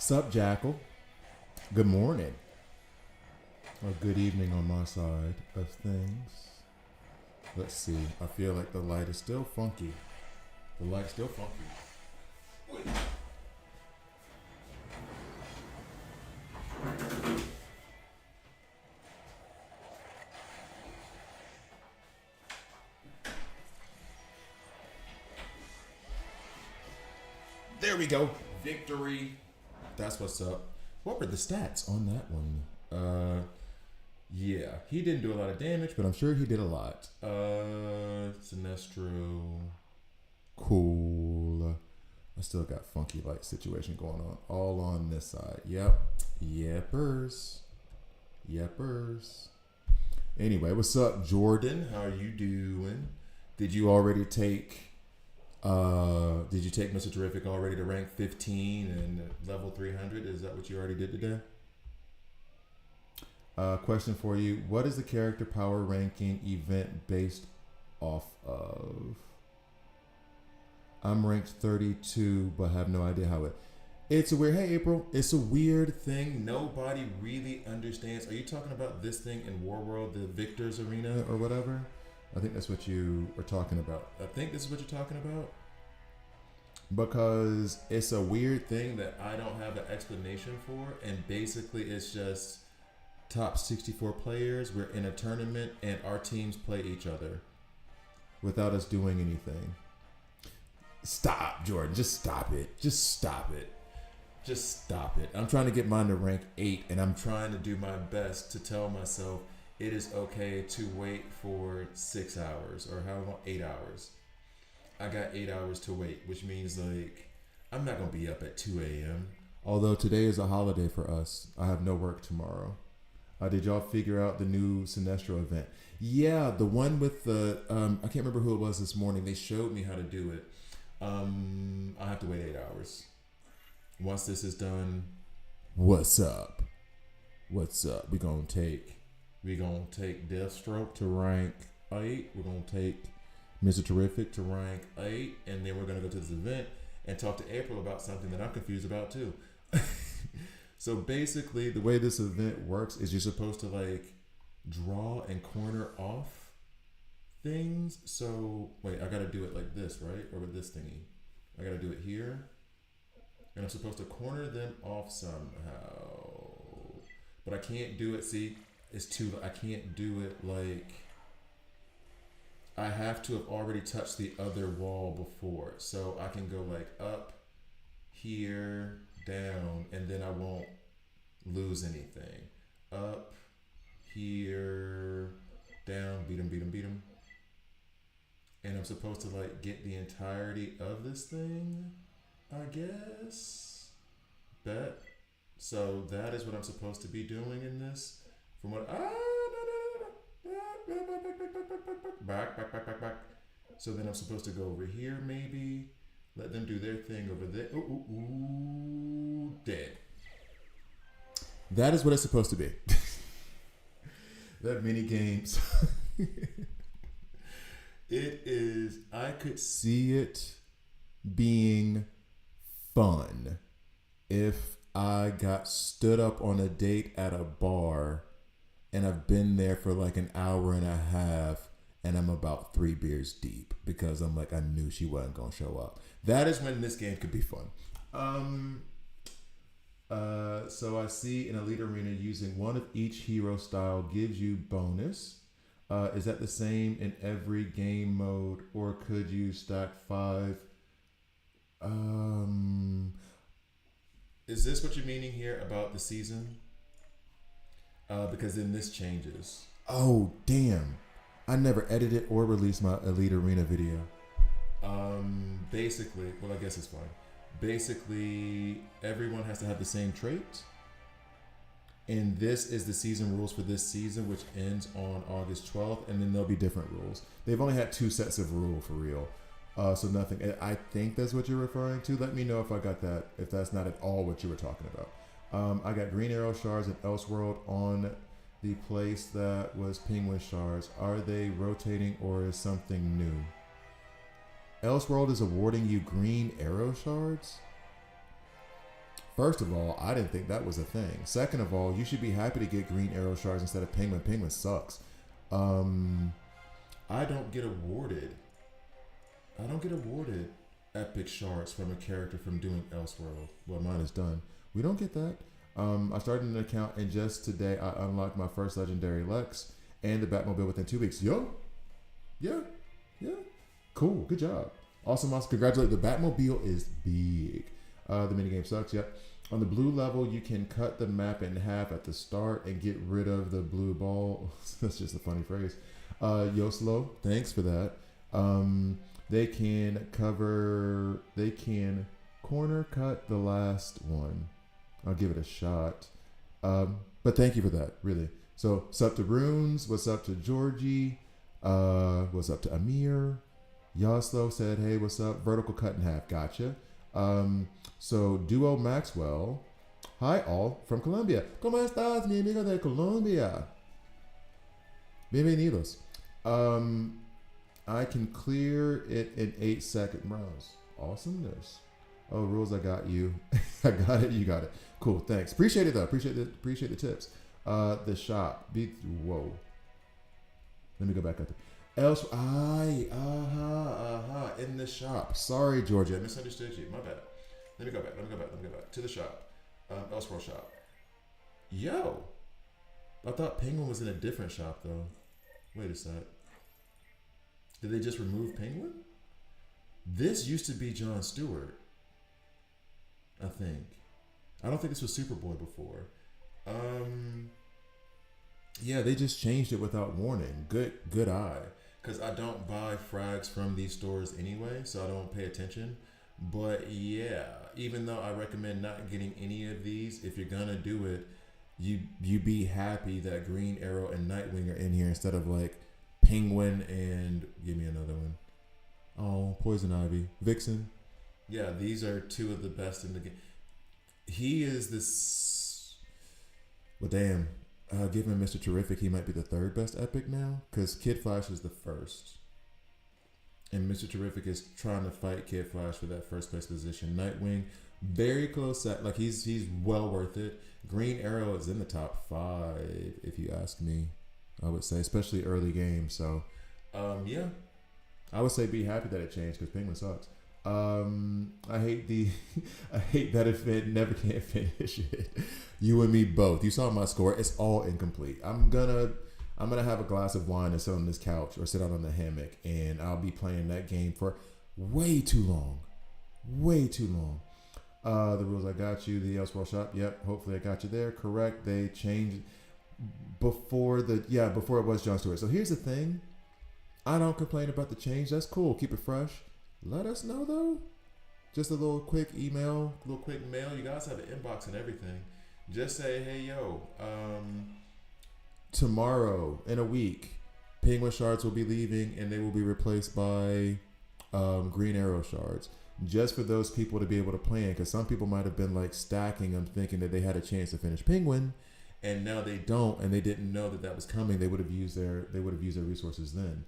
Sup, Jackal? Good morning. Or good evening on my side of things. Let's see. I feel like the light is still funky. The light's still funky. Wait. There we go. Victory. That's what's up. What were the stats on that one? Yeah, he didn't do a lot of damage, but I'm sure he did a lot. Sinestro. Cool. I still got funky light situation going on. All on this side. Yep. Yepers. Yepers. Anyway, what's up, Jordan? How are you doing? Did you already take did you take Mr. Terrific already to rank 15 and level 300? Is that what you already did today? Question for you. What is the character power ranking event based off of? I'm ranked 32, but have no idea how it. It's a weird. Hey, April. It's a weird thing. Nobody really understands. Are you talking about this thing in War World, the Victor's Arena or whatever? I think that's what you are talking about. I think this is what you're talking about. Because it's a weird thing that I don't have an explanation for. And basically, it's just top 64 players. We're in a tournament and our teams play each other without us doing anything. Stop, Jordan. Just stop it. Just stop it. Just stop it. I'm trying to get mine to rank 8, and I'm trying to do my best to tell myself it is okay to wait for 6 hours or how long? 8 hours. I got 8 hours to wait, which means like I'm not gonna be up at 2 a.m. Although today is a holiday for us. I have no work tomorrow. Did y'all figure out the new Sinestro event? Yeah, the one with the I can't remember who it was this morning. They showed me how to do it. I have to wait 8 hours. Once this is done, what's up? What's up? We're gonna take Deathstroke to rank 8. We're gonna take Mr. Terrific to rank 8, and then we're gonna go to this event and talk to April about something that I'm confused about too. So basically, the way this event works is you're supposed to like draw and corner off things. So wait, I gotta do it like this, right? Or with this thingy. I gotta do it here. And I'm supposed to corner them off somehow. But I can't do it, see, I can't do it like, I have to have already touched the other wall before. So I can go like up, here, down, and then I won't lose anything. Up, here, down, beat 'em, beat 'em, beat 'em. And I'm supposed to like get the entirety of this thing, I guess. Bet. So that is what I'm supposed to be doing in this. From what back. So then I'm supposed to go over here maybe. Let them do their thing over there. Ooh, dead. That is what it's supposed to be. That mini games. It is. I could see it being fun if I got stood up on a date at a bar and I've been there for like an hour and a half and I'm about 3 beers deep because I'm like, I knew she wasn't going to show up. That is when this game could be fun. So I see in Elite Arena using one of each hero style gives you bonus. Is that the same in every game mode, or could you stack 5? Is this what you're meaning here about the season? Because then this changes. Oh, damn. I never edited or released my Elite Arena video. Basically, well, I guess it's fine. Basically, everyone has to have the same trait. And this is the season rules for this season, which ends on August 12th. And then there'll be different rules. They've only had 2 sets of rule for real. So nothing. I think that's what you're referring to. Let me know if I got that, if that's not at all what you were talking about. I got Green Arrow shards and Elseworld on the place that was Penguin shards. Are they rotating or is something new? Elseworld is awarding you Green Arrow shards? First of all, I didn't think that was a thing. Second of all, you should be happy to get green arrow shards instead of penguin. Penguin sucks. I don't get awarded. I don't get awarded epic shards from a character from doing Elseworld. Well, mine is done. We don't get that. I started an account, and just today I unlocked my first legendary Lex and the Batmobile within 2 weeks. Yo, yeah, cool, good job, awesome. Congratulate. The Batmobile is big. The minigame sucks. Yep. On the blue level, you can cut the map in half at the start and get rid of the blue ball. That's just a funny phrase. Yoslo, thanks for that. They can corner cut the last one. I'll give it a shot. But thank you for that, really. So, what's up to Runes? What's up to Georgie? What's up to Amir? Yoslo said, hey, what's up? Vertical cut in half. Gotcha. So, Duo Maxwell. Hi, all from Colombia. ¿Cómo estás, mi amigo de Colombia? Bienvenidos. I can clear it in 8-second rounds. Awesomeness. Oh, rules, I got you. I got it, you got it. Cool, thanks. Appreciate it, though. Appreciate the tips. The shop. Whoa. Let me go back up there. In the shop. Sorry, Georgia. I misunderstood you. My bad. Let me go back. To the shop. Elseworld shop. Yo. I thought Penguin was in a different shop, though. Wait a sec. Did they just remove Penguin? This used to be Jon Stewart, I think. I don't think this was Superboy before. Yeah, they just changed it without warning. Good eye. Because I don't buy frags from these stores anyway, so I don't pay attention. But yeah, even though I recommend not getting any of these, if you're gonna do it, you be happy that Green Arrow and Nightwing are in here instead of like Penguin and give me another one. Oh, Poison Ivy, Vixen. Yeah, these are two of the best in the game. He is this. Well, damn. Given Mr. Terrific, he might be the third best epic now, because Kid Flash is the first, and Mr. Terrific is trying to fight Kid Flash for that first place position. Nightwing, very close. Like he's well worth it. Green Arrow is in the top 5, if you ask me. I would say, especially early game. So, yeah, I would say be happy that it changed because Penguin sucks. I hate I hate that event. Never can finish it. You and me both. You saw my score. It's all incomplete. I'm gonna have a glass of wine and sit on this couch or sit out on the hammock, and I'll be playing that game for way too long. The rules, I got you. The Elseworld shop. Yep. Hopefully I got you there. Correct. They changed before it was Jon Stewart. So here's the thing. I don't complain about the change. That's cool. Keep it fresh. Let us know though. Just a little quick email, a little quick mail. You guys have an inbox and everything. Just say, hey yo, tomorrow in a week, Penguin shards will be leaving and they will be replaced by Green Arrow shards. Just for those people to be able to plan, because some people might have been like stacking them, thinking that they had a chance to finish Penguin, and now they don't, and they didn't know that was coming. They would have used their resources then.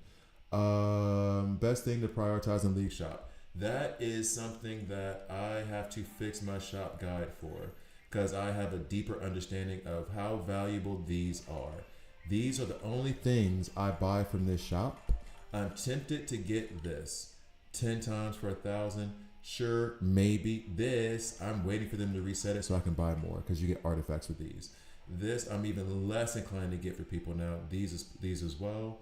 Best thing to prioritize in League Shop. That is something that I have to fix my shop guide for, because I have a deeper understanding of how valuable these are. These are the only things I buy from this shop. I'm tempted to get this 10 times for 1,000. Sure, maybe. This, I'm waiting for them to reset it so I can buy more, because you get artifacts with these. This, I'm even less inclined to get for people now. These as well.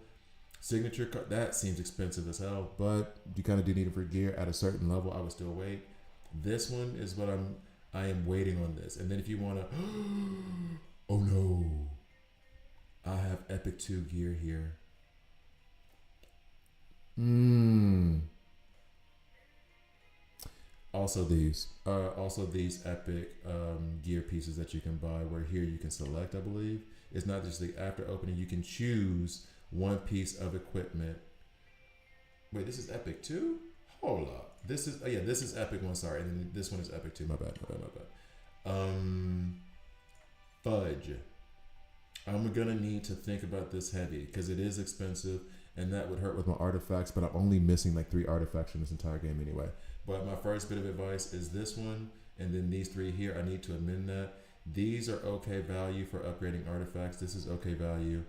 Signature card, that seems expensive as hell, but you kind of do need it for gear at a certain level. I would still wait. This one is what I am waiting on this. And then if you want to, oh no, I have Epic 2 gear here. Also these epic gear pieces that you can buy, where here you can select, I believe. It's not just the after opening, you can choose one piece of equipment. Wait, this is Epic 2? Hold up. This is Epic 1, sorry. And then this one is Epic 2. My bad. Fudge. I'm gonna need to think about this heavy, because it is expensive, and that would hurt with my artifacts, but I'm only missing like 3 artifacts from this entire game anyway. But my first bit of advice is this one. And then these 3 here, I need to amend that. These are okay value for upgrading artifacts. This is okay value.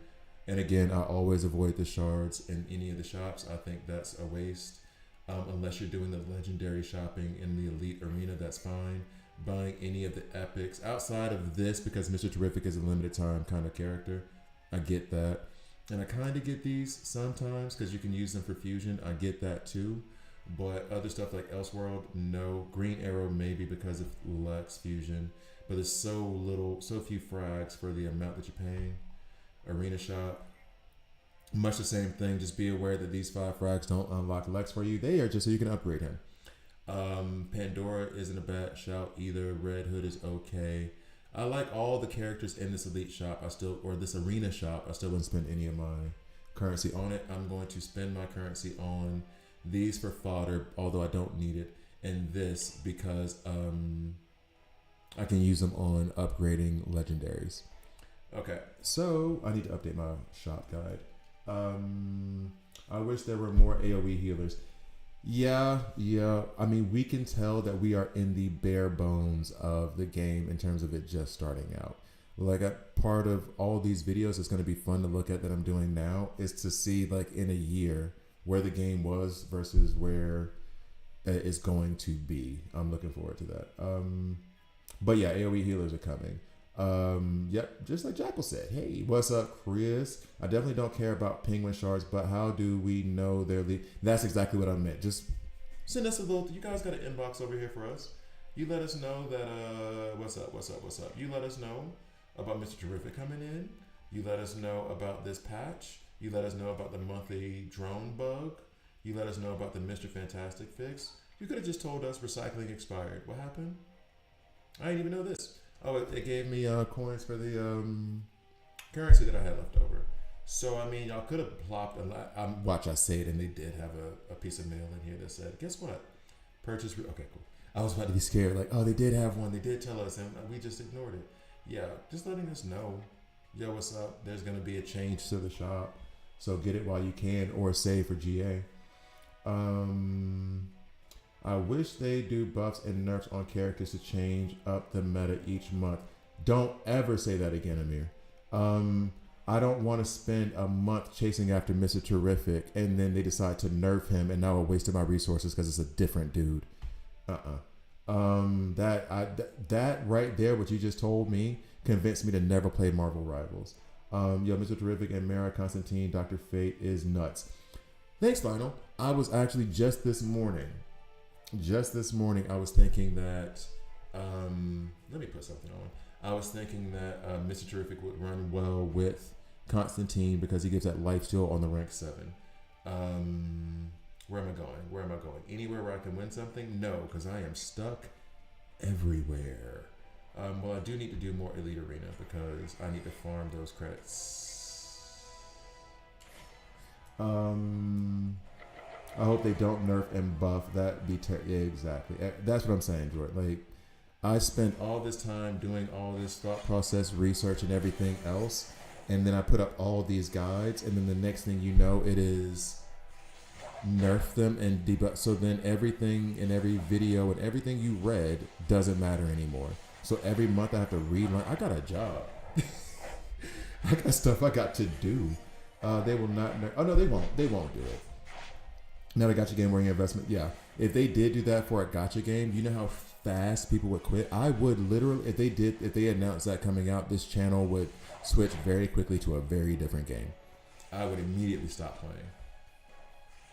And again, I always avoid the shards in any of the shops. I think that's a waste. Unless you're doing the legendary shopping in the elite arena, that's fine. Buying any of the epics outside of this, because Mr. Terrific is a limited time kind of character, I get that. And I kind of get these sometimes because you can use them for fusion. I get that too. But other stuff like Elseworld, no. Green Arrow maybe because of Lex fusion, but there's so few frags for the amount that you're paying. Arena shop, much the same thing. Just be aware that these 5 frags don't unlock Lex for you. They are just so you can upgrade him. Pandora isn't a bad shout either. Red Hood is okay. I like all the characters in this elite shop. Or this arena shop. I still wouldn't spend any of my currency on it. I'm going to spend my currency on these for fodder, although I don't need it, and this because I can use them on upgrading legendaries. Okay, so I need to update my shop guide. I wish there were more AoE healers. Yeah. I mean, we can tell that we are in the bare bones of the game in terms of it just starting out. Like a part of all these videos it's going to be fun to look at that I'm doing now is to see like in a year where the game was versus where it's going to be. I'm looking forward to that. But yeah, AoE healers are coming. Yep, just like Jackal said. Hey, what's up, Chris? I definitely don't care about penguin shards, but how do we know they're That's exactly what I meant. Just send us a little. You guys got an inbox over here for us. You let us know that what's up. You let us know about Mr. Terrific coming in. You let us know about this patch. You let us know about the monthly drone bug. You let us know about the Mr. Fantastic fix. You could have just told us recycling expired. What happened? I didn't even know this. Oh, it gave me coins for the currency that I had left over. So, I mean, y'all could have plopped a lot. Watch, I say it, and they did have a piece of mail in here that said, guess what? Purchase. Okay, cool. I was about to be scared. Like, oh, they did have one. They did tell us, and we just ignored it. Yeah, just letting us know. Yo, what's up? There's going to be a change to the shop. So get it while you can or save for GA. I wish they do buffs and nerfs on characters to change up the meta each month. Don't ever say that again, Amir. I don't want to spend a month chasing after Mr. Terrific and then they decide to nerf him and now I wasted my resources because it's a different dude. That right there, what you just told me, convinced me to never play Marvel Rivals. Mr. Terrific and Mara Constantine, Dr. Fate is nuts. Thanks, Lionel. I was actually just this morning, I was thinking that, let me put something on. I was thinking that Mr. Terrific would run well with Constantine because he gives that life steal on the rank 7. Where am I going? Anywhere where I can win something? No, because I am stuck everywhere. Well, I do need to do more Elite Arena because I need to farm those credits. I hope they don't nerf and buff. That be yeah, exactly. That's what I'm saying, Jordan. Like, I spent all this time doing all this thought process, research, and everything else, and then I put up all these guides, and then the next thing you know, it is nerf them and debug. So then everything in every video and everything you read doesn't matter anymore. So every month I have to relearn. I got a job. I got stuff I got to do. They will not. Oh no, they won't. They won't do it. Now the gacha game wearing investment. Yeah, if they did do that for a gacha game, you know how fast people would quit. I would literally, if they announced that coming out, this channel would switch very quickly to a very different game. I would immediately stop playing.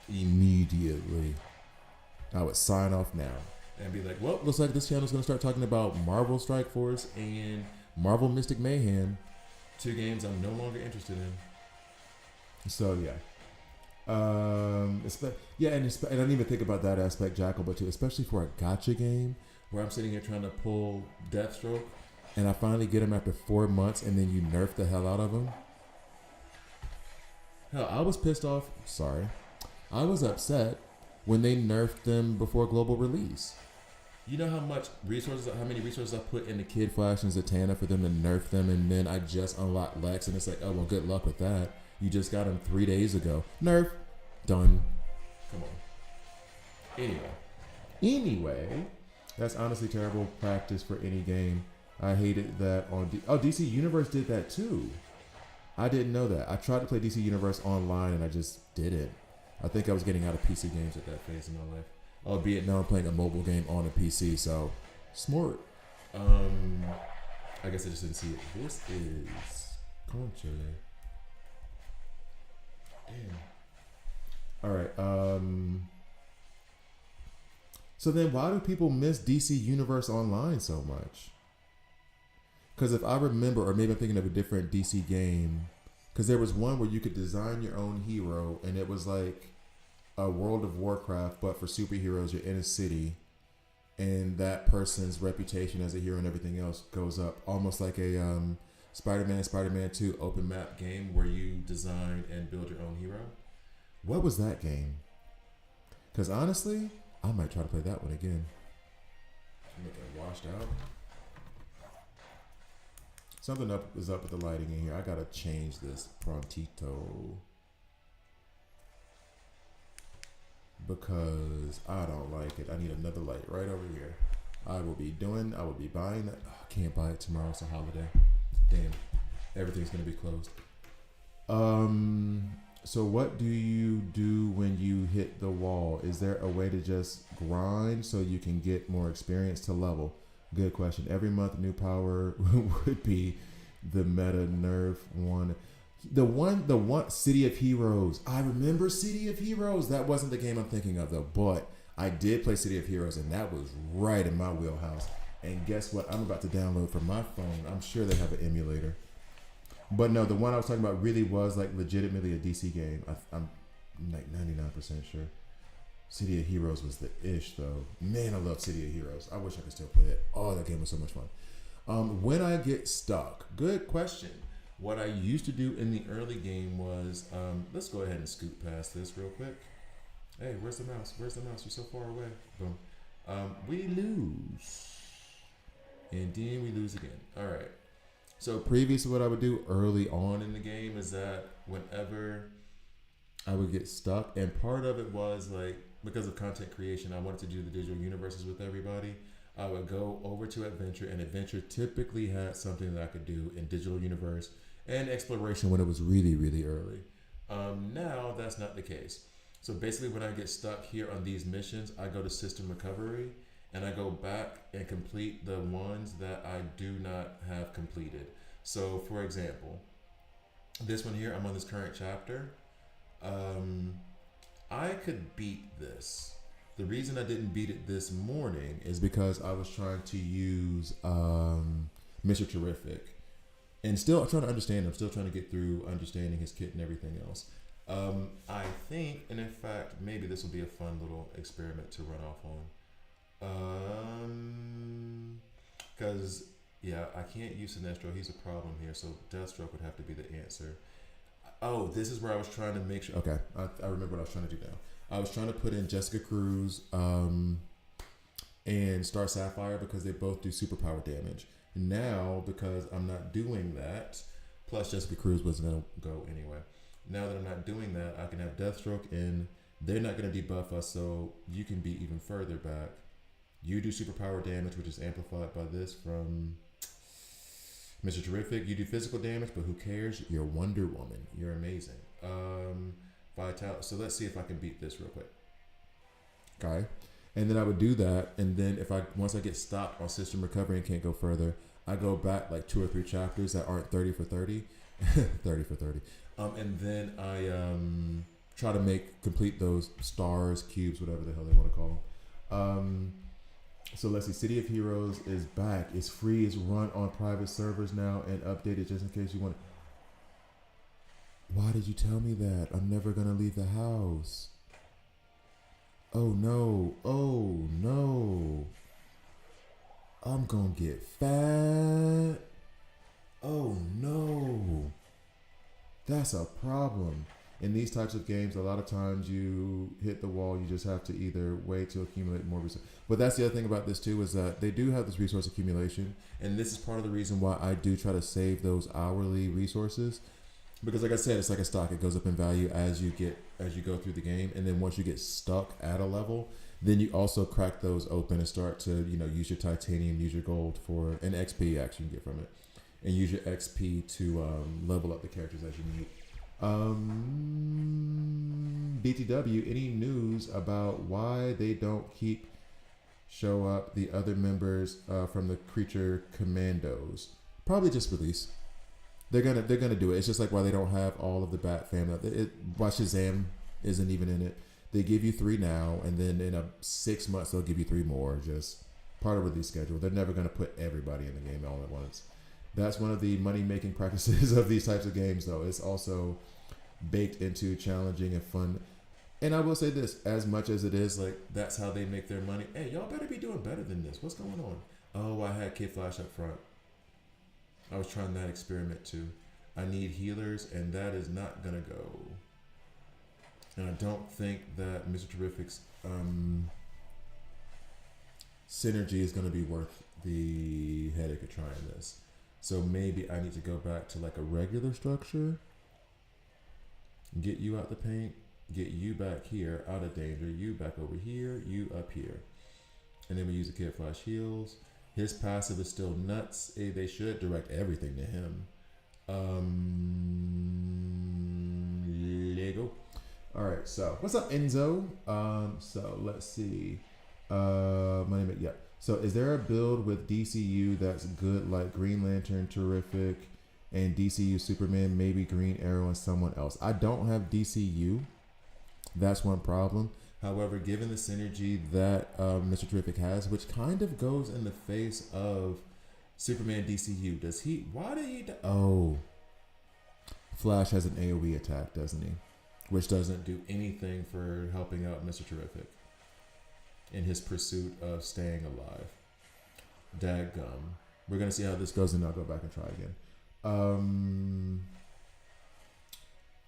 Immediately, I would sign off now and be like, well, looks like this channel is going to start talking about Marvel Strike Force and Marvel Mystic Mayhem, 2 games I'm no longer interested in. So yeah. And I didn't even think about that aspect, Jackal, but too, especially for a gacha game where I'm sitting here trying to pull Deathstroke and I finally get him after 4 months and then you nerf the hell out of him. Hell, I was pissed off. Sorry. I was upset when they nerfed them before global release. You know how many resources I put into Kid Flash and Zatanna for them to nerf them, and then I just unlocked Lex and it's like, oh well, good luck with that. You just got him 3 days ago. Nerf. Done. Come on. Anyway. That's honestly terrible practice for any game. I hated that on DC Universe did that too. I didn't know that. I tried to play DC Universe online and I just didn't. I think I was getting out of PC games at that phase in my life. Albeit now I'm playing a mobile game on a PC, so smart. I guess I just didn't see it. This is Conche. Damn. All right. So then, why do people miss DC Universe Online so much? Because if I remember, or maybe I'm thinking of a different DC game, because there was one where you could design your own hero, and it was like a World of Warcraft, but for superheroes. You're in a city, and that person's reputation as a hero and everything else goes up, almost like a Spider-Man 2 open map game where you design and build your own hero. What was that game? Because honestly, I might try to play that one again. Make it washed out. Something is up with the lighting in here. I gotta change this prontito because I don't like it. I need another light right over here. I will be buying that. Oh, I can't buy it tomorrow. It's a holiday. Damn, everything's gonna be closed. So what do you do when you hit the wall? Is there a way to just grind so you can get more experience to level? Good question. Every month, new power would be the meta nerf one. The one City of Heroes. I remember City of Heroes. That wasn't the game I'm thinking of though, but I did play City of Heroes and that was right in my wheelhouse. And guess what? I'm about to download from my phone. I'm sure they have an emulator. But no, the one I was talking about really was like legitimately a DC game. I'm like 99% sure. City of Heroes was the ish though. Man, I love City of Heroes. I wish I could still play it. Oh, that game was so much fun. When I get stuck, good question. What I used to do in the early game was, let's go ahead and scoot past this real quick. Hey, where's the mouse? Where's the mouse? You're so far away. Boom. We lose. And then we lose again. All right. So previously what I would do early on in the game is that whenever I would get stuck, and part of it was like, because of content creation, I wanted to do the digital universes with everybody. I would go over to Adventure, and Adventure typically had something that I could do in digital universe and exploration when it was really, really early. Now that's not the case. So basically when I get stuck here on these missions, I go to system recovery and I go back and complete the ones that I do not have completed. So for example, this one here, I'm on this current chapter. I could beat this. The reason I didn't beat it this morning is because I was trying to use Mr. Terrific. And still trying to understand him, still trying to get through understanding his kit and everything else. I think, and in fact, maybe this will be a fun little experiment to run off on. Because, yeah, I can't use Sinestro. He's a problem here, so Deathstroke would have to be the answer. Oh, this is where I was trying to make sure. Okay, I remember what I was trying to do now. I was trying to put in Jessica Cruz and Star Sapphire because they both do superpower damage. Now, because I'm not doing that, plus Jessica Cruz was going to go anyway. Now that I'm not doing that, I can have Deathstroke in. They're not going to debuff us, so you can be even further back. You do superpower damage, which is amplified by this from Mr. Terrific. You do physical damage, but who cares? You're Wonder Woman. You're amazing. Vitality. So let's see if I can beat this real quick. Okay. And then I would do that, and then once I get stopped on system recovery and can't go further, I go back like 2 or 3 chapters that aren't 30 for 30, 30 for 30, and then I try to complete those stars, cubes, whatever the hell they want to call them. So let's see, City of Heroes is back. It's free. It's run on private servers now and updated just in case you want. Why did you tell me that? I'm never gonna leave the house. Oh no, oh no. I'm gonna get fat. Oh no. That's a problem. In these types of games, a lot of times you hit the wall, you just have to either wait to accumulate more resources. But that's the other thing about this too, is that they do have this resource accumulation. And this is part of the reason why I do try to save those hourly resources. Because like I said, it's like a stock. It goes up in value as you go through the game, and then once you get stuck at a level, then you also crack those open and start to use your titanium, use your gold for an XP actually you get from it, and use your XP to level up the characters as you need. BTW, any news about why they don't show up the other members from the creature commandos? Probably just release. They're gonna do it. It's just like why they don't have all of the Bat family. Why Shazam isn't even in it. They give you 3 now, and then in 6 months they'll give you 3 more. Just part of release schedule. They're never gonna put everybody in the game all at once. That's one of the money making practices of these types of games, though. It's also baked into challenging and fun. And I will say this: as much as it is like that's how they make their money. Hey, y'all better be doing better than this. What's going on? Oh, I had Kid Flash up front. I was trying that experiment too. I need healers, and that is not gonna go. And I don't think that Mr. Terrific's synergy is gonna be worth the headache of trying this. So maybe I need to go back to like a regular structure. Get you out the paint. Get you back here, out of danger. You back over here. You up here. And then we use the Kid Flash heals. His passive is still nuts. They should direct everything to him. Lego. All right, so what's up, Enzo? So let's see. Money, yeah. So is there a build with DCU that's good, like Green Lantern, Terrific, and DCU Superman, maybe Green Arrow, and someone else? I don't have DCU. That's one problem. However, given the synergy that Mr. Terrific has, which kind of goes in the face of Superman DCU, why did he, Flash has an AoE attack, doesn't he? Which doesn't do anything for helping out Mr. Terrific in his pursuit of staying alive. Dadgum. We're going to see how this goes, and I'll go back and try again.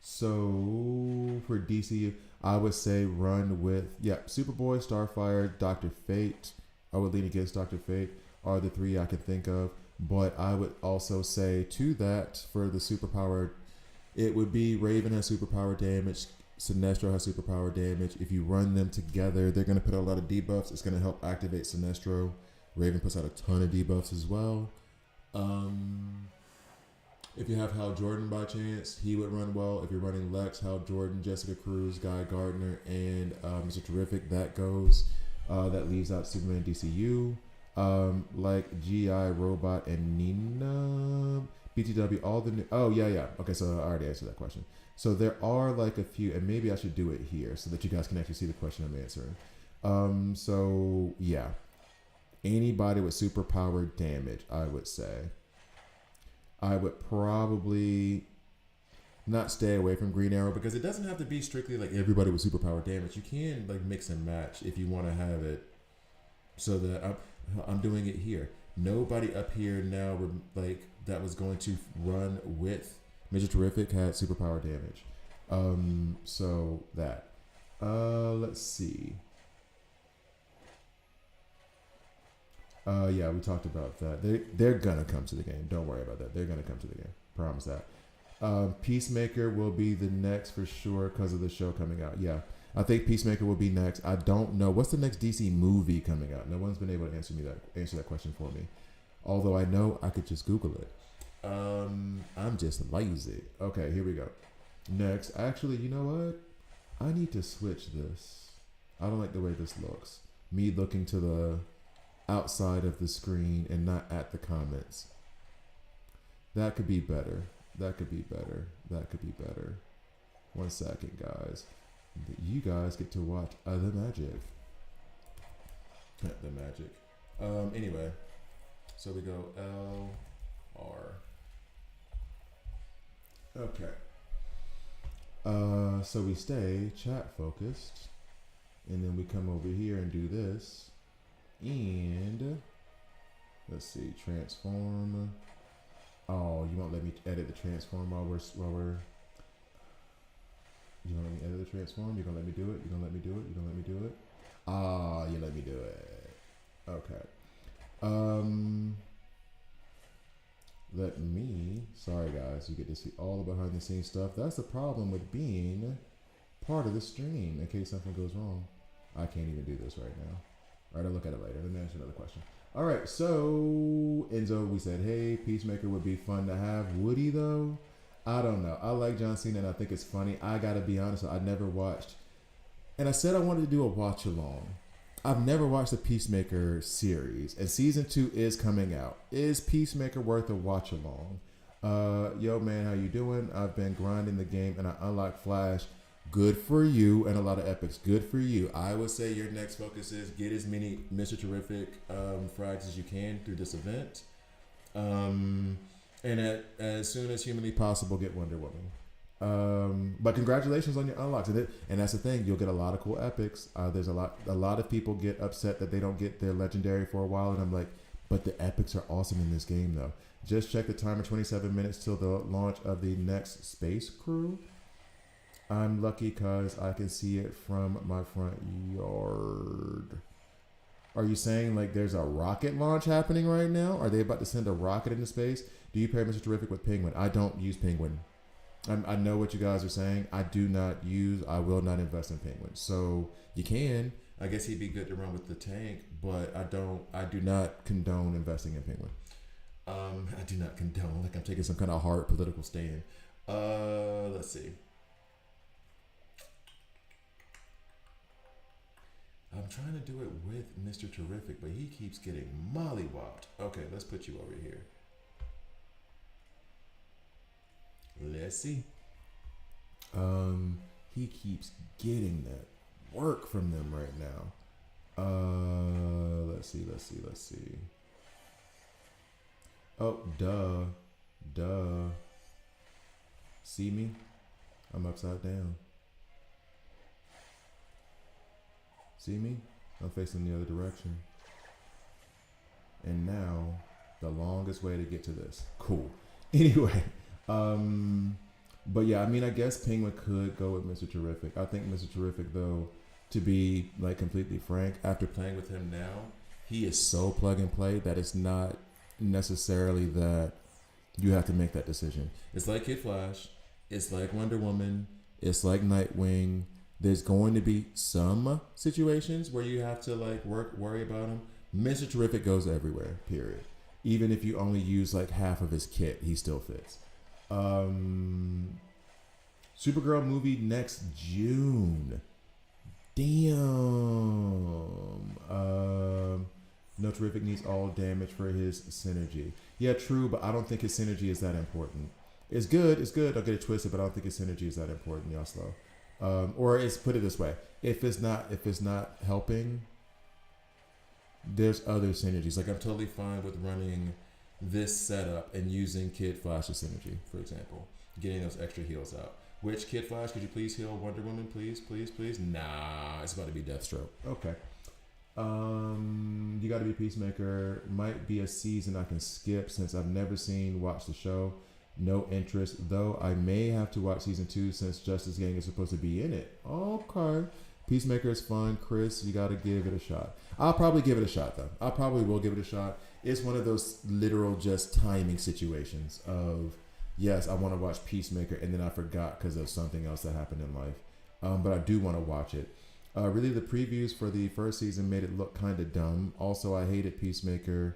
So for DCU, I would say run with Superboy, Starfire, Dr. Fate. I would lean against Dr. Fate are the 3 I can think of. But I would also say to that for the superpower, it would be Raven has superpower damage, Sinestro has superpower damage. If you run them together, they're going to put out a lot of debuffs. It's going to help activate Sinestro. Raven puts out a ton of debuffs as well. If you have Hal Jordan by chance, he would run well. If you're running Lex, Hal Jordan, Jessica Cruz, Guy Gardner, and Mr. Terrific, that goes. That leaves out Superman DCU. Like G.I. Robot and Nina. BTW, all the new... Oh, yeah. Okay, so I already answered that question. So there are like a few, and maybe I should do it here so that you guys can actually see the question I'm answering. So, yeah. Anybody with superpowered damage, I would say. I would probably not stay away from Green Arrow because it doesn't have to be strictly like everybody with superpower damage. You can like mix and match if you want to have it so that I'm doing it here. Nobody up here now like that was going to run with Mr. Terrific had superpower damage. So that. Let's see. Yeah, we talked about that. They're gonna come to the game. Don't worry about that. They're gonna come to the game. Promise that. Peacemaker will be the next for sure because of the show coming out. Yeah, I think Peacemaker will be next. I don't know what's the next DC movie coming out. No one's been able to answer that question for me. Although I know I could just Google it. I'm just lazy. Okay, here we go. Next, actually, you know what? I need to switch this. I don't like the way this looks. Me looking to the outside of the screen and not at the comments. That could be better. That could be better. That could be better. 1 second, guys. You guys get to watch the magic. The magic. Anyway, so we go L R. Okay. So we stay chat focused, and then we come over here and do this. And let's see, transform. Oh, you won't let me edit the transform while we're. You gonna let me edit the transform? You gonna let me do it? You gonna let me do it? You gonna let me do it? Ah, you let me do it. Okay. let me. Sorry, guys. You get to see all the behind the scenes stuff. That's the problem with being part of the stream in case something goes wrong. I can't even do this right now. All right, I'll look at it later. Let me answer another question. All right, so Enzo, we said, hey, Peacemaker would be fun to have. Would he, though? I don't know. I like John Cena, and I think it's funny. I got to be honest, I never watched. And I said I wanted to do a watch along. I've never watched the Peacemaker series, and season 2 is coming out. Is Peacemaker worth a watch along? Yo, man, how you doing? I've been grinding the game, and I unlocked Flash. Good for you, and a lot of epics. Good for you. I would say your next focus is get as many Mr. Terrific frags as you can through this event. And as soon as humanly possible, get Wonder Woman. But congratulations on your unlocks. And that's the thing. You'll get a lot of cool epics. There's a lot of people get upset that they don't get their legendary for a while. And I'm like, but the epics are awesome in this game, though. Just check the timer, 27 minutes till the launch of the next Space Crew. I'm lucky because I can see it from my front yard. Are you saying like there's a rocket launch happening right now? Are they about to send a rocket into space? Do you pair Mr. Terrific with Penguin? I don't use Penguin. I know what you guys are saying. I will not invest in Penguin. So you can. I guess he'd be good to run with the tank, but I do not condone investing in Penguin. I do not condone, like I'm taking some kind of hard political stand. Let's see. I'm trying to do it with Mr. Terrific, but he keeps getting mollywopped. Okay, let's put you over here. Let's see. He keeps getting that work from them right now. Let's see. Oh, duh. See me? I'm upside down. See me? I'm facing the other direction. And now, the longest way to get to this. Cool. Anyway, but yeah, I mean, I guess Penguin could go with Mr. Terrific. I think Mr. Terrific, though, to be like completely frank, after playing with him now, he is so plug and play that it's not necessarily that you have to make that decision. It's like Kid Flash. It's like Wonder Woman. It's like Nightwing. There's going to be some situations where you have to like worry about him. Mr. Terrific goes everywhere, period. Even if you only use like half of his kit, he still fits. Supergirl movie next June. Damn. No, Terrific needs all damage for his synergy. Yeah, true, but I don't think his synergy is that important. It's good. Don't get it twisted, but I don't think his synergy is that important, Yaslo. Or it's put it this way: if it's not helping, there's other synergies. Like I'm totally fine with running this setup and using Kid Flash's synergy, for example, getting those extra heals out. Which Kid Flash? Could you please heal Wonder Woman, please? Nah, it's about to be Deathstroke. Okay. You got to be Peacemaker. Might be a season I can skip since I've never watched the show. No interest, though I may have to watch season 2 since Justice Gang is supposed to be in it. Okay. Peacemaker is fun. Chris, you got to give it a shot. I'll probably give it a shot, though. I probably will give it a shot. It's one of those literal just timing situations of, yes, I want to watch Peacemaker, and then I forgot because of something else that happened in life. But I do want to watch it. Really, the previews for the first season made it look kind of dumb. Also, I hated Peacemaker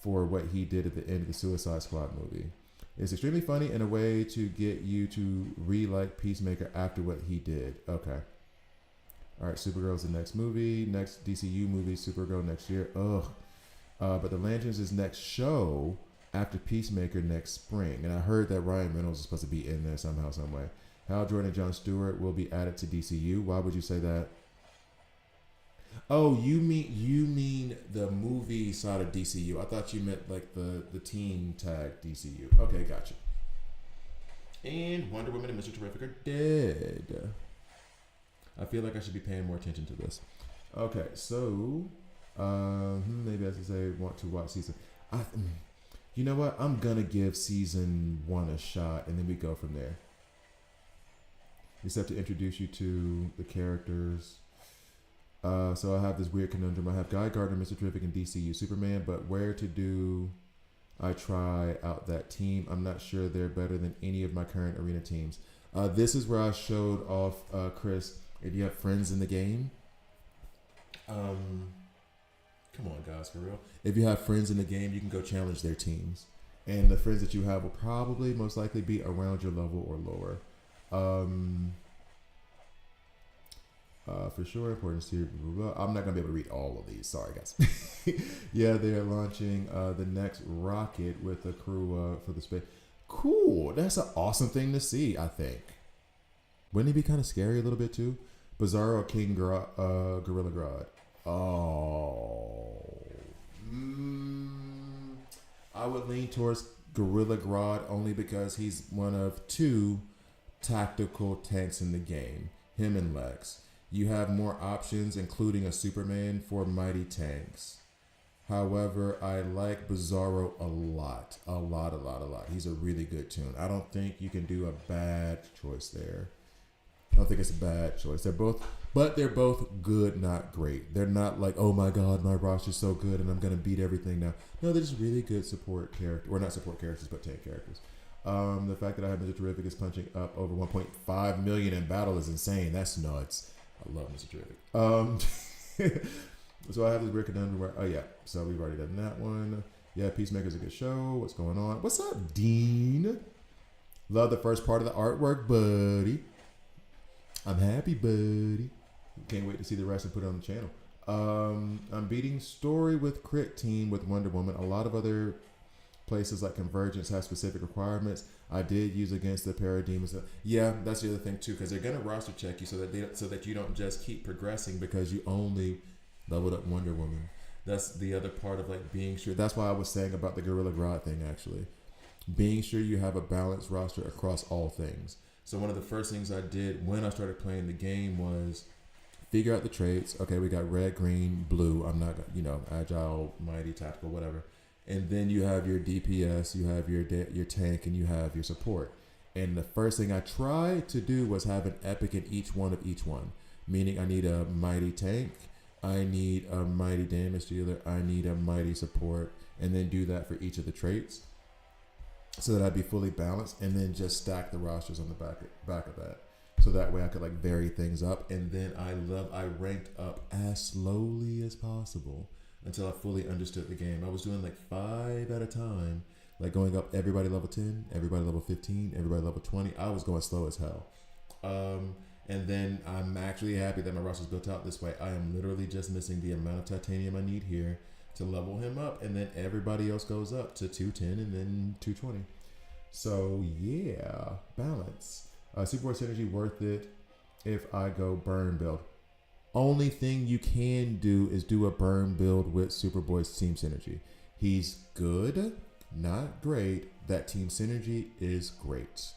for what he did at the end of the Suicide Squad movie. It's extremely funny in a way to get you to re-like Peacemaker after what he did. Okay. All right, Supergirl's the next movie. Next DCU movie, Supergirl next year. Ugh. But The Lanterns is next show after Peacemaker next spring. And I heard that Ryan Reynolds is supposed to be in there somehow, some way. Hal Jordan and Jon Stewart will be added to DCU. Why would you say that? Oh, you mean the movie side of DCU. I thought you meant like the team tag DCU. Okay, gotcha. And Wonder Woman and Mr. Terrific are dead. I feel like I should be paying more attention to this. Okay, so maybe I should say want to watch season. You know what? I'm gonna give season 1 a shot, and then we go from there. Except to introduce you to the characters. So I have this weird conundrum. I have Guy Gardner, Mr. Terrific, and DCU Superman, but where to do I try out that team. I'm not sure they're better than any of my current arena teams. This is where I showed off, Chris. If you have friends in the game, come on, guys, for real. If you have friends in the game, you can go challenge their teams, and the friends that you have will probably most likely be around your level or lower. For sure, important to I'm not gonna be able to read all of these. Sorry, guys. Yeah, they're launching the next rocket with a crew for the space. Cool. That's an awesome thing to see. I think. Wouldn't it be kind of scary a little bit too? Bizarro King Gorilla Grodd. Oh. I would lean towards Gorilla Grodd only because he's one of two tactical tanks in the game. Him and Lex. You have more options, including a Superman, for mighty tanks. However, I like Bizarro a lot. A lot. He's a really good tune. I don't think you can do a bad choice there. I don't think it's a bad choice. They're both good, not great. They're not like, oh my god, my roster's so good and I'm gonna beat everything now. No, they're just really good support characters, or not support characters, but tank characters. The fact that I have Mr. Terrific is punching up over 1.5 million in battle is insane. That's nuts. I love Mr. Terrific. So I have this weird conundrum where, oh yeah, so we've already done that one. Yeah, Peacemaker's a good show. What's going on? What's up, Dean? Love the first part of the artwork, buddy. I'm happy, buddy. Can't wait to see the rest and put it on the channel. I'm beating story with Crit Team with Wonder Woman. A lot of other places like Convergence have specific requirements. I did use against the Parademons. Yeah, that's the other thing too, because they're gonna roster check you so that you don't just keep progressing because you only leveled up Wonder Woman. That's the other part of like being sure. That's why I was saying about the Gorilla Grodd thing actually. Being sure you have a balanced roster across all things. So one of the first things I did when I started playing the game was figure out the traits. Okay, we got red, green, blue. I'm not, agile, mighty, tactical, whatever. And then you have your DPS, you have your tank, and you have your support. And the first thing I tried to do was have an epic in each one of each one. Meaning I need a mighty tank, I need a mighty damage dealer, I need a mighty support, and then do that for each of the traits so that I'd be fully balanced, and then just stack the rosters on the back of that. So that way I could like vary things up. And then I ranked up as slowly as possible until I fully understood the game. I was doing like 5 at a time, like going up everybody level 10, everybody level 15, everybody level 20. I was going slow as hell. And then I'm actually happy that my roster's built out this way. I am literally just missing the amount of titanium I need here to level him up, and then everybody else goes up to 210 and then 220. So yeah, balance. Superboy Synergy worth it if I go burn build. Only thing you can do is do a burn build with Superboy's team synergy. He's good, not great. That team synergy is great.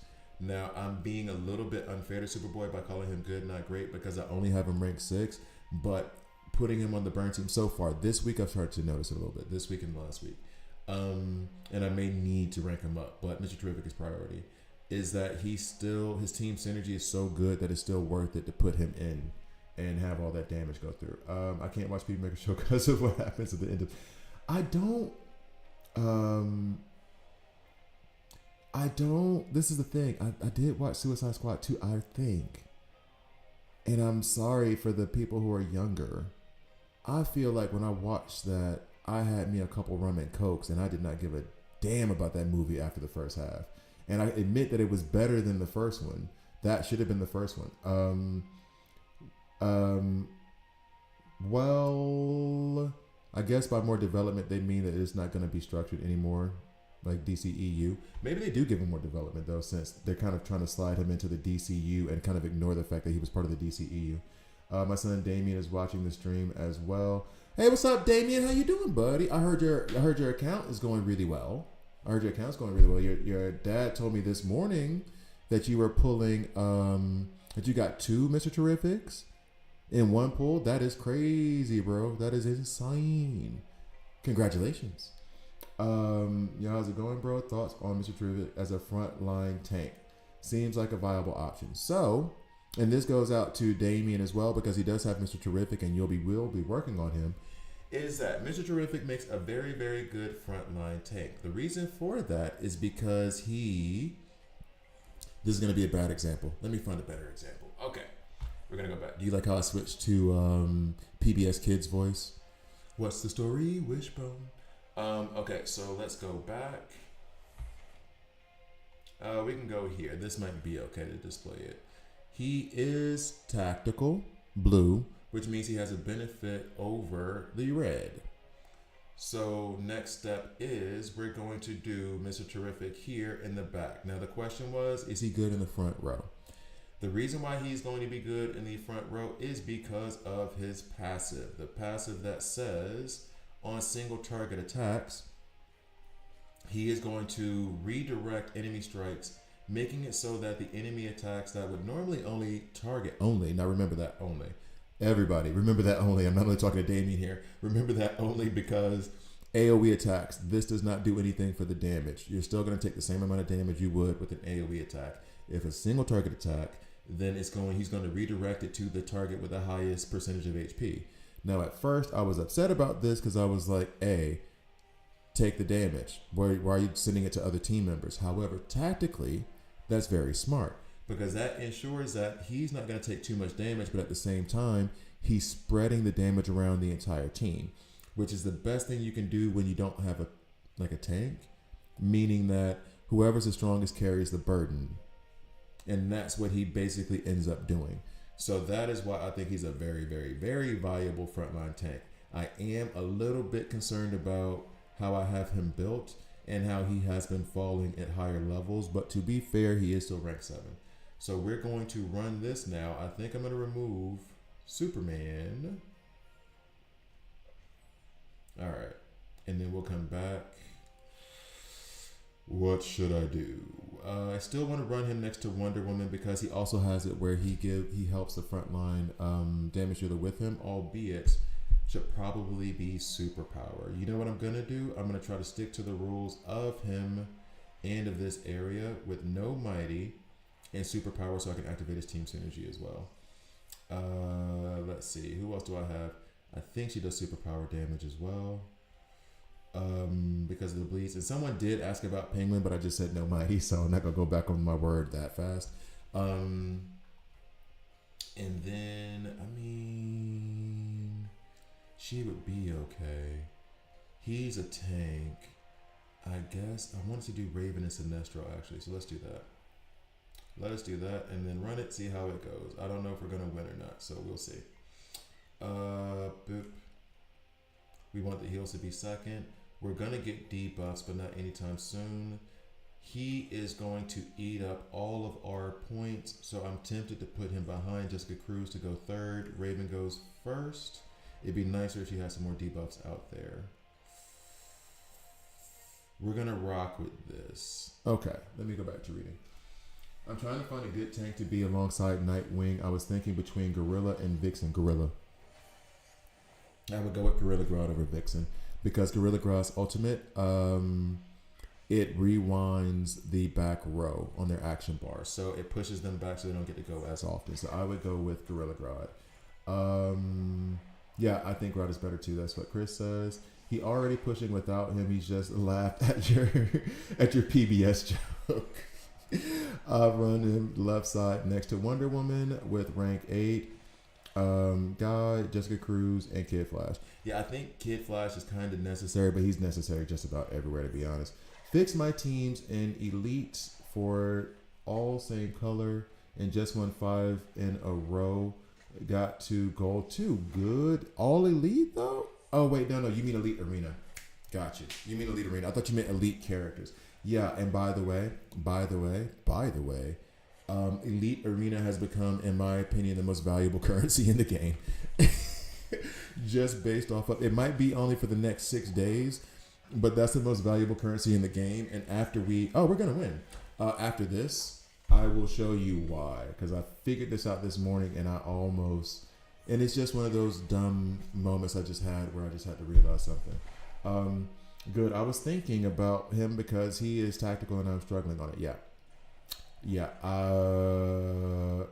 Now, I'm being a little bit unfair to Superboy by calling him good, not great, because I only have him ranked 6, but putting him on the burn team so far, this week I've started to notice it a little bit, this week and last week. And I may need to rank him up, but Mr. Terrific is priority. Is that his team synergy is so good that it's still worth it to put him in and have all that damage go through. I can't watch Peacemaker show because of what happens at the end of. I don't. This is the thing. I did watch Suicide Squad 2, I think. And I'm sorry for the people who are younger. I feel like when I watched that, I had me a couple rum and cokes, and I did not give a damn about that movie after the first half. And I admit that it was better than the first one. That should have been the first one. Well, I guess by more development, they mean that it's not going to be structured anymore like DCEU. Maybe they do give him more development, though, since they're kind of trying to slide him into the DCU and kind of ignore the fact that he was part of the DCEU. My son Damien is watching the stream as well. Hey, what's up, Damien? How you doing, buddy? I heard your account is going really well. Your dad told me this morning that you were pulling that you got 2 Mr. Terrifics in one pull. That is crazy, bro. That is insane. Congratulations. How's it going, bro? Thoughts on Mr. Terrific as a frontline tank? Seems like a viable option. So, and this goes out to Damien as well, because he does have Mr. Terrific, and we'll be working on him. is that Mr. Terrific makes a very, very good frontline tank. The reason for that is because this is going to be a bad example. Let me find a better example. Okay. We're going to go back. Do you like how I switched to PBS Kids voice? What's the story, Wishbone? Okay, so let's go back. We can go here. This might be okay to display it. He is tactical, blue, which means he has a benefit over the red. So next step is we're going to do Mr. Terrific here in the back. Now the question was, is he good in the front row? The reason why he's going to be good in the front row is because of his passive. The passive that says on single target attacks, he is going to redirect enemy strikes, making it so that the enemy attacks that would normally only target only. Now remember that only. Everybody, remember that only. I'm not only talking to Damien here. Remember that only because AoE attacks, this does not do anything for the damage. You're still going to take the same amount of damage you would with an AoE attack. If a single target attack, then he's going to redirect it to the target with the highest percentage of HP. Now at first I was upset about this because I was like, take the damage. Why are you sending it to other team members? However, tactically, that's very smart because that ensures that he's not going to take too much damage, but at the same time, he's spreading the damage around the entire team, which is the best thing you can do when you don't have a tank, meaning that whoever's the strongest carries the burden. And that's what he basically ends up doing. So that is why I think he's a very, very, very valuable frontline tank. I am a little bit concerned about how I have him built and how he has been falling at higher levels. But to be fair, he is still ranked 7. So we're going to run this now. I think I'm going to remove Superman. All right. And then we'll come back. What should I do? I still want to run him next to Wonder Woman because he also has it where he helps the frontline damage dealer with him, albeit should probably be superpower. You know what I'm going to do? I'm going to try to stick to the rules of him and of this area with no mighty and superpower so I can activate his team synergy as well. Let's see. Who else do I have? I think she does superpower damage as well. Because of the bleeds. And someone did ask about Penguin, but I just said no mighty, so I'm not going to go back on my word that fast. And then, she would be okay. He's a tank. I guess I wanted to do Raven and Sinestro actually, so let's do that. Let us do that and then run it, see how it goes. I don't know if we're going to win or not, so we'll see. Boop. We want the heals to be second. We're going to get debuffs, but not anytime soon. He is going to eat up all of our points, so I'm tempted to put him behind Jessica Cruz to go third. Raven goes first. It'd be nicer if she had some more debuffs out there. We're going to rock with this. Okay, let me go back to reading. I'm trying to find a good tank to be alongside Nightwing. I was thinking between Gorilla and Vixen. Gorilla. I would go with Gorilla Grodd over Vixen because Gorilla Grodd's ultimate, it rewinds the back row on their action bar. So it pushes them back so they don't get to go as often. So I would go with Gorilla Grodd. Yeah, I think Grodd is better too. That's what Chris says. He already pushing without him. He's just laughed at your PBS joke. I'll run him left side next to Wonder Woman with rank 8. Guy, Jessica Cruz, and Kid Flash. Yeah, I think Kid Flash is kind of necessary, but he's necessary just about everywhere, to be honest. Fix my teams in Elite for all same color and just won 5 in a row. Got to gold 2. Good. All Elite, though? Oh, wait, no, you mean Elite Arena. Gotcha. You mean Elite Arena. I thought you meant Elite characters. Yeah, and by the way, Elite Arena has become, in my opinion, the most valuable currency in the game. Just based off of, it might be only for the next 6 days, but that's the most valuable currency in the game. And after we're going to win. After this, I will show you why. Because I figured this out this morning and it's just one of those dumb moments I just had where I just had to realize something. Good. I was thinking about him because he is tactical and I'm struggling on it. Yeah. So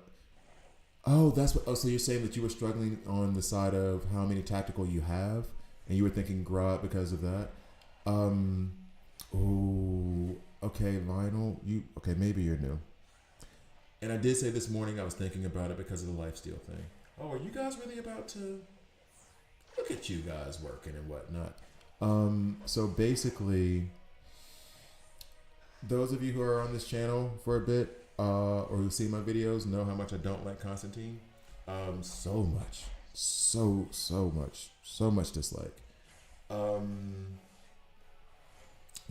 you're saying that you were struggling on the side of how many tactical you have and you were thinking Grodd because of that. Oh, okay, Lionel, maybe you're new. And I did say this morning I was thinking about it because of the lifesteal thing. Oh, are you guys really about to look at you guys working and whatnot? So basically, those of you who are on this channel for a bit, or who see my videos, know how much I don't like Constantine. So much dislike.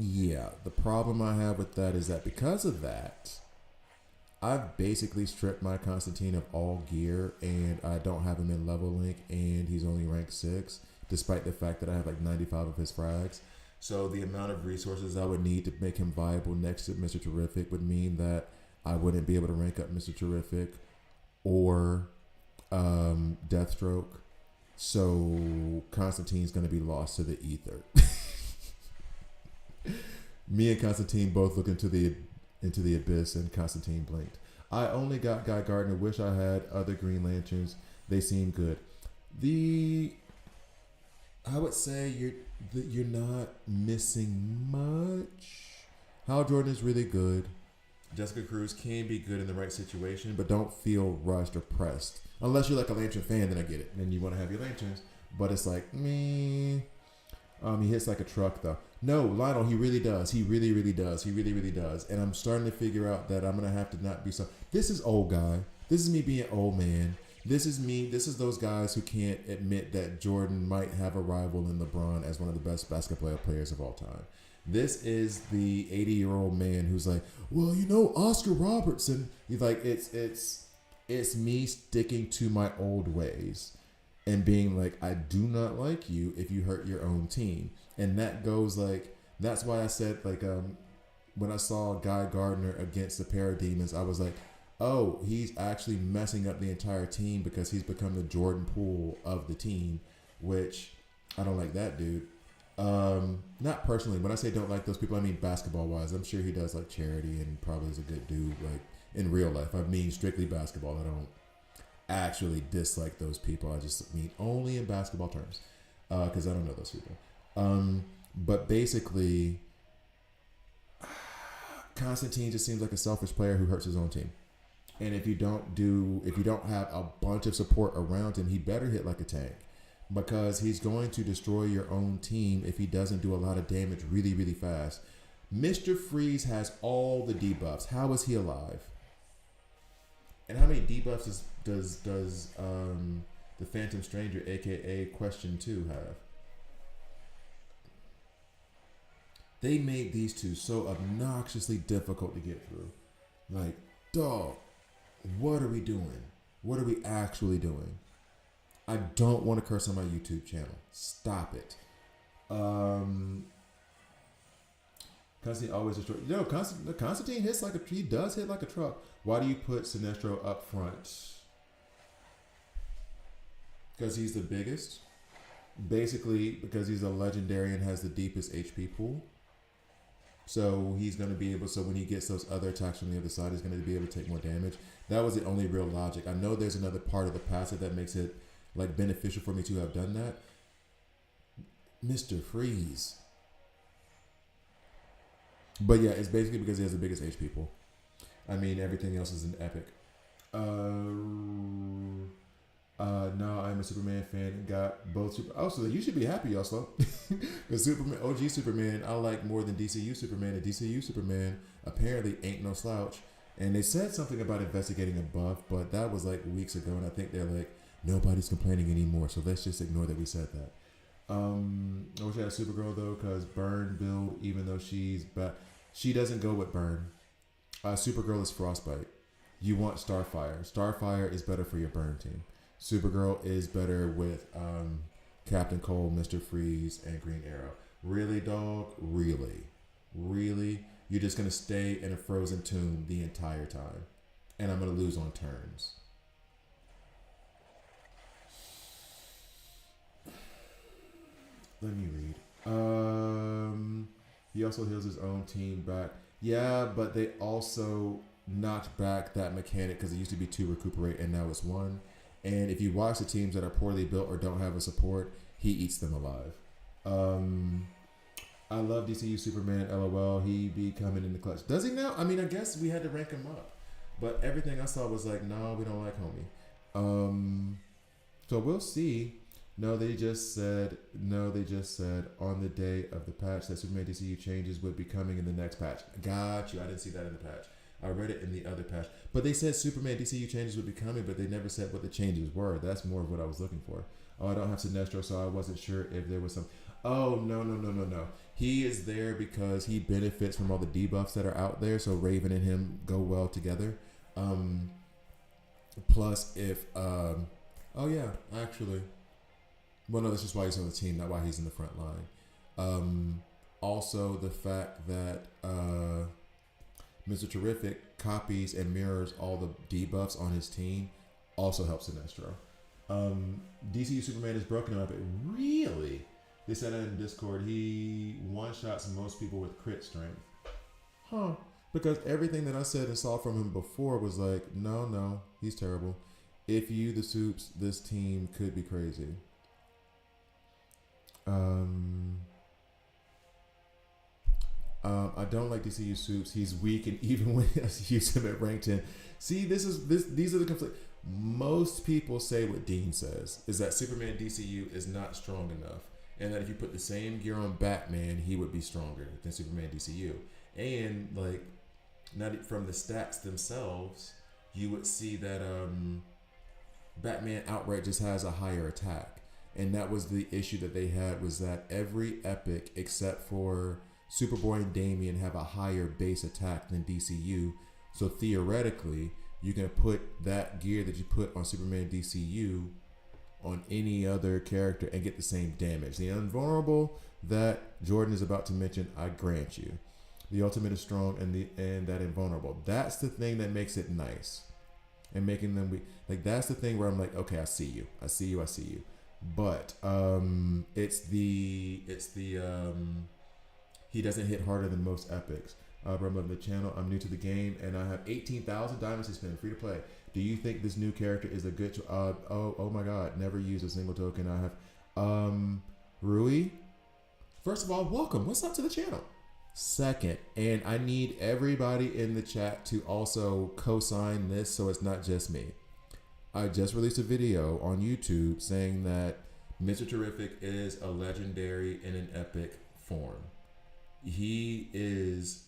Yeah, the problem I have with that is that because of that, I've basically stripped my Constantine of all gear, and I don't have him in level link, and he's only rank 6, despite the fact that I have like 95 of his frags. So the amount of resources I would need to make him viable next to Mr. Terrific would mean that I wouldn't be able to rank up Mr. Terrific or Deathstroke. So Constantine's going to be lost to the ether. Me and Constantine both look into the abyss, and Constantine blinked. I only got Guy Gardner. Wish I had other Green Lanterns. They seem good. I would say you're not missing much. Hal Jordan is really good. Jessica Cruz can be good in the right situation, but don't feel rushed or pressed. Unless you're like a Lantern fan, then I get it. Then you want to have your Lanterns. But it's like, me. He hits like a truck, though. No, Lionel, he really does. He really, really does. He really, really does. And I'm starting to figure out that I'm going to have to not be so... This is old guy. This is me being old man. This is me. This is those guys who can't admit that Jordan might have a rival in LeBron as one of the best basketball players of all time. This is the 80-year-old man who's like, well, Oscar Robertson. He's like, it's me sticking to my old ways and being like, I do not like you if you hurt your own team. And that goes like, that's why I said like, when I saw Guy Gardner against the Parademons, I was like, oh, he's actually messing up the entire team because he's become the Jordan Poole of the team, which I don't like that dude. Not personally. When I say don't like those people, I mean basketball wise. I'm sure he does like charity and probably is a good dude like in real life. I mean strictly basketball. I don't actually dislike those people. I just mean only in basketball terms because I don't know those people. But basically, Constantine just seems like a selfish player who hurts his own team. And if you don't have a bunch of support around him, he better hit like a tank, because he's going to destroy your own team if he doesn't do a lot of damage really, really fast. Mr. Freeze has all the debuffs. How is he alive? And how many debuffs does the Phantom Stranger, aka Question 2, have? They made these two so obnoxiously difficult to get through. Like, dog, what are we doing? What are we actually doing? I don't want to curse on my YouTube channel. Stop it. Constantine always destroys. Constantine hits like he does hit like a truck. Why do you put Sinestro up front? Because he's the biggest. Basically, because he's a legendary and has the deepest HP pool. So he's going to be able, so when he gets those other attacks from the other side, he's going to be able to take more damage. That was the only real logic. I know there's another part of the passive that makes it like beneficial for me to have done that. Mr. Freeze. But yeah, it's basically because he has the biggest HP pool. I mean, everything else is an epic. No, I'm a Superman fan and got both super. Also, you should be happy also. Because Superman, OG Superman, I like more than DCU Superman. And DCU Superman apparently ain't no slouch. And they said something about investigating a buff, but that was like weeks ago. And I think they're like, nobody's complaining anymore. So let's just ignore that we said that. I wish I had Supergirl though, because Burn build, even though she's bad, she doesn't go with Burn. Supergirl is Frostbite. You want Starfire. Starfire is better for your Burn team. Supergirl is better with Captain Cold, Mr. Freeze, and Green Arrow. Really, dog? Really? Really? You're just going to stay in a frozen tomb the entire time. And I'm going to lose on turns. Let me read. He also heals his own team back. Yeah, but they also knocked back that mechanic because it used to be 2 recuperate and now it's 1. And if you watch the teams that are poorly built or don't have a support, he eats them alive. Um, I love DCU Superman. LOL. He be coming in the clutch. Does he now? I mean, I guess we had to rank him up, but everything I saw was like, no, we don't like homie. So we'll see. No, they just said. No, they just said on the day of the patch that Superman DCU changes would be coming in the next patch. Got you. I didn't see that in the patch. I read it in the other patch. But they said Superman DCU changes would be coming, but they never said what the changes were. That's more of what I was looking for. Oh, I don't have Sinestro, so I wasn't sure if there was some. Oh, no. He is there because he benefits from all the debuffs that are out there, so Raven and him go well together. Plus, if. Oh, yeah, actually. Well, no, that's just why he's on the team, not why he's in the front line. Also, the fact that. Mr. Terrific copies and mirrors all the debuffs on his team also helps Sinestro. DCU Superman is broken up. Really? They said that in Discord. He one-shots most people with crit strength. Huh. Because everything that I said and saw from him before was like, no, he's terrible. If you, the Supes, this team could be crazy. I don't like DCU Supes. He's weak, and even when I use him at rank 10. See, these are the conflict. Most people say what Dean says, is that Superman DCU is not strong enough, and that if you put the same gear on Batman, he would be stronger than Superman DCU. And like, not from the stats themselves, you would see that Batman outright just has a higher attack. And that was the issue that they had, was that every epic except for Superboy and Damian have a higher base attack than DCU. So theoretically, you can put that gear that you put on Superman DCU on any other character and get the same damage. The invulnerable that Jordan is about to mention, I grant you. The ultimate is strong, and that invulnerable. That's the thing that makes it nice. And making them weak. Like, that's the thing where I'm like, okay, I see you. But it's the he doesn't hit harder than most epics. But I'm loving the channel. I'm new to the game, and I have 18,000 diamonds to spend. Free to play. Do you think this new character is a good? Oh my God! Never used a single token. I have Rui. First of all, welcome. What's up to the channel? Second, and I need everybody in the chat to also co-sign this, so it's not just me. I just released a video on YouTube saying that Mr. Terrific is a legendary in an epic form. He is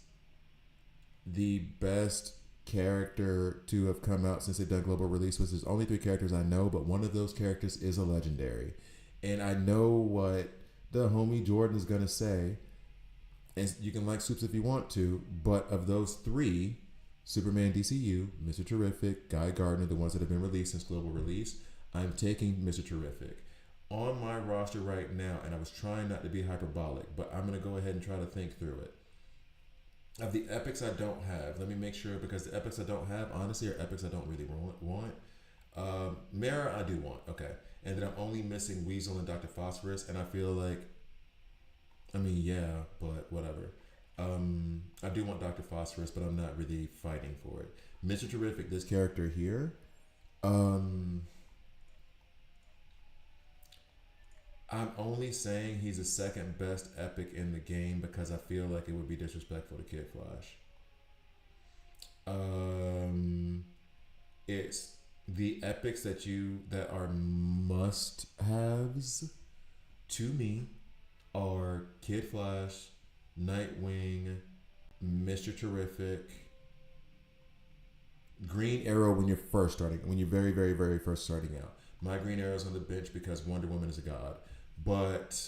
the best character to have come out since they've done global release. There's only 3 characters I know, but one of those characters is a legendary. And I know what the homie Jordan is going to say. And you can like Supes if you want to, but of those 3, Superman DCU, Mr. Terrific, Guy Gardner, the ones that have been released since global release, I'm taking Mr. Terrific. On my roster right now, and I was trying not to be hyperbolic, but I'm going to go ahead and try to think through it. Of the epics I don't have, let me make sure, because the epics I don't have, honestly, are epics I don't really want. Mara, I do want, okay. And then I'm only missing Weasel and Dr. Phosphorus, and I feel like, I mean, yeah, but whatever. I do want Dr. Phosphorus, but I'm not really fighting for it. Mr. Terrific, this character here, I'm only saying he's the second best epic in the game because I feel like it would be disrespectful to Kid Flash. It's the epics that are must-haves to me are Kid Flash, Nightwing, Mr. Terrific, Green Arrow when you're very, very, very first starting out. My Green Arrow's on the bench because Wonder Woman is a god. But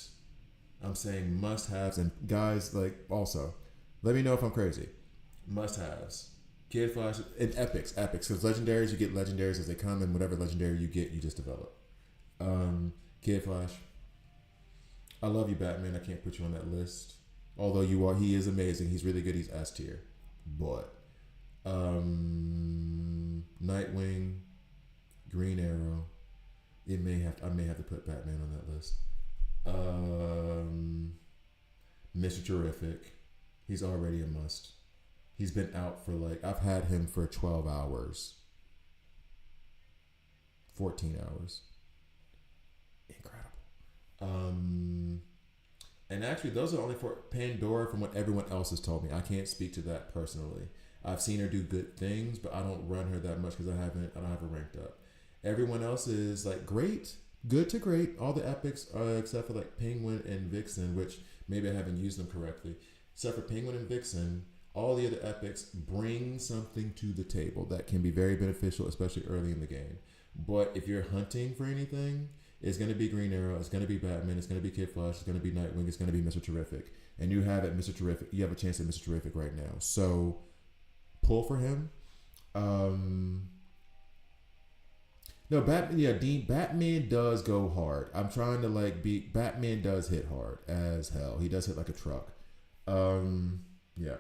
I'm saying must-haves, and guys, like, also, let me know if I'm crazy. Must-haves. Kid Flash, and epics. Because legendaries, you get legendaries as they come, and whatever legendary you get, you just develop. Kid Flash. I love you, Batman. I can't put you on that list. Although he is amazing. He's really good. He's S tier. But Nightwing, Green Arrow. I may have to put Batman on that list. Mr. Terrific. He's already a must. He's been out for I've had him for 12 hours. 14 hours. Incredible. And actually, those are only for Pandora from what everyone else has told me. I can't speak to that personally. I've seen her do good things, but I don't run her that much because I don't have her ranked up. Everyone else is like great, good to great. All the epics, except for like Penguin and Vixen, which maybe I haven't used them correctly. Except for Penguin and Vixen, all the other epics bring something to the table that can be very beneficial, especially early in the game. But if you're hunting for anything, it's going to be Green Arrow, it's going to be Batman, it's going to be Kid Flash, it's going to be Nightwing, it's going to be Mr. Terrific. And you have at Mr. Terrific, you have a chance at Mr. Terrific right now. So pull for him. No, Batman. Yeah, Dean. Batman does go hard. I'm trying to like be. Batman does hit hard as hell. He does hit like a truck. Yeah.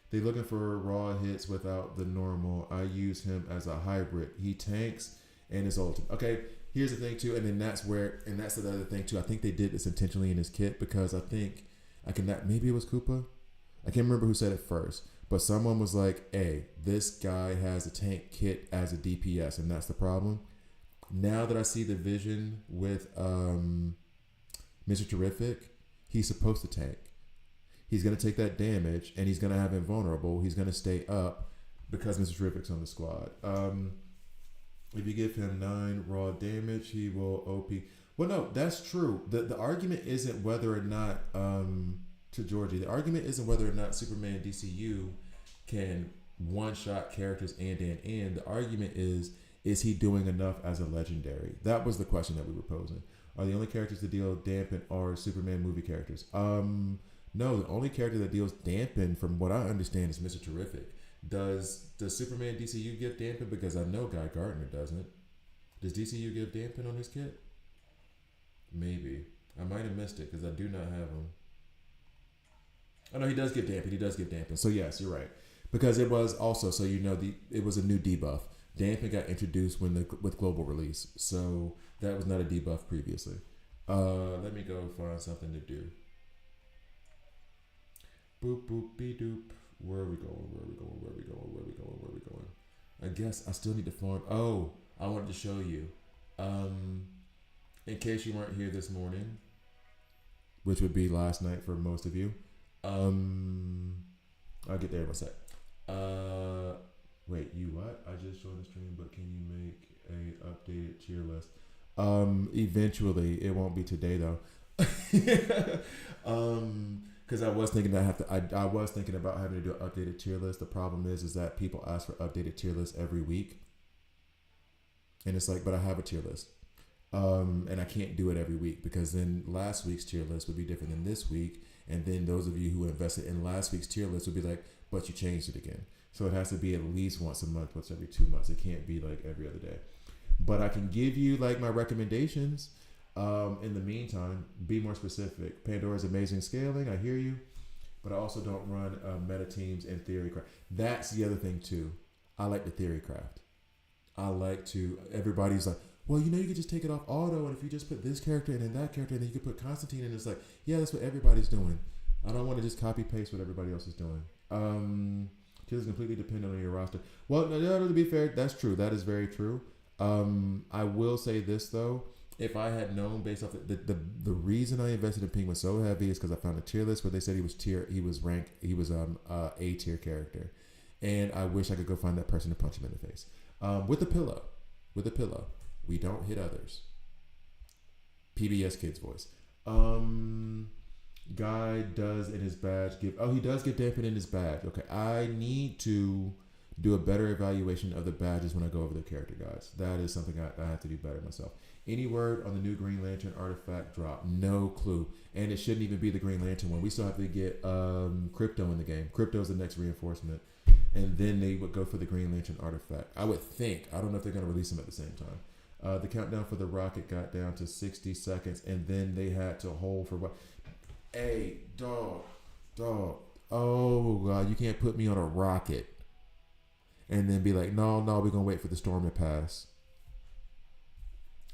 They looking for raw hits without the normal. I use him as a hybrid. He tanks and is ultimate. Okay, here's the thing too, and then that's the other thing too. I think they did this intentionally in his kit because I think I cannot. Maybe it was Koopa. I can't remember who said it first, but someone was like, "Hey, this guy has a tank kit as a DPS, and that's the problem." Now that I see the vision with Mr. Terrific, he's supposed to tank. He's going to take that damage, and he's going to have invulnerable. He's going to stay up because Mr. Terrific's on the squad. If you give him 9 raw damage, he will OP. Well, no, that's true. The argument isn't whether or not, to Georgie, the argument isn't whether or not Superman DCU can one-shot characters and. The argument is he doing enough as a legendary? That was the question that we were posing. Are the only characters that deal dampen are Superman movie characters? No, the only character that deals dampen, from what I understand, is Mr. Terrific. Does Superman DCU give dampen? Because I know Guy Gardner doesn't. Does DCU give dampen on his kit? Maybe. I might have missed it because I do not have him. Oh no, he does give dampen. He does give dampen. So yes, you're right. Because it was also, so you know, it was a new debuff. Dampen got introduced with global release, so that was not a debuff previously. Let me go find something to do. Boop boop be doop. Where are we going? Where are we going? Where are we going? Where are we going? Where are we going? I guess I still need to farm. Oh, I wanted to show you. In case you weren't here this morning, which would be last night for most of you. I'll get there in a sec. Wait, you what? I just joined the stream, but can you make a updated tier list? Eventually, it won't be today though. Because I was thinking I was thinking about having to do an updated tier list. The problem is that people ask for updated tier lists every week, and it's like, but I have a tier list, and I can't do it every week because then last week's tier list would be different than this week, and then those of you who invested in last week's tier list would be like, but you changed it again. So it has to be at least once a month, once every 2 months. It can't be like every other day. But I can give you like my recommendations. In the meantime, be more specific. Pandora's amazing scaling. I hear you, but I also don't run meta teams and theory craft. That's the other thing too. I like the theory craft. I like to. Everybody's like, well, you know, you could just take it off auto, and if you just put this character and then that character, and then you could put Constantine, and it's like, yeah, that's what everybody's doing. I don't want to just copy paste what everybody else is doing. Just completely dependent on your roster. Well, no, to be fair, that's true. That is very true. I will say this though. If I had known based off the reason I invested in Penguin so heavy is because I found a tier list where they said he was A tier character, and I wish I could go find that person to punch him in the face with a pillow. We don't hit others. PBS Kids voice. Guy does in his badge give. Oh, he does get dampened in his badge. Okay, I need to do a better evaluation of the badges when I go over the character guides. That is something I have to do better myself. Any word on the new Green Lantern artifact drop? No clue. And it shouldn't even be the Green Lantern one. We still have to get Crypto in the game. Crypto is the next reinforcement. And then they would go for the Green Lantern artifact. I would think. I don't know if they're going to release them at the same time. The countdown for the rocket got down to 60 seconds. And then they had to hold for what? Hey, dog. Oh, God. You can't put me on a rocket. And then be like, no, we're going to wait for the storm to pass.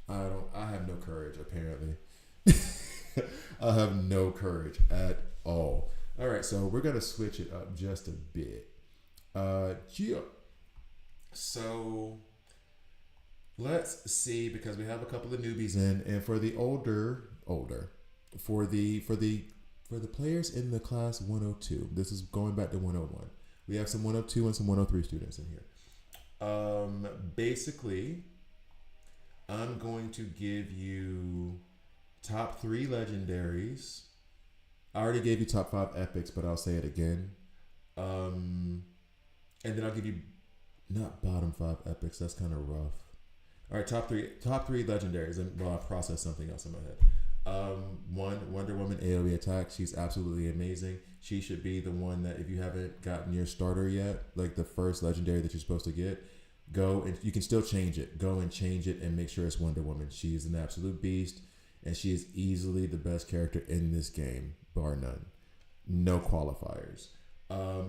I have no courage, apparently. I have no courage at all. All right, so we're going to switch it up just a bit. Yeah. So let's see, because we have a couple of newbies in, and for the older, For the players in the class 102, this is going back to 101. We have some 102 and some 103 students in here. Basically, I'm going to give you top 3 legendaries. I already gave you top 5 epics, but I'll say it again. And then I'll give you not bottom 5 epics. That's kind of rough. All right, top three legendaries, and while I process something else in my head. One, Wonder Woman AoE attack. She's absolutely amazing. She should be the one that if you haven't gotten your starter yet, like the first legendary that you're supposed to get, go and you can still change it. Go and change it and make sure it's Wonder Woman. She is an absolute beast, and she is easily the best character in this game, bar none. No qualifiers.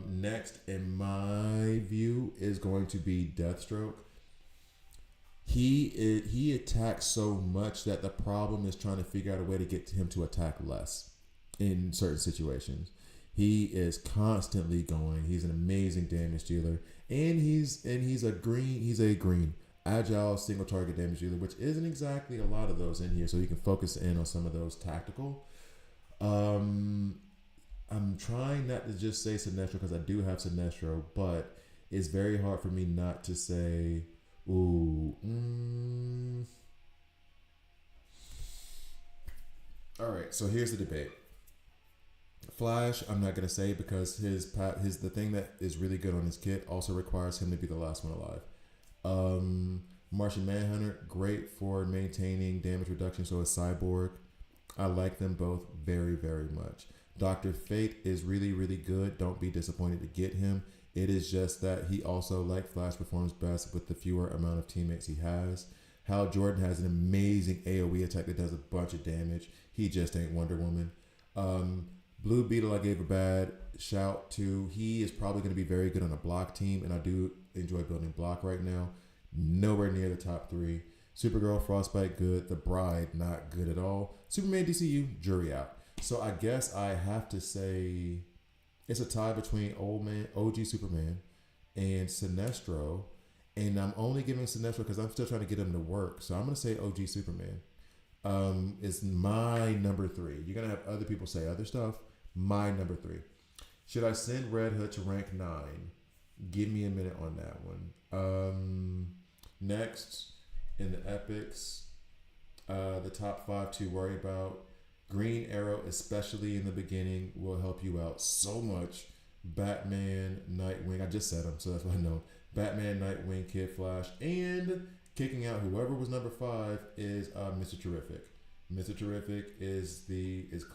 Next, in my view, is going to be Deathstroke. He attacks so much that the problem is trying to figure out a way to get him to attack less in certain situations. He is constantly going. He's an amazing damage dealer, and he's a green agile single target damage dealer, which isn't exactly a lot of those in here. So you can focus in on some of those tactical. I'm trying not to just say Sinestro because I do have Sinestro, but it's very hard for me not to say, ooh. All right, so here's the debate. Flash, I'm not gonna say because his the thing that is really good on his kit also requires him to be the last one alive. Martian Manhunter, great for maintaining damage reduction, so is Cyborg. I like them both very, very much. Dr. Fate is really, really good. Don't be disappointed to get him. It is just that he also, like Flash, performs best with the fewer amount of teammates he has. Hal Jordan has an amazing AoE attack that does a bunch of damage. He just ain't Wonder Woman. Blue Beetle, I gave a bad shout to. He is probably going to be very good on a block team, and I do enjoy building block right now. Nowhere near the top 3. Supergirl, Frostbite, good. The Bride, not good at all. Superman, DCU, jury out. So I guess I have to say it's a tie between OG Superman and Sinestro, and I'm only giving Sinestro because I'm still trying to get him to work. So I'm going to say OG Superman is my number 3. You're going to have other people say other stuff. My number 3. Should I send Red Hood to rank 9? Give me a minute on that one. Next, in the epics, the top 5 to worry about. Green Arrow, especially in the beginning, will help you out so much. Batman, Nightwing, I just said them, so that's what I know. Batman, Nightwing, Kid Flash, and kicking out whoever was number 5 is Mr. Terrific. Mr. Terrific is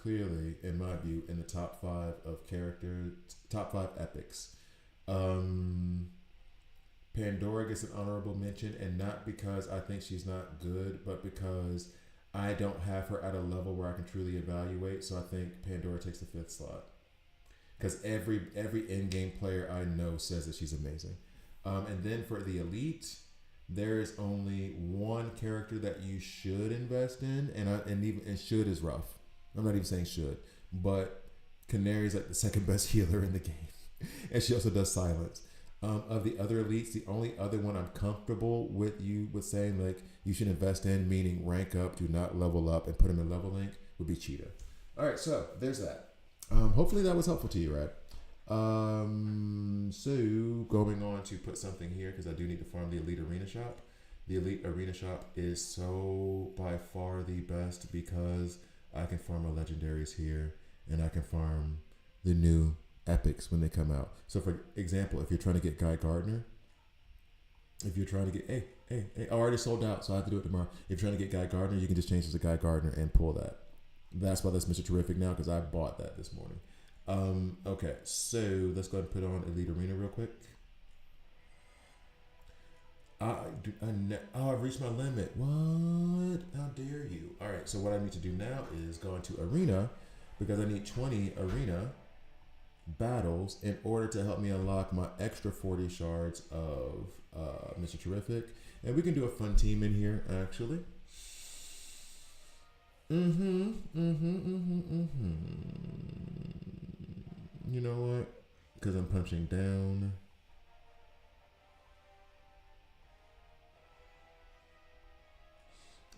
clearly, in my view, in the top 5 of characters, top 5 epics. Pandora gets an honorable mention, and not because I think she's not good, but because I don't have her at a level where I can truly evaluate. So I think Pandora takes the 5th slot because every in-game player I know says that she's amazing. And then for the elite, there is only one character that you should invest in, and should is rough. I'm not even saying should, but Canary's like the second best healer in the game, and she also does silence. Of the other elites, the only other one I'm comfortable with saying like you should invest in, meaning rank up, do not level up, and put him in level link, would be Cheetah. All right, so there's that. Hopefully that was helpful to you, right? So going on to put something here because I do need to farm the Elite Arena Shop. The Elite Arena Shop is so by far the best because I can farm my legendaries here, and I can farm the new epics when they come out. So for example, if you're trying to get Guy Gardner, I already sold out, so I have to do it tomorrow. If you're trying to get Guy Gardner, you can just change it to Guy Gardner and pull that. That's why that's Mr. Terrific now because I bought that this morning. Okay, so let's go ahead and put on Elite Arena real quick. I've reached my limit. What? How dare you? All right, so what I need to do now is go into Arena because I need 20 Arena battles in order to help me unlock my extra 40 shards of Mr. Terrific. And we can do a fun team in here, actually. You know what? Because I'm punching down.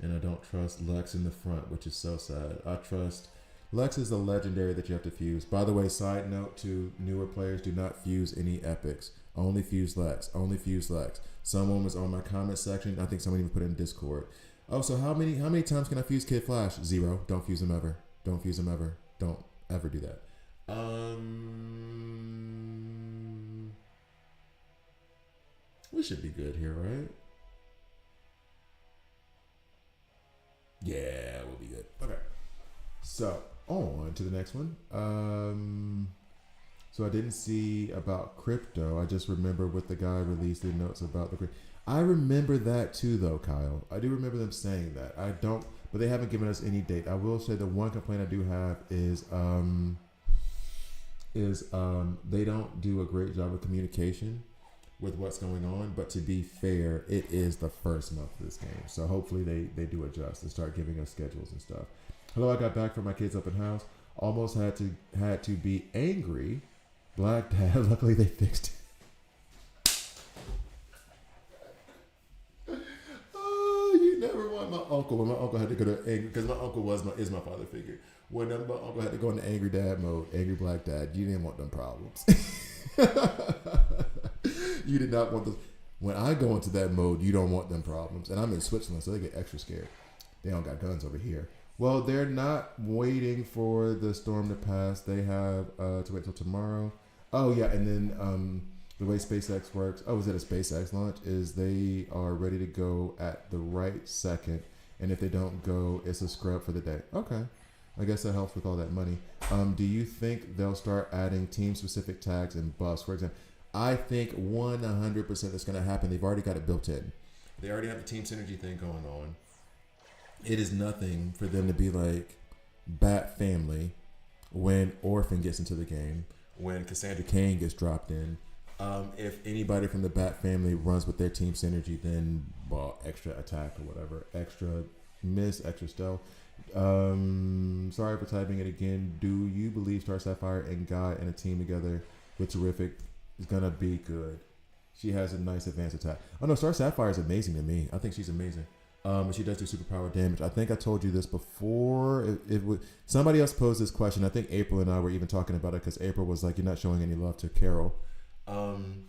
And I don't trust Lex in the front, which is so sad. I trust Lex is the legendary that you have to fuse. By the way, side note to newer players, do not fuse any epics. Only fuse Lex. Only fuse Lex. Someone was on my comment section. I think someone even put it in Discord. Oh, so how many times can I fuse Kid Flash? 0. Don't fuse him ever. Don't fuse him ever. Don't ever do that. We should be good here, right? Yeah, we'll be good. Okay. So on to the next one. So I didn't see about crypto. I just remember what the guy released the notes about the. I remember that too, though, Kyle. I do remember them saying that. I don't, but they haven't given us any date. I will say the one complaint I do have is they don't do a great job of communication with what's going on. But to be fair, it is the first month of this game, so hopefully they do adjust and start giving us schedules and stuff. Hello, I got back from my kids' open house. Almost had to be angry. Black Dad. Luckily they fixed it. Oh, you never want my uncle. When my uncle had to go to angry, because my uncle is my father figure. When my uncle had to go into angry dad mode, angry black dad, you didn't want them problems. You did not want those. When I go into that mode, you don't want them problems. And I'm in Switzerland, so they get extra scared. They don't got guns over here. Well, they're not waiting for the storm to pass. They have to wait till tomorrow. Oh, yeah, and then the way SpaceX works, is it a SpaceX launch, is they are ready to go at the right second. And if they don't go, it's a scrub for the day. Okay. I guess that helps with all that money. Do you think they'll start adding team-specific tags and buffs? For example, I think 100% that's going to happen. They've already got it built in. They already have the team synergy thing going on. It is nothing for them to be like Bat Family when Orphan gets into the game, when Cassandra Cain gets dropped in. If anybody from the Bat Family runs with their team synergy, then extra attack or whatever, extra miss, extra stealth. Sorry for typing it again. Do you believe Star Sapphire and Guy and a team together with Terrific is gonna be good? She has a nice advanced attack. Oh no, Star Sapphire is amazing to me. I think she's amazing. She does do superpower damage. I think I told you this before. It was somebody else posed this question. I think April and I were even talking about it because April was like, "You're not showing any love to Carol," and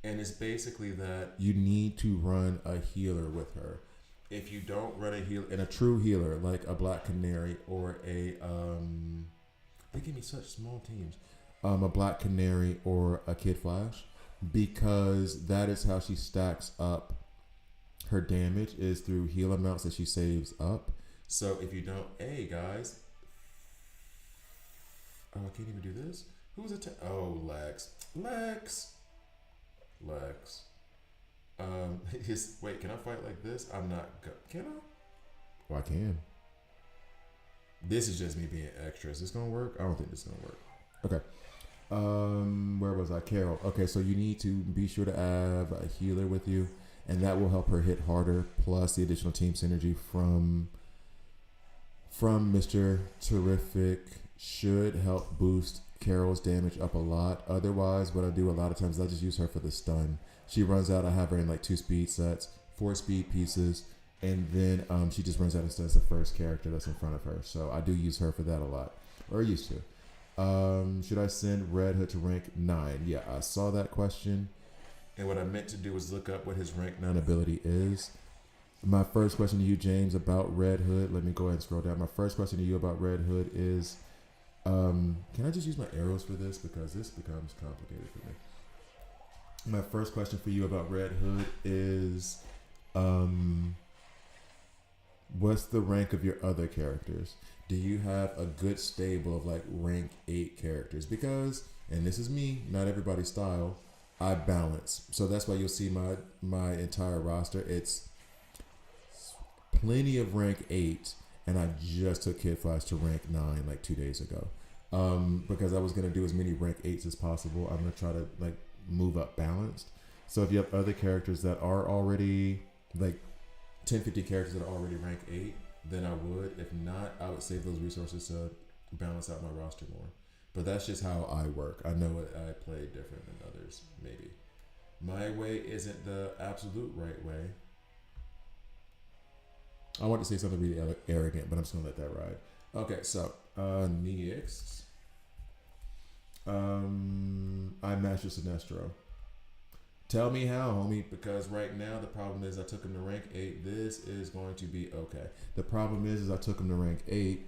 it's basically that you need to run a healer with her. If you don't run a healer and a true healer like a Black Canary or a they give me such small teams, a Black Canary or a Kid Flash, because that is how she stacks up. Her damage is through heal amounts that she saves up. So if you don't, hey guys, I can't even do this. Who's it? Lex. Wait, can I fight like this? I'm not. Can I? Oh, I can. This is just me being extra. Is this gonna work? I don't think this is gonna work. Okay. Where was I? Carol. Okay, so you need to be sure to have a healer with you. And that will help her hit harder, plus the additional team synergy from Mr. Terrific should help boost Carol's damage up a lot. Otherwise, what I do a lot of times, I just use her for the stun. She runs out, I have her in like 2 speed sets, 4 speed pieces, and then she just runs out and stuns the first character that's in front of her. So I do use her for that a lot, or used to. Should I send Red Hood to rank 9? Yeah, I saw that question. And what I meant to do was look up what his rank 9 ability is. My first question to you, James, about Red Hood. Let me go ahead and scroll down. My first question to you about Red Hood is, can I just use my arrows for this? Because this becomes complicated for me. My first question for you about Red Hood is, what's the rank of your other characters? Do you have a good stable of like rank 8 characters? Because, and this is me, not everybody's style, I balance. So that's why you'll see my entire roster. It's plenty of rank 8, and I just took Kid Flash to rank 9 like 2 days ago. Because I was going to do as many rank 8s as possible. I'm going to try to like move up balanced. So if you have other characters that are already like 10-50 characters that are already rank 8, then I would. If not, I would save those resources to balance out my roster more. But that's just how I work. I know I play different than others, maybe. My way isn't the absolute right way. I want to say something really arrogant, but I'm just going to let that ride. Okay, so next, I mastered Sinestro. Tell me how, homie, because right now the problem is I took him to rank 8. This is going to be okay. The problem is I took him to rank 8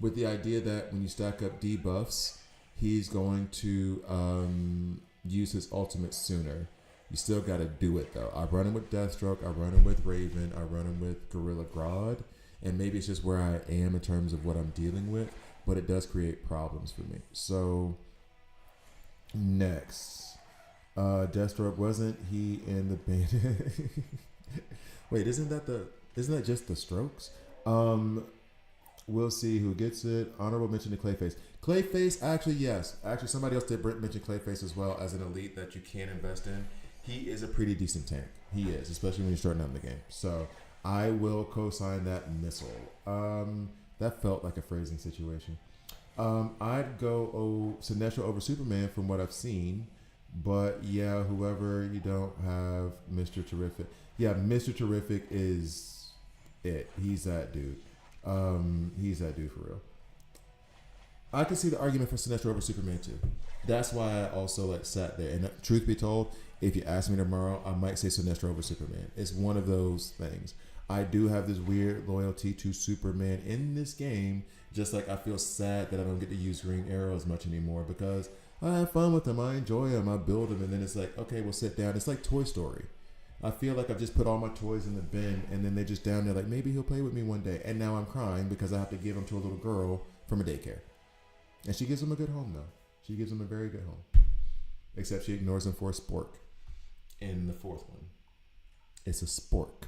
with the idea that when you stack up debuffs, he's going to use his ultimate sooner. You still got to do it, though. I run him with Deathstroke. I run him with Raven. I run him with Gorilla Grodd. And maybe it's just where I am in terms of what I'm dealing with, but it does create problems for me. So, next. Deathstroke, wasn't he in the band? Wait, isn't that just the strokes? We'll see who gets it. Honorable mention to Clayface. Clayface, actually, yes. Actually, somebody else did mention Clayface as well as an elite that you can invest in. He is a pretty decent tank. He is, especially when you're starting out in the game. So I will co-sign that missile. That felt like a phrasing situation. I'd go Sinestro over Superman from what I've seen. But yeah, whoever you don't have, Mr. Terrific. Yeah, Mr. Terrific is it. He's that dude. He's that dude for real. I can see the argument for Sinestro over Superman too. That's why I also sat there. And truth be told, if you ask me tomorrow, I might say Sinestro over Superman. It's one of those things. I do have this weird loyalty to Superman in this game. Just like I feel sad that I don't get to use Green Arrow as much anymore because I have fun with them. I enjoy them. I build them. And then it's like, okay, we'll sit down. It's like Toy Story. I feel like I've just put all my toys in the bin and then they're just down there like, maybe he'll play with me one day. And now I'm crying because I have to give him to a little girl from a daycare. And she gives him a good home, though. She gives him a very good home. Except she ignores him for a spork in the fourth one. It's a spork.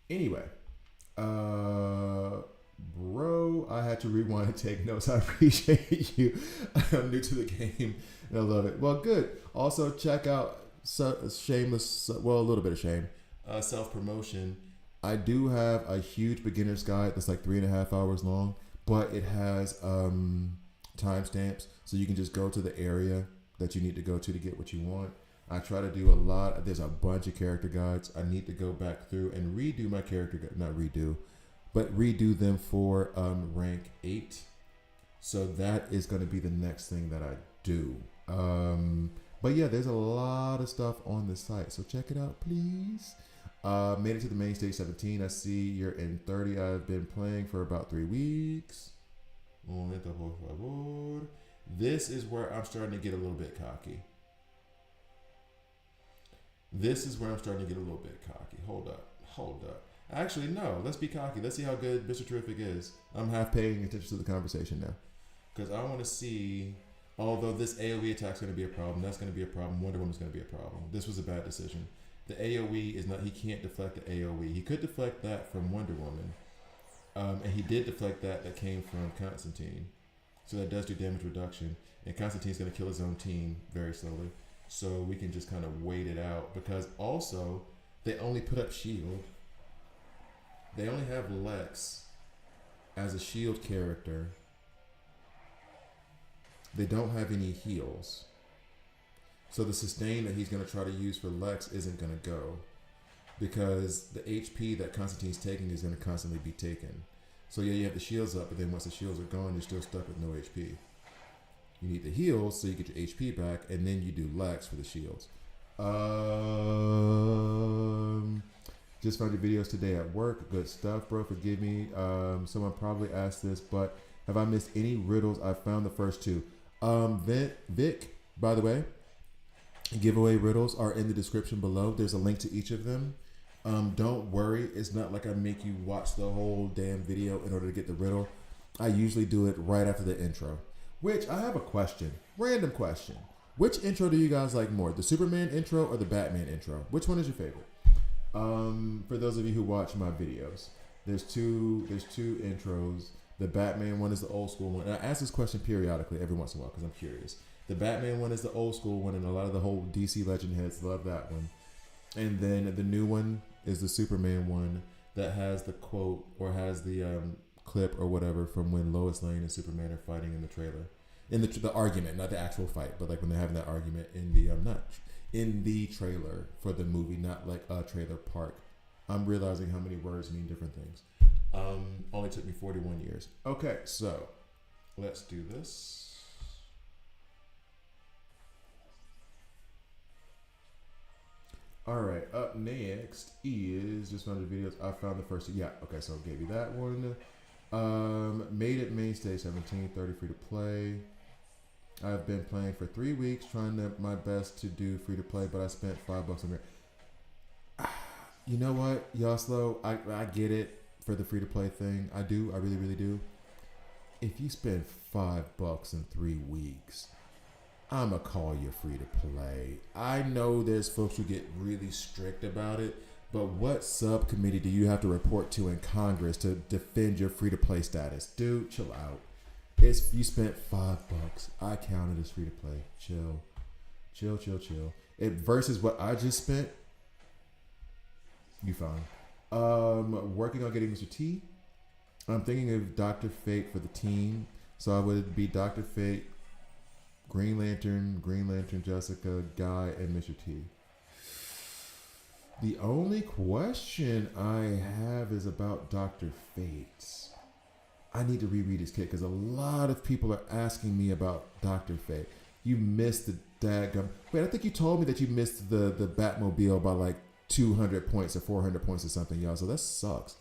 Anyway. Bro, I had to rewind and take notes. I appreciate you. I'm new to the game and I love it. Well, good. Also, check out Shameless, well, a little bit of shame. Self-promotion. I do have a huge beginner's guide that's like 3.5 hours long, but it has timestamps, so you can just go to the area that you need to go to get what you want. I try to do a lot. There's a bunch of character guides. I need to go back through and redo my character, not redo, but redo them for rank 8. So that is going to be the next thing that I do. But yeah, there's a lot of stuff on the site. So check it out, please. Made it to the main stage 17. I see you're in 30. I've been playing for about 3 weeks. This is where I'm starting to get a little bit cocky. Hold up. Actually, no. Let's be cocky. Let's see how good Mr. Terrific is. I'm half paying attention to the conversation now. Because I want to see, although this AoE attack is going to be a problem, that's going to be a problem, Wonder Woman's going to be a problem. This was a bad decision. The AoE is not, he can't deflect the AoE. He could deflect that from Wonder Woman. And he did deflect that came from Constantine. So that does do damage reduction. And Constantine's going to kill his own team very slowly. So we can just kind of wait it out. Because also, they only put up shield. They only have Lex as a shield character. They don't have any heals. So the sustain that he's going to try to use for Lex isn't going to go. Because the HP that Constantine's taking is going to constantly be taken. So yeah, you have the shields up, but then once the shields are gone, you're still stuck with no HP. You need the heals so you get your HP back, and then you do Lex for the shields. Just found your videos today at work. Good stuff, bro. Forgive me. Someone probably asked this, but have I missed any riddles? I found the first 2. Vic, by the way, giveaway riddles are in the description below. There's a link to each of them. Don't worry. It's not like I make you watch the whole damn video in order to get the riddle. I usually do it right after the intro. Which, I have a question. Random question. Which intro do you guys like more? The Superman intro or the Batman intro? Which one is your favorite? For those of you who watch my videos, there's two intros. The Batman one is the old school one. And I ask this question periodically every once in a while because I'm curious. The Batman one is the old school one, and a lot of the whole DC Legend heads love that one. And then the new one is the Superman one that has the quote or has the clip or whatever from when Lois Lane and Superman are fighting in the trailer. In the argument, not the actual fight, but like when they're having that argument in the not in the trailer for the movie, not like a trailer park. I'm realizing how many words mean different things. Only took me 41 years. Okay, so let's do this. All right, up next is just one of the videos. I found the first. Yeah, okay, so I gave you that one. Made it mainstay 17:30 free to play. I've been playing for 3 weeks, trying my best to do free to play, but I spent $5 on it. You know what, Yaslo? I get it for the free to play thing. I do. I really, really do. If you spend $5 in 3 weeks, I'ma call you free to play. I know there's folks who get really strict about it, but what subcommittee do you have to report to in Congress to defend your free to play status? Dude, chill out. It's you spent $5. I count it as free to play. Chill. Chill, chill, chill. It versus what I just spent. You fine. Working on getting Mr. T. I'm thinking of Dr. Fate for the team. So I would be Dr. Fate, Green Lantern, Jessica, Guy, and Mr. T. The only question I have is about Dr. Fate. I need to reread his kit because a lot of people are asking me about Dr. Fate. You missed the daggum. Wait, I think you told me that you missed the Batmobile by like 200 points or 400 points or something, y'all. So that sucks.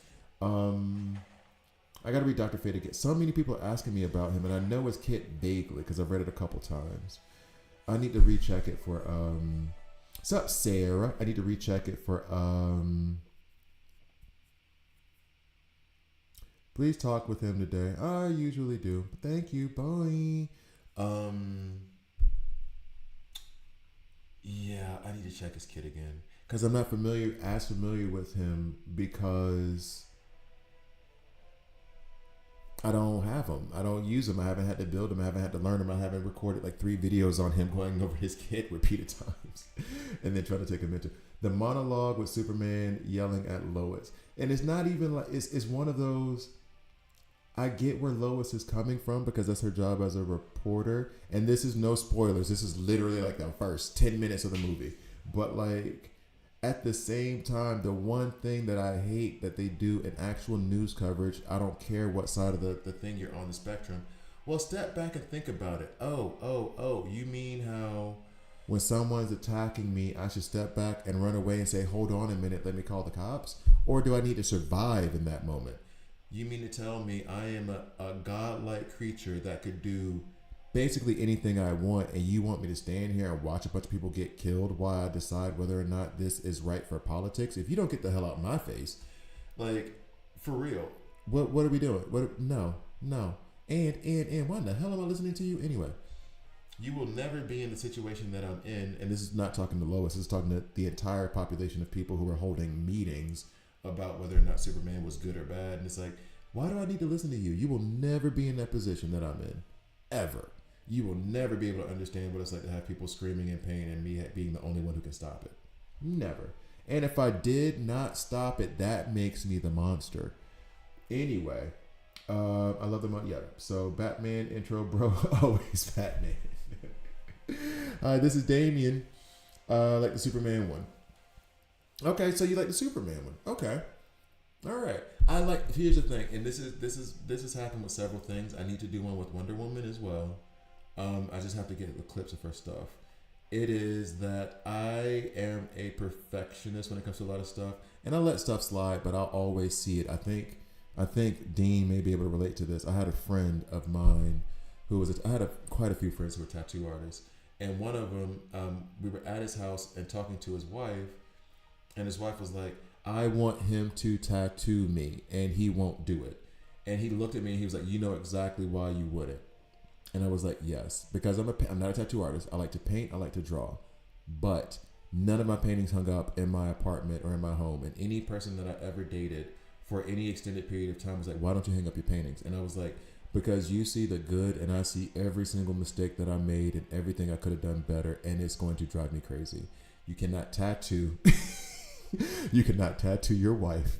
I got to read Dr. Fate again. So many people are asking me about him, and I know his kit vaguely because I've read it a couple times. I need to recheck it for what's up, Sarah? I need to recheck it for please talk with him today. I usually do. Thank you. Bye. Yeah, I need to check his kit again because I'm not familiar with him because I don't have him. I don't use him. I haven't had to build him. I haven't had to learn him. I haven't recorded like 3 videos on him going over his kit repeated times and then trying to take him into the monologue with Superman yelling at Lois. And it's not even like, it's one of those, I get where Lois is coming from because that's her job as a reporter. And this is no spoilers. This is literally like the first 10 minutes of the movie. But like, at the same time, the one thing that I hate that they do in actual news coverage, I don't care what side of the thing you're on the spectrum. Well, step back and think about it. Oh, you mean how when someone's attacking me, I should step back and run away and say, hold on a minute, let me call the cops? Or do I need to survive in that moment? You mean to tell me I am a godlike creature that could do basically anything I want, and you want me to stand here and watch a bunch of people get killed while I decide whether or not this is right for politics? If you don't get the hell out of my face, like, for real, what are we doing? No. And why the hell am I listening to you anyway? You will never be in the situation that I'm in, and this is not talking to Lois, this is talking to the entire population of people who are holding meetings about whether or not Superman was good or bad. And it's like, why do I need to listen to you? You will never be in that position that I'm in, ever. You will never be able to understand what it's like to have people screaming in pain and me being the only one who can stop it. Never. And if I did not stop it, that makes me the monster. Anyway, I love the yeah. So Batman intro, bro. Always Batman. This is Damien. Like the Superman one. Okay, so you like the Superman one. Okay. All right. Here's the thing, and this has happened with several things. I need to do one with Wonder Woman as well. I just have to get the clips of her stuff. It is that I am a perfectionist when it comes to a lot of stuff, and I let stuff slide, but I'll always see it. I think Dean may be able to relate to this. I had a friend of mine who was I had quite a few friends who were tattoo artists, and one of them, we were at his house and talking to his wife, and his wife was like, I want him to tattoo me, and he won't do it. And he looked at me and he was like, you know exactly why you wouldn't. And I was like, yes, because I'm not a tattoo artist. I like to paint. I like to draw. But none of my paintings hung up in my apartment or in my home. And any person that I ever dated for any extended period of time was like, why don't you hang up your paintings? And I was like, because you see the good and I see every single mistake that I made and everything I could have done better. And it's going to drive me crazy. You cannot tattoo. You cannot tattoo your wife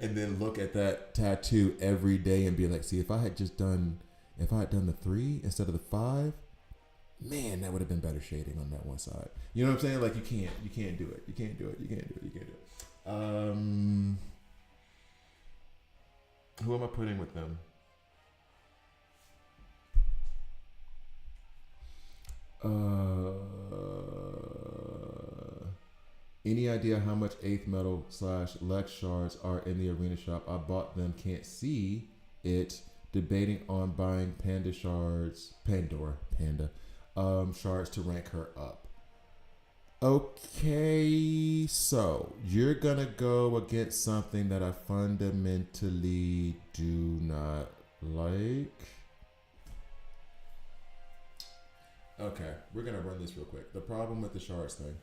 and then look at that tattoo every day and be like, see, if I had done the 3 instead of the 5, man, that would have been better shading on that one side. You know what I'm saying? Like, you can't do it. You can't do it. Who am I putting with them? Any idea how much 8th metal / Lex shards are in the arena shop? I bought them, can't see it. Debating on buying Panda shards, Panda shards to rank her up. Okay, so you're gonna go against something that I fundamentally do not like. Okay, we're gonna run this real quick. The problem with the shards thing.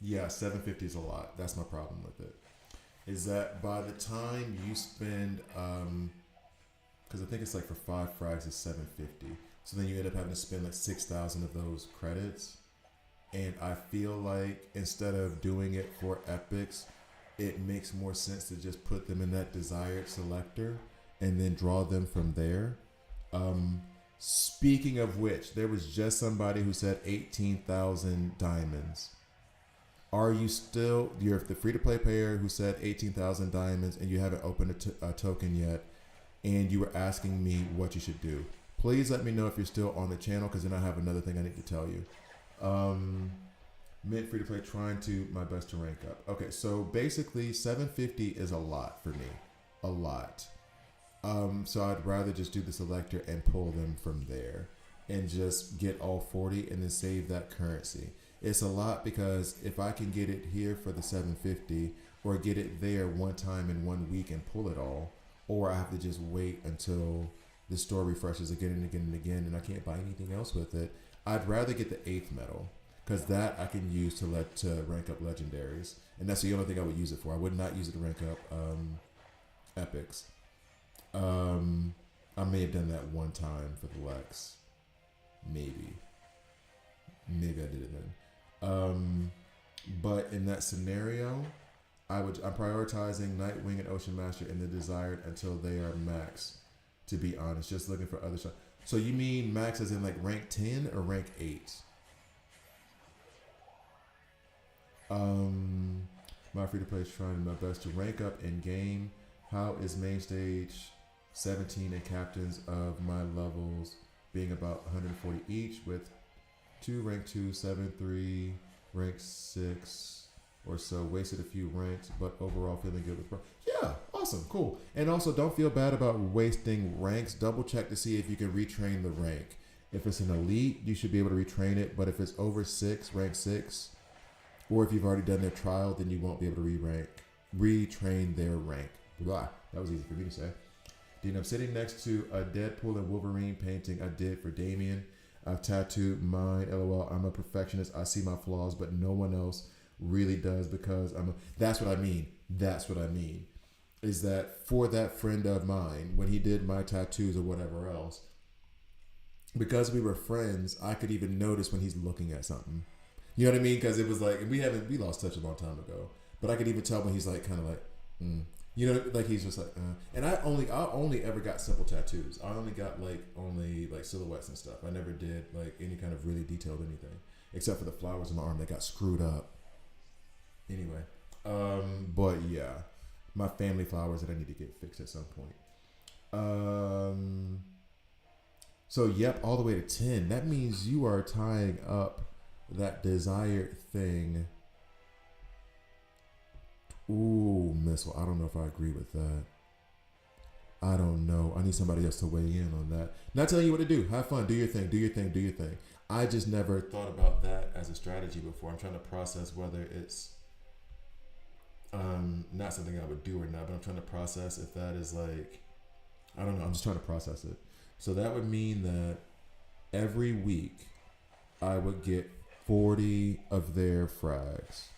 Yeah, 750 is a lot. That's my problem with it. Is that by the time you spend, because I think it's like for 5 frags it's 750. So then you end up having to spend like 6,000 of those credits. And I feel like instead of doing it for epics, it makes more sense to just put them in that desired selector and then draw them from there. Speaking of which, there was just somebody who said 18,000 diamonds. Are you still, you're the free-to-play player who said 18,000 diamonds and you haven't opened a token yet, and you were asking me what you should do. Please let me know if you're still on the channel, because then I have another thing I need to tell you. Mint free-to-play, trying to my best to rank up. Okay, so basically 750 is a lot for me. A lot. So I'd rather just do the selector and pull them from there and just get all 40 and then save that currency. It's a lot because if I can get it here for the 750 or get it there one time in 1 week and pull it all, or I have to just wait until the store refreshes again and again and again and I can't buy anything else with it, I'd rather get the 8th metal because that I can use to rank up legendaries. And that's the only thing I would use it for. I would not use it to rank up epics. I may have done that one time for the Lex. Maybe I did it then. But in that scenario, I'm prioritizing Nightwing and Ocean Master in the desired until they are max, to be honest. Just looking for other stuff. So you mean max as in like rank 10 or rank 8? My free-to-play is trying my best to rank up in game. How is main stage 17 and captains of my levels being about 140 each with 2 rank 2, 7, 3, rank 6 or so. Wasted a few ranks, but overall feeling good with pro. Yeah, awesome, cool. And also don't feel bad about wasting ranks. Double check to see if you can retrain the rank. If it's an elite, you should be able to retrain it, but if it's over 6, rank 6, or if you've already done their trial, then you won't be able to retrain their rank. Blah. That was easy for me to say. Dean, I'm sitting next to a Deadpool and Wolverine painting I did for Damien. I've tattooed mine. LOL. I'm a perfectionist. I see my flaws, but no one else really does because that's what I mean. That's what I mean. Is that for that friend of mine, when he did my tattoos or whatever else, because we were friends, I could even notice when he's looking at something. You know what I mean? Because it was like, we lost touch a long time ago, but I could even tell when he's like, kind of like, You know, like he's just like, and I only ever got simple tattoos. I only got like silhouettes and stuff. I never did like any kind of really detailed anything, except for the flowers on my arm that got screwed up. Anyway, but yeah, my family flowers that I need to get fixed at some point. So yep, all the way to 10. That means you are tying up that desired thing. Ooh, Missile. I don't know if I agree with that. I don't know. I need somebody else to weigh in on that. Not telling you what to do. Have fun. Do your thing. Do your thing. Do your thing. I just never thought about that as a strategy before. I'm trying to process whether it's not something I would do or not, but I'm trying to process if that is like, I don't know. I'm just trying to process it. So that would mean that every week I would get 40 of their frags.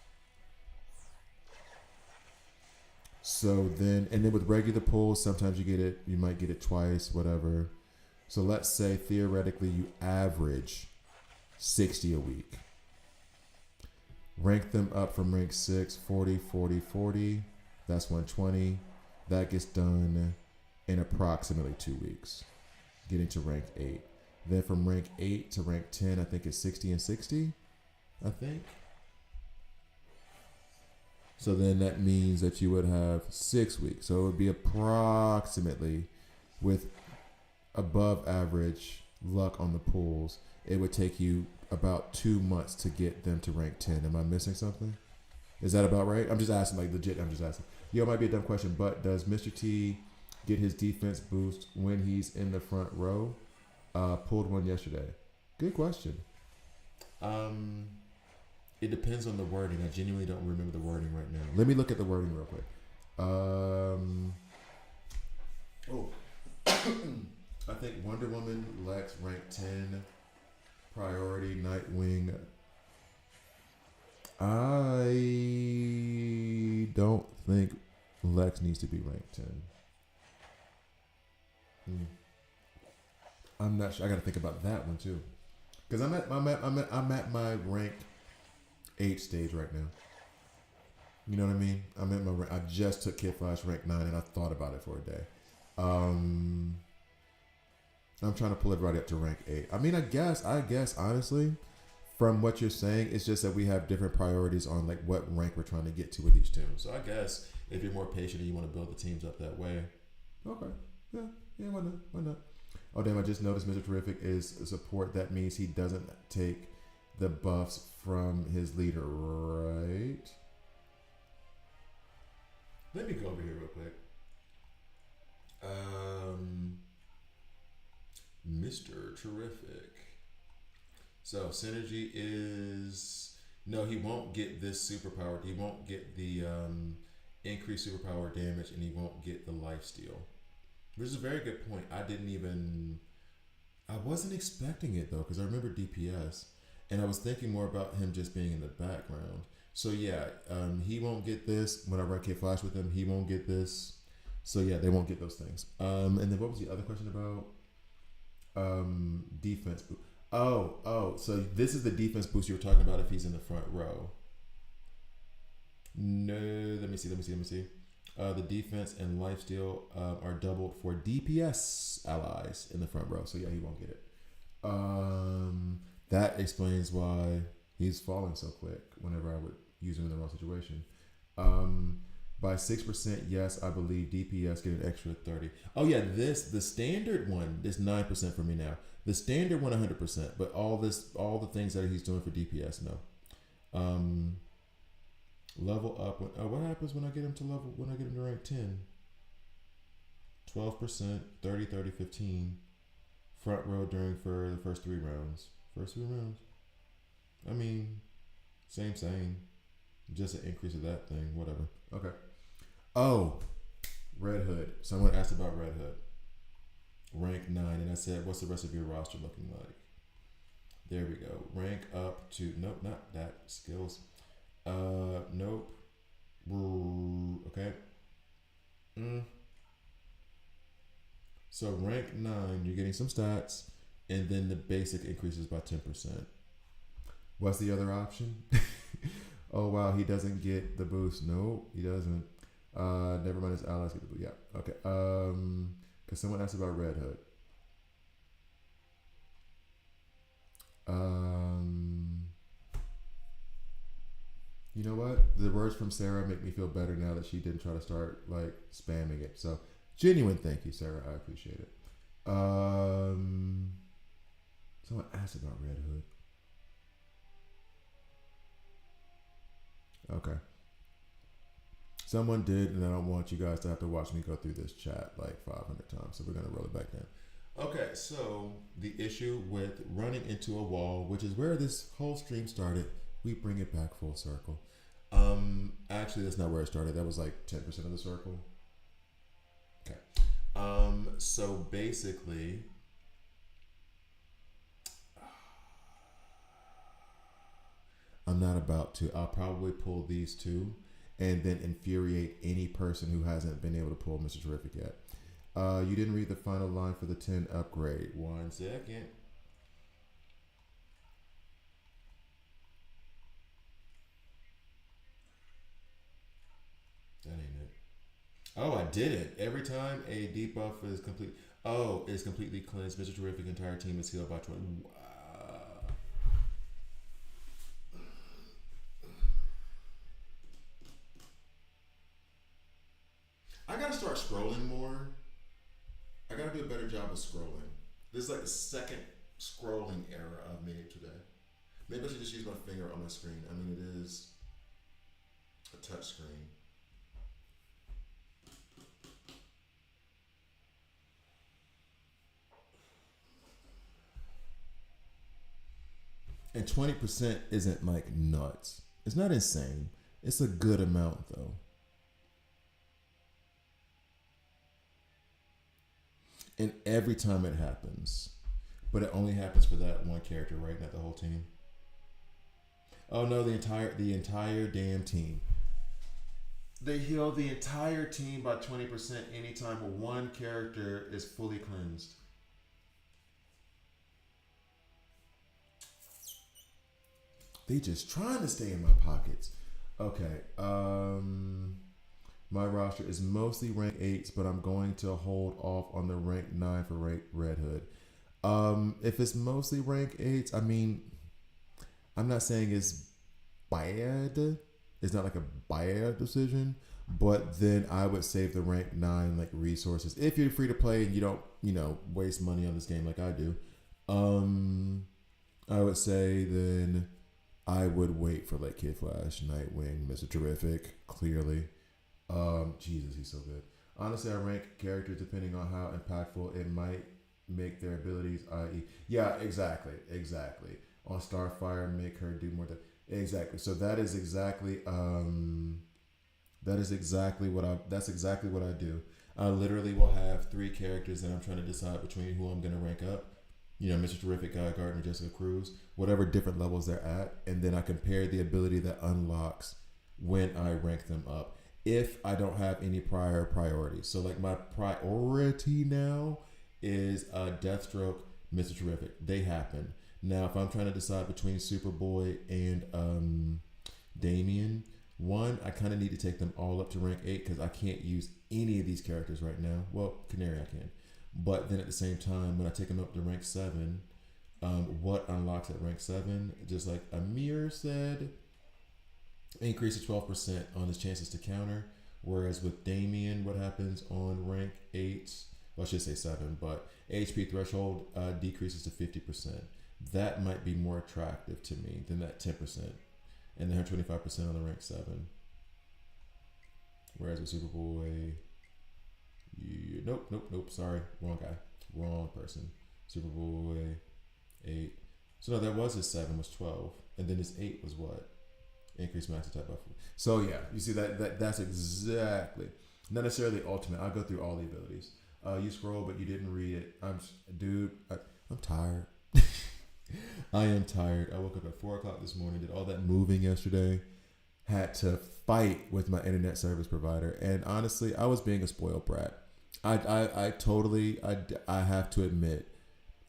So then, and then with regular pulls, sometimes you might get it twice, whatever. So let's say theoretically you average 60 a week. Rank them up from rank 6, 40, 40, 40. That's 120. That gets done in approximately 2 weeks, getting to rank 8. Then from rank 8 to rank 10, I think it's 60 and 60, I think. So then that means that you would have 6 weeks. So it would be approximately, with above average luck on the pools, it would take you about 2 months to get them to rank 10. Am I missing something? Is that about right? I'm just asking, like legit. I'm just asking. Yo, it might be a dumb question, but does Mr. T get his defense boost when he's in the front row? Pulled one yesterday. Good question. It depends on the wording. I genuinely don't remember the wording right now. Let me look at the wording real quick. I think Wonder Woman, Lex, rank 10. Priority, Nightwing. I don't think Lex needs to be ranked 10. I'm not sure. I got to think about that one too, because I'm at my rank 8 stage right now. You know what I mean? I'm at my. I just took Kid Flash rank 9, and I thought about it for a day. I'm trying to pull everybody up to rank 8. I mean, I guess honestly, from what you're saying, it's just that we have different priorities on like what rank we're trying to get to with each team. So I guess if you're more patient and you want to build the teams up that way, okay, yeah, why not? Oh damn! I just noticed Mr. Terrific is support. That means he doesn't take the buffs from his leader, right? Let me go over here real quick. Mr. Terrific. So synergy is no. He won't get this superpower. He won't get the increased superpower damage, and he won't get the lifesteal. Which is a very good point. I wasn't expecting it though, because I remember DPS, and I was thinking more about him just being in the background. So yeah, he won't get this. When I run K Flash with him, he won't get this. So yeah, they won't get those things. And then what was the other question about? Defense boost. Oh, so this is the defense boost you were talking about if he's in the front row. No, let me see. The defense and lifesteal are doubled for DPS allies in the front row. So yeah, he won't get it. That explains why he's falling so quick whenever I would use him in the wrong situation. By 6%, yes, I believe DPS get an extra 30. Oh yeah, the standard one is 9% for me now. The standard one 100%, but all the things that he's doing for DPS, no. Level up. What happens when I get him to rank 10? 12%, 30, 15. Front row for the first 3 rounds. I mean, same. Just an increase of that thing, whatever. Okay. Oh, Red Hood. Someone asked about Red Hood. Rank 9, and I said, what's the rest of your roster looking like? There we go. Rank up to, nope, not that. Skills. Nope. Okay. So rank 9, you're getting some stats, and then the basic increases by 10%. What's the other option? Oh wow, he doesn't get the boost. No, he doesn't. Never mind, his allies get the boost. Yeah. Okay. Because someone asked about Red Hood. You know what? The words from Sarah make me feel better now that she didn't try to start like spamming it. So genuine thank you, Sarah. I appreciate it. Someone asked about Red Hood. Okay. Someone did, and I don't want you guys to have to watch me go through this chat like 500 times. So we're going to roll it back down. Okay, so the issue with running into a wall, which is where this whole stream started, we bring it back full circle. Actually, that's not where it started. That was like 10% of the circle. Okay. So basically, I'm not about to. I'll probably pull these two and then infuriate any person who hasn't been able to pull Mr. Terrific yet. You didn't read the final line for the 10 upgrade. 1 second. That ain't it. Oh, I did it. Every time a debuff is complete. Oh, it's completely cleansed. Mr. Terrific entire team is healed by 20. Wow. start scrolling more. I gotta do a better job of scrolling. This is like the second scrolling era I've made today. Maybe I should just use my finger on my screen. I mean, it is a touch screen. And 20% isn't like nuts. It's not insane. It's a good amount though. And every time it happens, but it only happens for that one character, right? Not the whole team. Oh no, the entire damn team. They heal the entire team by 20% anytime one character is fully cleansed. They just trying to stay in my pockets. Okay. My roster is mostly rank 8s, but I'm going to hold off on the rank 9 for Red Hood. If it's mostly rank 8s, I mean, I'm not saying it's bad. It's not like a bad decision, but then I would save the rank 9 like resources if you're free to play and you don't, waste money on this game like I do. I would say then I would wait for like Kid Flash, Nightwing, Mr. Terrific, clearly. Jesus, he's so good. Honestly, I rank characters depending on how impactful it might make their abilities, i.e. Yeah, exactly. On Starfire, make her do more. Exactly. So that's exactly what I do. I literally will have 3 characters that I'm trying to decide between who I'm going to rank up. Mr. Terrific, Guy Gardner, Jessica Cruz, whatever different levels they're at, and then I compare the ability that unlocks when I rank them up. If I don't have any prior priorities. So like my priority now is Deathstroke, Mr. Terrific. They happen. Now if I'm trying to decide between Superboy and Damian, one, I kind of need to take them all up to rank 8 because I can't use any of these characters right now. Well, Canary I can. But then at the same time, when I take them up to rank 7, what unlocks at rank 7? Just like Amir said, increase to 12% on his chances to counter. Whereas with Damien, what happens on rank 8? Well, I should say 7, but HP threshold decreases to 50%. That might be more attractive to me than that 10%. And then 25% on the rank 7. Whereas with Superboy, nope, sorry, wrong guy, wrong person. Superboy, 8. So no, that was his 7 was 12, and then his 8 was what? Increased max attack by 4. So yeah, you see that's exactly not necessarily ultimate. I'll go through all the abilities. You scroll, but you didn't read it. I'm tired. I am tired. I woke up at 4 o'clock this morning. Did all that moving yesterday. Had to fight with my internet service provider, and honestly, I was being a spoiled brat. I totally have to admit,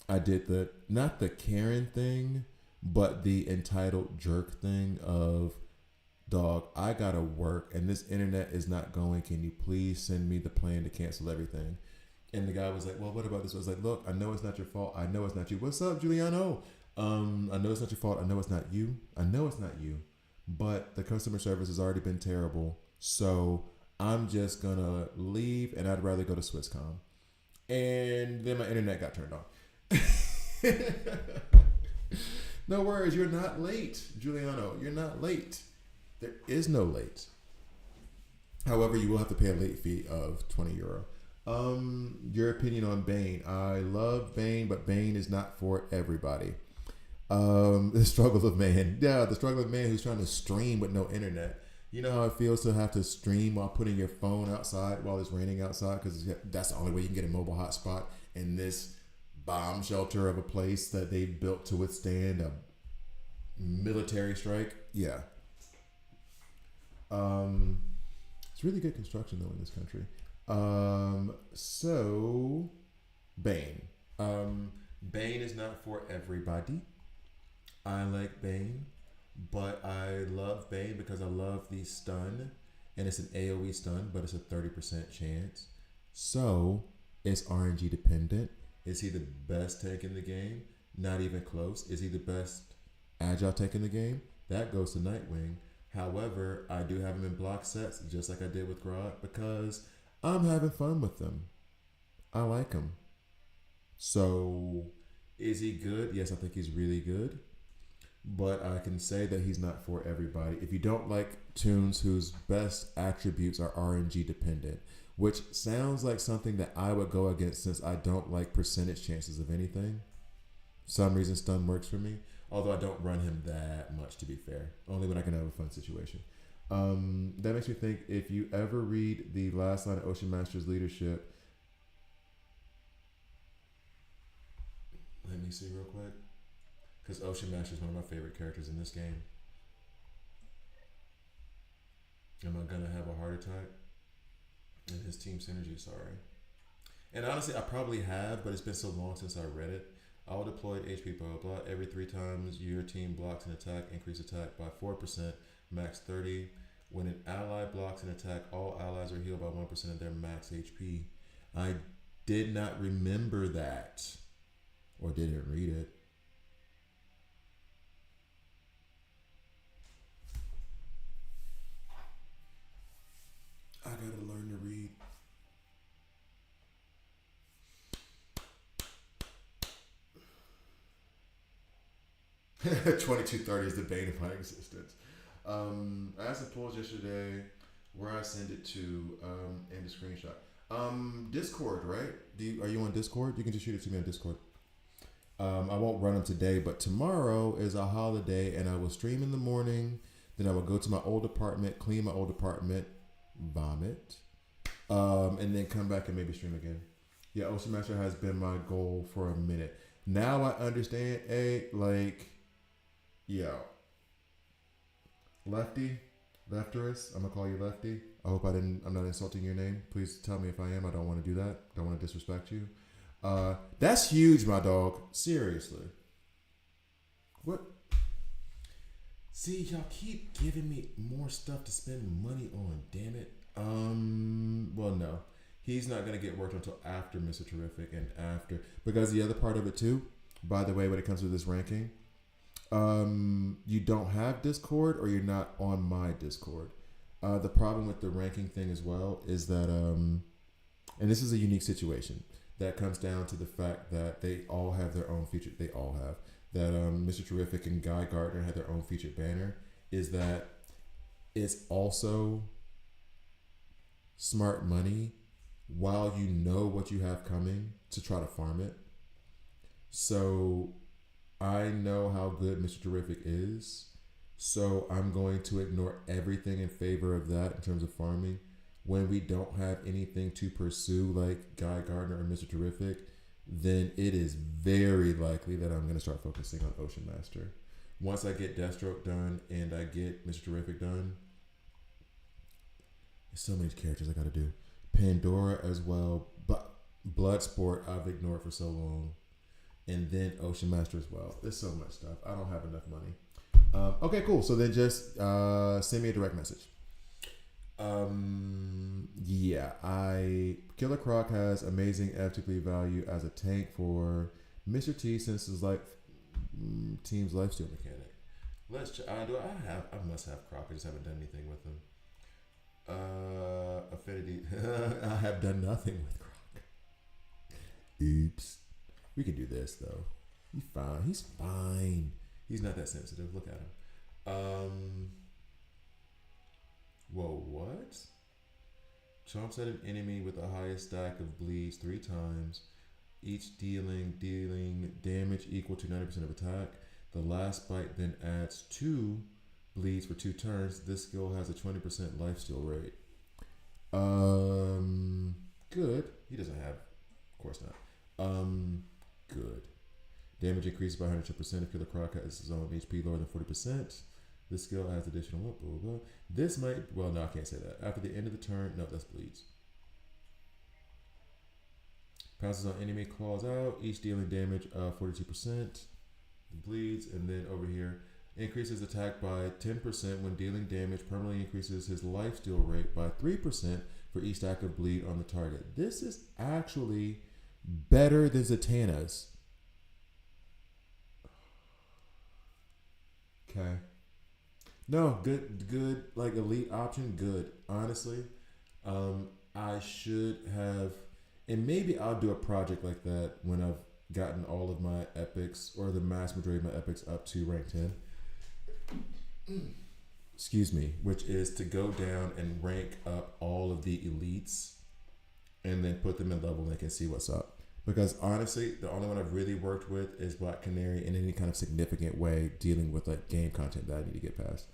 I did not the Karen thing, but the entitled jerk thing of, dog, I gotta work and this internet is not going. Can you please send me the plan to cancel everything? And the guy was like, well, what about this? I was like, look, I know it's not your fault. I know it's not you. What's up, Giuliano? I know it's not your fault. I know it's not you. But the customer service has already been terrible. So I'm just gonna leave and I'd rather go to Swisscom. And then my internet got turned on. No worries, you're not late, Giuliano. You're not late. There is no late. However, you will have to pay a late fee of €20. Your opinion on Bane. I love Bane, but Bane is not for everybody. The struggle of man. Yeah, the struggle of man who's trying to stream with no internet. You know how it feels to have to stream while putting your phone outside while it's raining outside, because that's the only way you can get a mobile hotspot in this bomb shelter of a place that they built to withstand a military strike. Yeah. It's really good construction though in this country. So Bane. Bane is not for everybody. I like Bane, but I love Bane because I love the stun, and it's an AoE stun, but it's a 30% chance. So it's RNG dependent. Is he the best tank in the game? Not even close. Is he the best agile tank in the game? That goes to Nightwing. However, I do have him in block sets, just like I did with Grog, because I'm having fun with them. I like him. So, is he good? Yes, I think he's really good. But I can say that he's not for everybody. If you don't like tunes whose best attributes are RNG dependent, which sounds like something that I would go against since I don't like percentage chances of anything. Some reason stun works for me. Although I don't run him that much, to be fair. Only when I can have a fun situation. That makes me think if you ever read the last line of Ocean Master's leadership. Let me see real quick. Because Ocean Master is one of my favorite characters in this game. Am I gonna have a heart attack? And his team synergy, sorry. And honestly, I probably have, but it's been so long since I read it. All deployed HP blah blah blah. Every 3 times your team blocks an attack, increase attack by 4%, max 30. When an ally blocks an attack, all allies are healed by 1% of their max HP. I did not remember that, or didn't read it. I gotta learn to read. $22.30 is the bane of my existence. I had some polls yesterday where I send it to and a screenshot. Discord, right? Are you on Discord? You can just shoot it to me on Discord. I won't run them today, but tomorrow is a holiday, and I will stream in the morning. Then I will go to my old apartment, clean my old apartment, vomit, and then come back and maybe stream again. Yeah, Ocean Master has been my goal for a minute. Now I understand. Yeah, Lefty, Lefterus. I'm gonna call you Lefty. I hope I'm not insulting your name. Please tell me if I am. I don't want to do that. Don't want to disrespect you. That's huge, my dog. Seriously. What? See, y'all keep giving me more stuff to spend money on. Damn it. Well, no. He's not going to get worked until after Mr. Terrific and after. Because the other part of it, too, by the way, when it comes to this ranking, you don't have Discord or you're not on my Discord. The problem with the ranking thing as well is that, and this is a unique situation, that comes down to the fact that they all have their own feature. They all have. That Mr. Terrific and Guy Gardner had their own featured banner. Is that it's also smart money while you know what you have coming to try to farm it. So I know how good Mr. Terrific is. So I'm going to ignore everything in favor of that in terms of farming. When we don't have anything to pursue like Guy Gardner or Mr. Terrific, then it is very likely that I'm going to start focusing on Ocean Master. Once I get Deathstroke done and I get Mr. Terrific done, there's so many characters I got to do. Pandora as well, but Bloodsport I've ignored for so long. And then Ocean Master as well. There's so much stuff. I don't have enough money. Okay, cool. So then just send me a direct message. Yeah, Killer Croc has amazing FTP value as a tank for Mr. T since his team's lifesteal mechanic. Let's check. I must have Croc. I just haven't done anything with him. Affinity. I have done nothing with Croc. Oops. We can do this though. He's fine. He's fine. He's not that sensitive. Look at him. Whoa, what? Chomps at an enemy with the highest stack of bleeds 3 times, each dealing damage equal to 90% of attack. The last bite then adds 2 bleeds for 2 turns. This skill has a 20% lifesteal rate. Good. He doesn't have, of course not. Good. Damage increases by 100% if Killer Croc has his own HP lower than 40%. This skill adds additional blah, blah, blah. This might, well, no, I can't say that. After the end of the turn, no, that's bleeds. Pounces on enemy, claws out, each dealing damage 42%. Bleeds, and then over here, increases attack by 10% when dealing damage, permanently increases his lifesteal rate by 3% for each stack of bleed on the target. This is actually better than Zatanna's. Okay. No, good, like elite option, good. Honestly, I should have, and maybe I'll do a project like that when I've gotten all of my epics or the mass majority of my epics up to rank 10. Excuse me, which is to go down and rank up all of the elites and then put them in level link and see what's up. Because honestly, the only one I've really worked with is Black Canary in any kind of significant way dealing with like game content that I need to get past.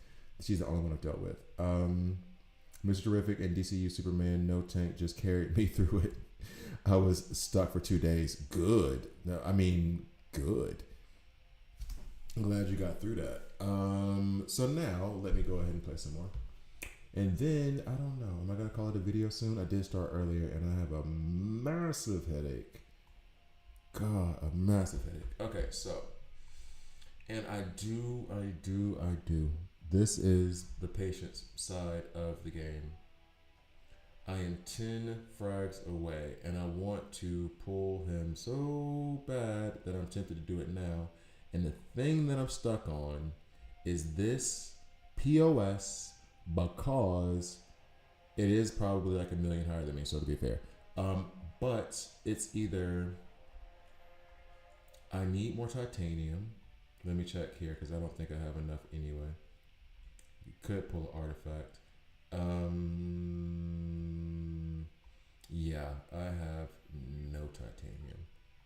She's the only one I've dealt with. Mr. Terrific and DCU Superman No Tank just carried me through it. I was stuck for 2 days. Good. No, I mean, good. I'm glad you got through that. So now let me go ahead and play some more. And then, I don't know, am I going to call it a video soon? I did start earlier and I have a massive headache. God, a massive headache. Okay, so, and I do. This is the patience side of the game. I am 10 frags away and I want to pull him so bad that I'm tempted to do it now. And the thing that I'm stuck on is this POS because it is probably like 1 million higher than me, so to be fair. But it's either I need more titanium. Let me check here because I don't think I have enough anyway. You could pull an artifact. Yeah, I have no titanium.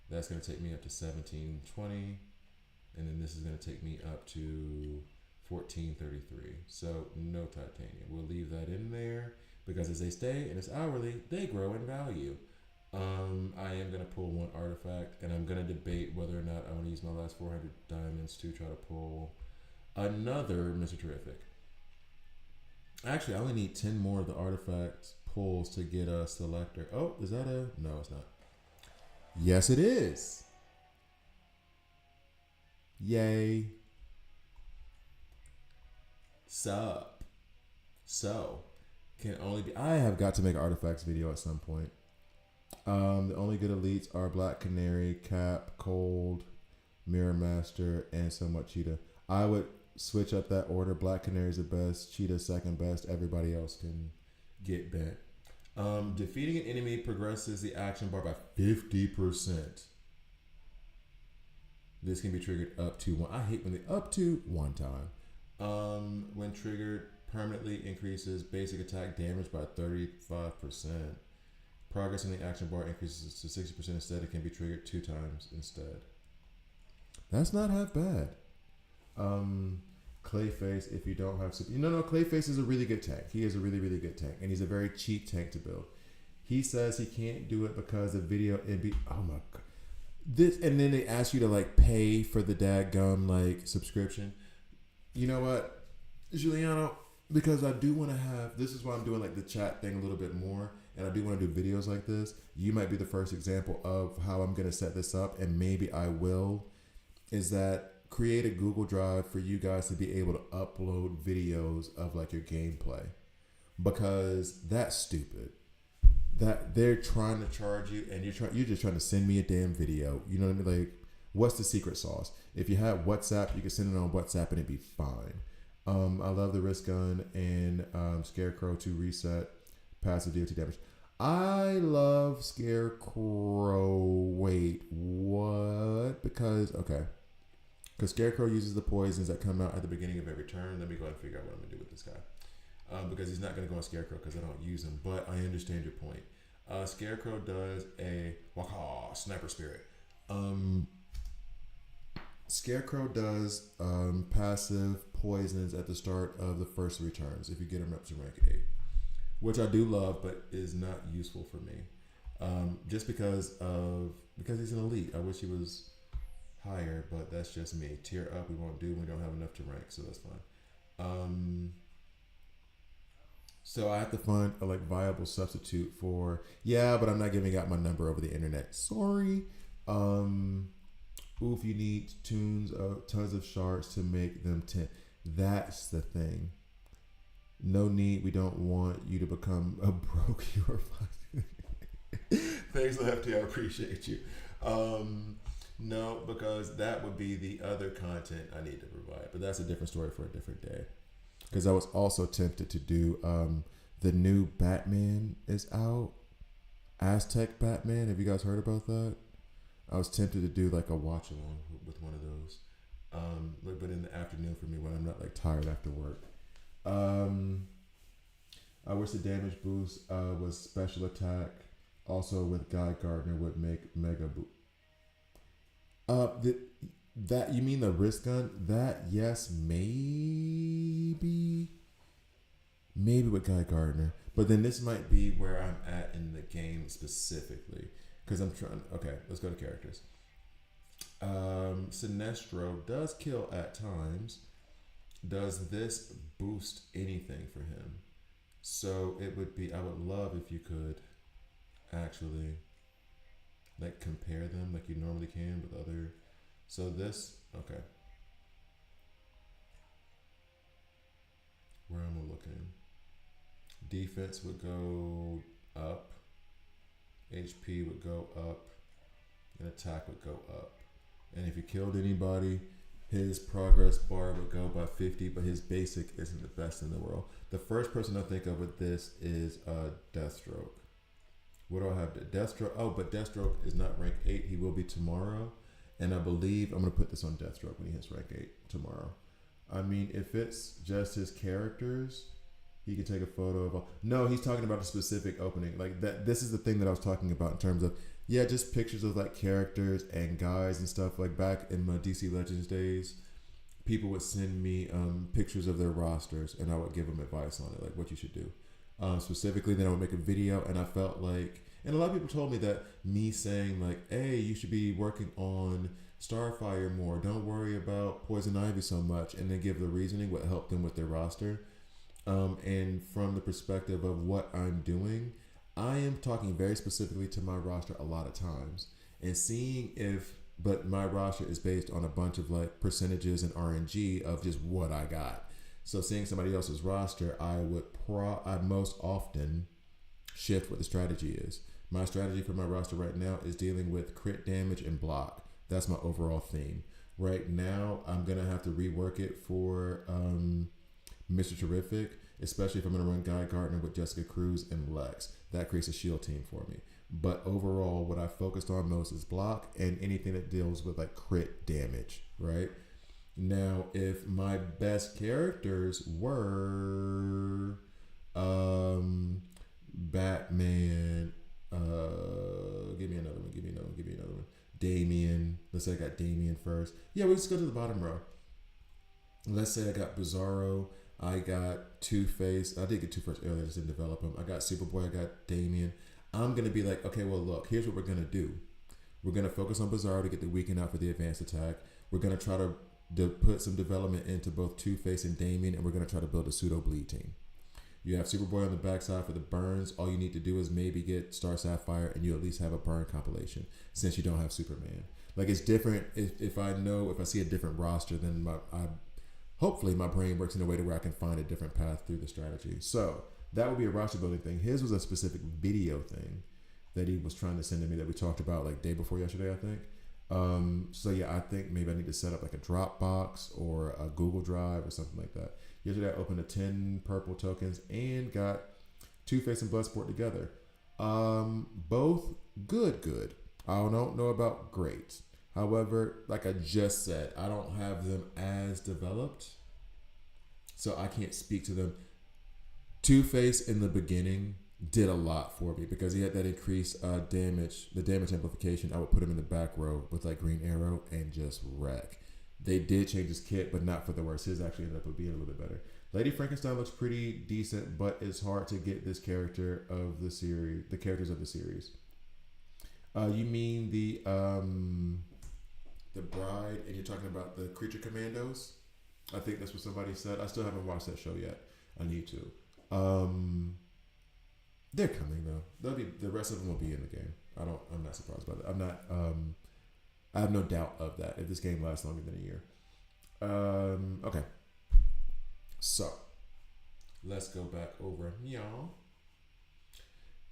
That's going to take me up to 1720. And then this is going to take me up to 1433. So no titanium. We'll leave that in there because as they stay and it's hourly, they grow in value. I am going to pull one artifact and I'm going to debate whether or not I want to use my last 400 diamonds to try to pull another Mr. Terrific. Actually, I only need 10 more of the artifact pulls to get a selector. Oh, is that a... No, it's not. Yes, it is. Yay. Sup. So, can only be... I have got to make an artifacts video at some point. The only good elites are Black Canary, Cap, Cold, Mirror Master, and somewhat Cheetah. I would switch up that order. Black Canary is the best, Cheetah second best. Everybody else can get bent. Defeating an enemy progresses the action bar by 50%. This can be triggered up to one. I hate when they up to one time. When triggered, permanently increases basic attack damage by 35%. Progress in the action bar increases to 60% instead. It can be triggered 2 times instead. That's not half bad. Clayface, if you don't have... No, Clayface is a really good tank. He is a really, really good tank. And he's a very cheap tank to build. He says he can't do it because of video... Oh my God. And then they ask you to like pay for the dadgum like subscription. You know what, Giuliano? Because I do want to have... This is why I'm doing like the chat thing a little bit more. And I do want to do videos like this. You might be the first example of how I'm going to set this up. And maybe I will. Is that create a Google Drive for you guys to be able to upload videos of like your gameplay. Because that's stupid. That they're trying to charge you and you're just trying to send me a damn video. You know what I mean? Like, what's the secret sauce? If you have WhatsApp, you can send it on WhatsApp and it'd be fine. I love the wrist gun and Scarecrow to reset passive DOT damage. I love Scarecrow. Wait, what? Because Scarecrow uses the poisons that come out at the beginning of every turn. Let me go ahead and figure out what I'm going to do with this guy. Because he's not going to go on Scarecrow because I don't use him. But I understand your point. Scarecrow does a Sniper Spirit. Scarecrow does passive poisons at the start of the first 3 turns if you get him up to rank 8. Which I do love, but is not useful for me. Just because he's an elite. I wish he was higher, but that's just me. Tier up we won't do. We don't have enough to rank, so that's fine. So I have to find a like viable substitute for but I'm not giving out my number over the internet. Sorry. If you need tons of shards to make them 10. That's the thing. No need. We don't want you to become a broke hero. Thanks, Lefty. I appreciate you. No, because that would be the other content I need to provide. But that's a different story for a different day. Because I was also tempted to do the new Batman is out. Aztec Batman. Have you guys heard about that? I was tempted to do like a watch along with one of those. But in the afternoon for me when I'm not like tired after work. Um, I wish the damage boost was special attack. Also with Guy Gardner would make mega boost. That you mean the wrist gun? That yes, maybe with Guy Gardner. But then this might be where I'm at in the game specifically. Because I'm trying. Okay, let's go to characters. Sinestro does kill at times. Does this boost anything for him? So it would be. I would love if you could actually like compare them like you normally can with other. So this. Okay. Where am I looking? Defense would go up. HP would go up. And attack would go up. And if you killed anybody, his progress bar would go by 50, but his basic isn't the best in the world. The first person I think of with this is Deathstroke. What do I have? Deathstroke. Oh, but Deathstroke is not rank 8. He will be tomorrow. And I believe I'm going to put this on Deathstroke when he hits rank 8 tomorrow. I mean, if it's just his characters, he could take a photo of. No, he's talking about a specific opening. Like that. This is the thing that I was talking about in terms of just pictures of like characters and guys and stuff. Like back in my DC Legends days, people would send me pictures of their rosters, and I would give them advice on it, like what you should do. Specifically, then I would make a video, and I felt like, and a lot of people told me that me saying like, "Hey, you should be working on Starfire more. Don't worry about Poison Ivy so much," and then give the reasoning what helped them with their roster. And from the perspective of what I'm doing, I am talking very specifically to my roster a lot of times and seeing but my roster is based on a bunch of like percentages and RNG of just what I got. So seeing somebody else's roster, I most often shift what the strategy is. My strategy for my roster right now is dealing with crit damage and block. That's my overall theme. Right now, I'm going to have to rework it for Mr. Terrific, especially if I'm going to run Guy Gardner with Jessica Cruz and Lex. That creates a shield team for me. But overall, what I focused on most is block and anything that deals with like crit damage, right? Now, if my best characters were Batman, give me another one. Damian. Let's say I got Damian first. Yeah, we just go to the bottom row. Let's say I got Bizarro. I got Two-Face. I did get Two-Face earlier, just didn't develop him. I got Superboy. I got Damian. I'm going to be like, okay, well, look, here's what we're going to do. We're going to focus on Bizarro to get the weekend out for the advanced attack. We're going to try to put some development into both Two-Face and Damian, and we're going to try to build a pseudo-bleed team. You have Superboy on the backside for the burns. All you need to do is maybe get Star Sapphire, and you at least have a burn compilation since you don't have Superman. Like, it's different if I see a different roster, then hopefully my brain works in a way to where I can find a different path through the strategy. So that would be a roster building thing. His was a specific video thing that he was trying to send to me that we talked about like day before yesterday, I think. So yeah, I think maybe I need to set up like a Dropbox or a Google Drive or something like that. Yesterday I opened 10 purple tokens and got Two-Face and Bloodsport together. Both good. I don't know about great. However, like I just said, I don't have them as developed, so I can't speak to them. Two-Face in the beginning did a lot for me because he had that increased damage, the damage amplification. I would put him in the back row with like Green Arrow and just wreck. They did change his kit, but not for the worse. His actually ended up being a little bit better. Lady Frankenstein looks pretty decent, but it's hard to get this character of the series, the characters of the series. You mean the Bride, and you're talking about the Creature Commandos? I think that's what somebody said. I still haven't watched that show yet. I need to. They're coming though. The rest of them will be in the game. I'm not surprised by that. I have no doubt of that if this game lasts longer than a year. Okay. So let's go back over y'all.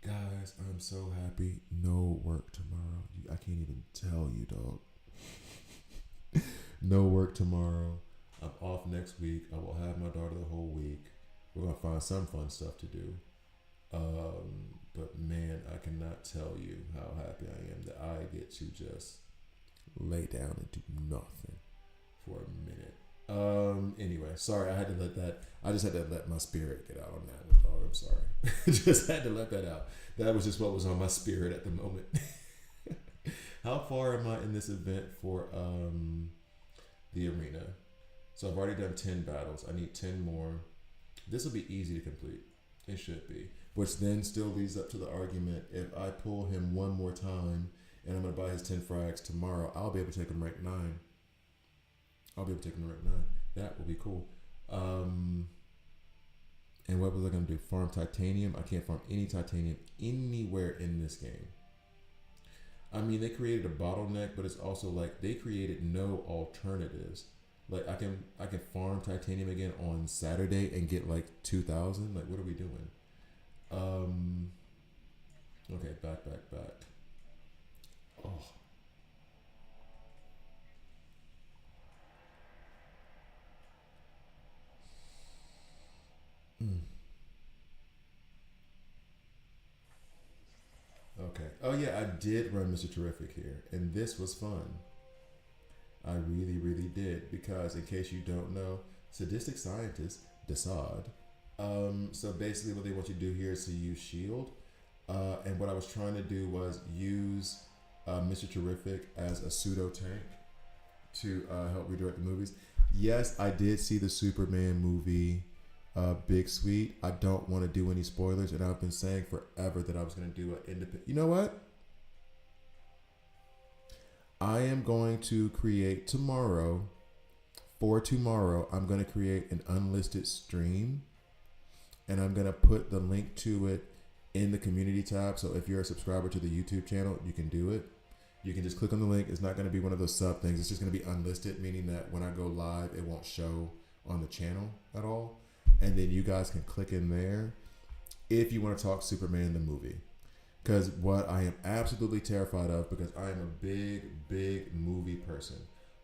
Guys, I'm so happy. No work tomorrow. I can't even tell you, dog. No work tomorrow. I'm off next week. I will have my daughter the whole week. We're gonna find some fun stuff to do. But man, I cannot tell you how happy I am that I get to just lay down and do nothing for a minute. Anyway, sorry, I had to let that. I just had to let my spirit get out on that one, dog. I'm sorry. Just had to let that out. That was just what was on my spirit at the moment. How far am I in this event for the arena? So I've already done 10 battles. I need 10 more. This will be easy to complete. It should be. Which then still leads up to the argument, if I pull him one more time and I'm going to buy his 10 frags tomorrow, I'll be able to take him rank 9. I'll be able to take him to rank 9. That will be cool. And what was I going to do? Farm titanium? I can't farm any titanium anywhere in this game. I mean, they created a bottleneck, but it's also like they created no alternatives. Like I can farm titanium again on Saturday and get like 2,000. Like what are we doing? Okay, back. Oh. Okay. Oh yeah, I did run Mr. Terrific here, and this was fun. I really, really did, because in case you don't know, sadistic scientist Desaad. So basically, what they want you to do here is to use shield, and what I was trying to do was use Mr. Terrific as a pseudo tank to help redirect the movies. Yes, I did see the Superman movie, Big Sweet. I don't want to do any spoilers, and I've been saying forever that I was going to do an independent. You know what? I am going to create tomorrow. For tomorrow, I'm going to create an unlisted stream, and I'm going to put the link to it in the community tab. So if you're a subscriber to the YouTube channel, you can do it. You can just click on the link. It's not going to be one of those sub things. It's just going to be unlisted, meaning that when I go live, it won't show on the channel at all. And then you guys can click in there if you want to talk Superman the movie. Because what I am absolutely terrified of, because I am a big movie person.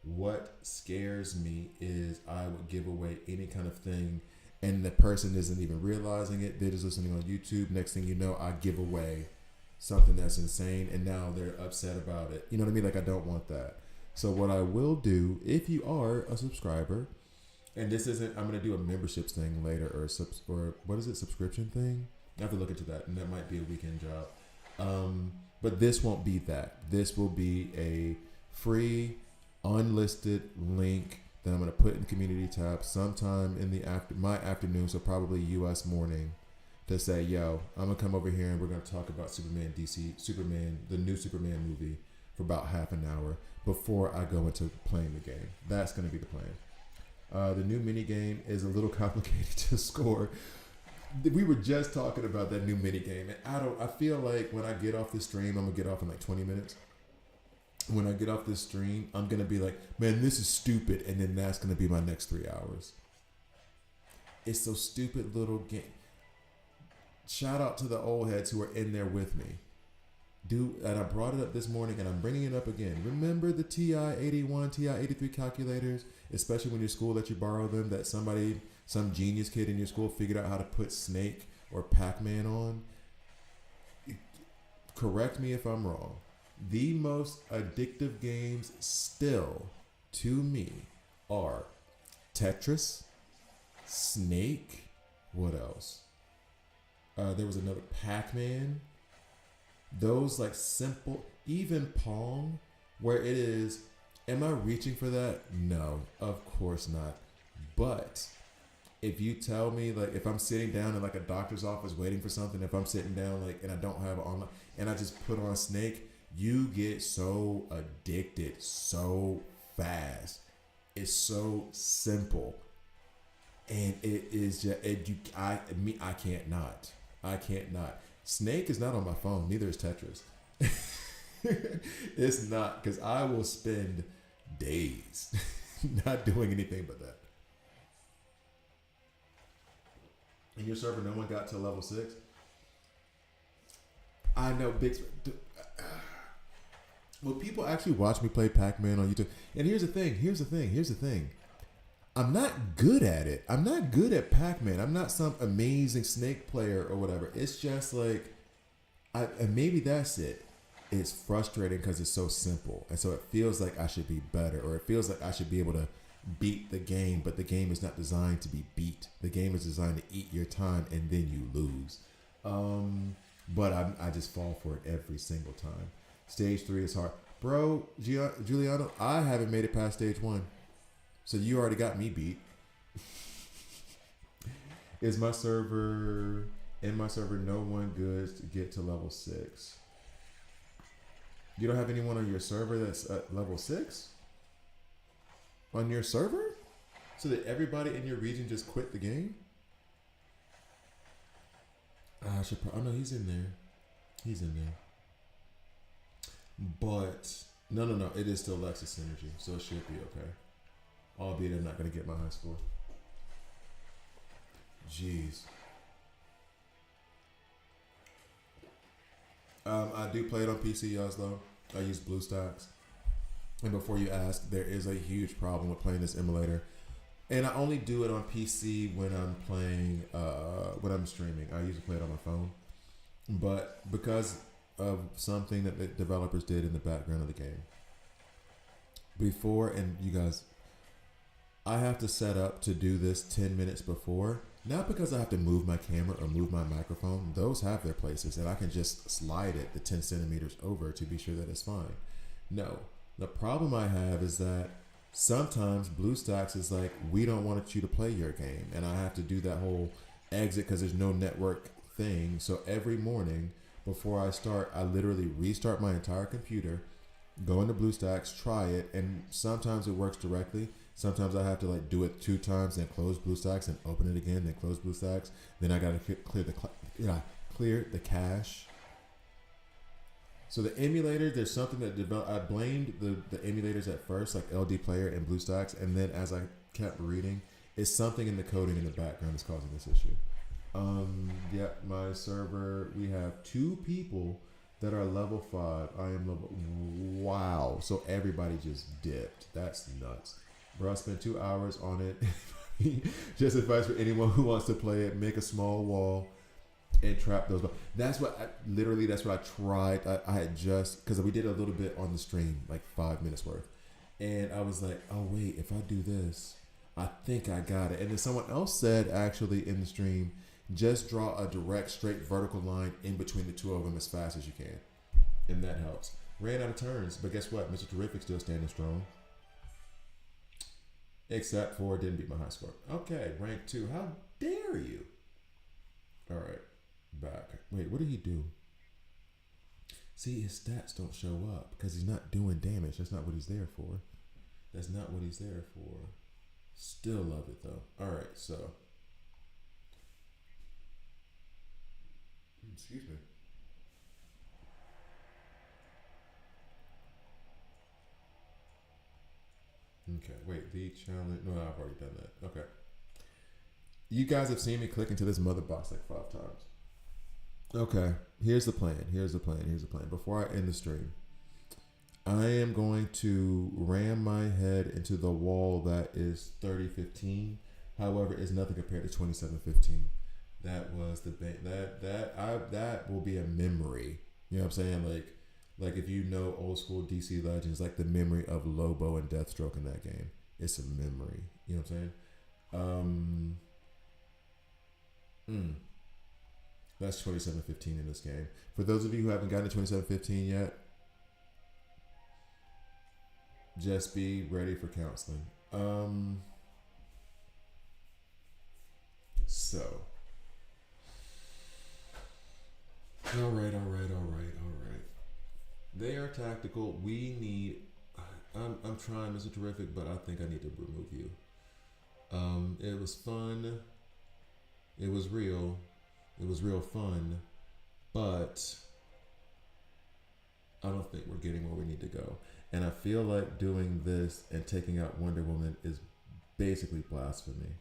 What scares me is I would give away any kind of thing and the person isn't even realizing it. They're just listening on YouTube. Next thing you know, I give away something that's insane and now they're upset about it. You know what I mean? Like, I don't want that. So what I will do, if you are a subscriber, and this isn't, I'm going to do a memberships thing later, or what is it, subscription thing? I have to look into that, and that might be a weekend job. But this won't be that. This will be a free, unlisted link that I'm going to put in the community tab sometime in the my afternoon, so probably U.S. morning, to say, yo, I'm going to come over here and we're going to talk about Superman, the new Superman movie for about half an hour before I go into playing the game. That's going to be the plan. The new mini game is a little complicated to score. We were just talking about that new mini game, and I feel like when I get off this stream, I'm gonna get off in like 20 minutes. When I get off this stream, I'm gonna be like, man, this is stupid, and then that's gonna be my next 3 hours. It's so stupid little game. Shout out to the old heads who are in there with me. And I brought it up this morning, and I'm bringing it up again. Remember the TI-81, TI-83 calculators, especially when your school let you borrow them, that some genius kid in your school figured out how to put Snake or Pac-Man on? Correct me if I'm wrong. The most addictive games still, to me, are Tetris, Snake, what else? There was another Pac-Man. Those like simple, even Pong, where it is, am I reaching for that? No, of course not. But if you tell me, like, if I'm sitting down in like a doctor's office waiting for something, if I'm sitting down like and I don't have it online and I just put on Snake, you get so addicted so fast. It's so simple, and it is just I can't not. Snake is not on my phone. Neither is Tetris. It's not, because I will spend days not doing anything but that. In your server, no one got to level 6. I know, big. Will people actually watch me play Pac-Man on YouTube? And here's the thing. I'm not good at it. I'm not good at Pac-Man. I'm not some amazing Snake player or whatever. It's just like, and maybe that's it. It's frustrating because it's so simple, and so it feels like I should be better, or it feels like I should be able to beat the game, but the game is not designed to be beat. The game is designed to eat your time, and then you lose. But I just fall for it every single time. Stage 3 is hard, bro. Giuliano, I haven't made it past stage 1, so you already got me beat. Is my server in my server no one good to get to level 6? You don't have anyone on your server that's at level 6? On your server? So that everybody in your region just quit the game? I should probably, oh no, he's in there. He's in there. But, no, it is still Lexus Synergy, so it should be okay. Albeit I'm not going to get my high score. Jeez. I do play it on PC, Oslo. I use BlueStacks. And before you ask, there is a huge problem with playing this emulator. And I only do it on PC when I'm playing, when I'm streaming. I usually play it on my phone. But because of something that the developers did in the background of the game, before, and you guys, I have to set up to do this 10 minutes before. Not because I have to move my camera or move my microphone. Those have their places, and I can just slide it the 10 centimeters over to be sure that it's fine. No. The problem I have is that sometimes BlueStacks is like, we don't want you to play your game. And I have to do that whole exit because there's no network thing. So every morning before I start, I literally restart my entire computer, go into BlueStacks, try it, and sometimes it works directly. Sometimes I have to like do it 2 times, then close BlueStacks and open it again, then close BlueStacks. Then I gotta clear the cache. So the emulator, there's something that I blamed the emulators at first, like LD Player and BlueStacks, and then as I kept reading, it's something in the coding in the background that's causing this issue. Yeah, my server, we have 2 people that are level 5. I am level, wow. So everybody just dipped. That's nuts. Bro, I spent 2 hours on it. Just advice for anyone who wants to play it: make a small wall and trap those. That's what that's what I tried. I had just, because we did a little bit on the stream, like 5 minutes worth, and I was like, oh wait, if I do this, I think I got it. And then someone else said, actually, in the stream, just draw a direct, straight vertical line in between the 2 of them as fast as you can, and that helps. Ran out of turns, but guess what? Mr. Terrific still standing strong. Except for didn't beat my high score. Okay, rank 2. How dare you? All right, back. Wait, what did he do? See, his stats don't show up because he's not doing damage. That's not what he's there for. That's not what he's there for. Still love it though. All right, so. Excuse me. Okay, wait, the challenge. No, I've already done that. Okay. You guys have seen me click into this mother box like 5 times. Okay, here's the plan. Here's the plan. Before I end the stream, I am going to ram my head into the wall that is 3015. However, it's nothing compared to 2715. That was the that will be a memory. You know what I'm saying? Like if you know old school DC Legends, like the memory of Lobo and Deathstroke in that game. It's a memory. You know what I'm saying? That's 2715 in this game. For those of you who haven't gotten to 2715 yet, just be ready for counseling. So. All right. They are tactical. We need. I'm trying, Mr. Terrific, but I think I need to remove you. It was fun. It was real. It was real fun, but I don't think we're getting where we need to go. And I feel like doing this and taking out Wonder Woman is basically blasphemy.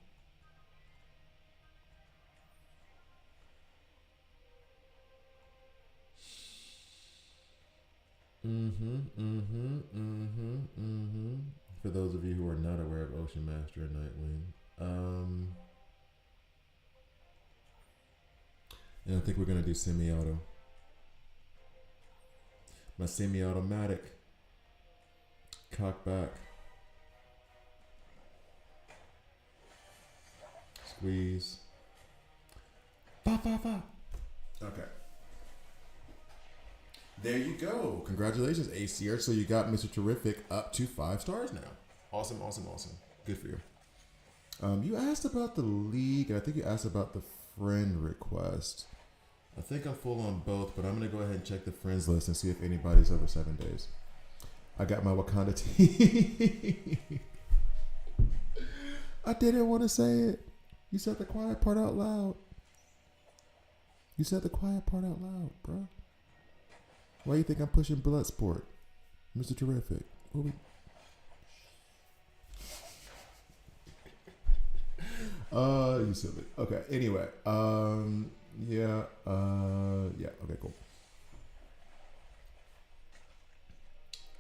For those of you who are not aware of Ocean Master and Nightwing, and I think we're gonna do semi-auto. My semi-automatic. Cock back. Squeeze. Ba, ba, ba. Okay. There you go. Congratulations, ACR. So you got Mr. Terrific up to 5 stars now. Awesome, awesome, awesome. Good for you. You asked about the league, and I think you asked about the friend request. I think I'm full on both, but I'm going to go ahead and check the friends list and see if anybody's over 7 days. I got my Wakanda team. I didn't want to say it. You said the quiet part out loud. You said the quiet part out loud, bro. Why you think I'm pushing Bloodsport? Mr. Terrific. What we... You silly. Okay, anyway. Yeah, okay, cool.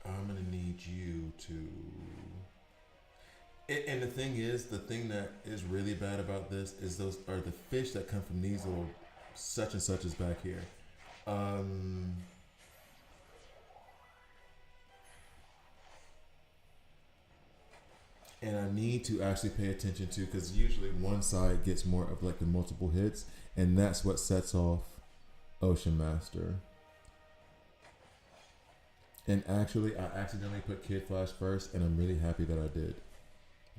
I'm gonna need you to... And the thing is, the thing that is really bad about this is those are the fish that come from these little such and such is back here. And I need to actually pay attention to, because usually one side gets more of like the multiple hits, and that's what sets off Ocean Master. And actually, I accidentally put Kid Flash first, and I'm really happy that I did,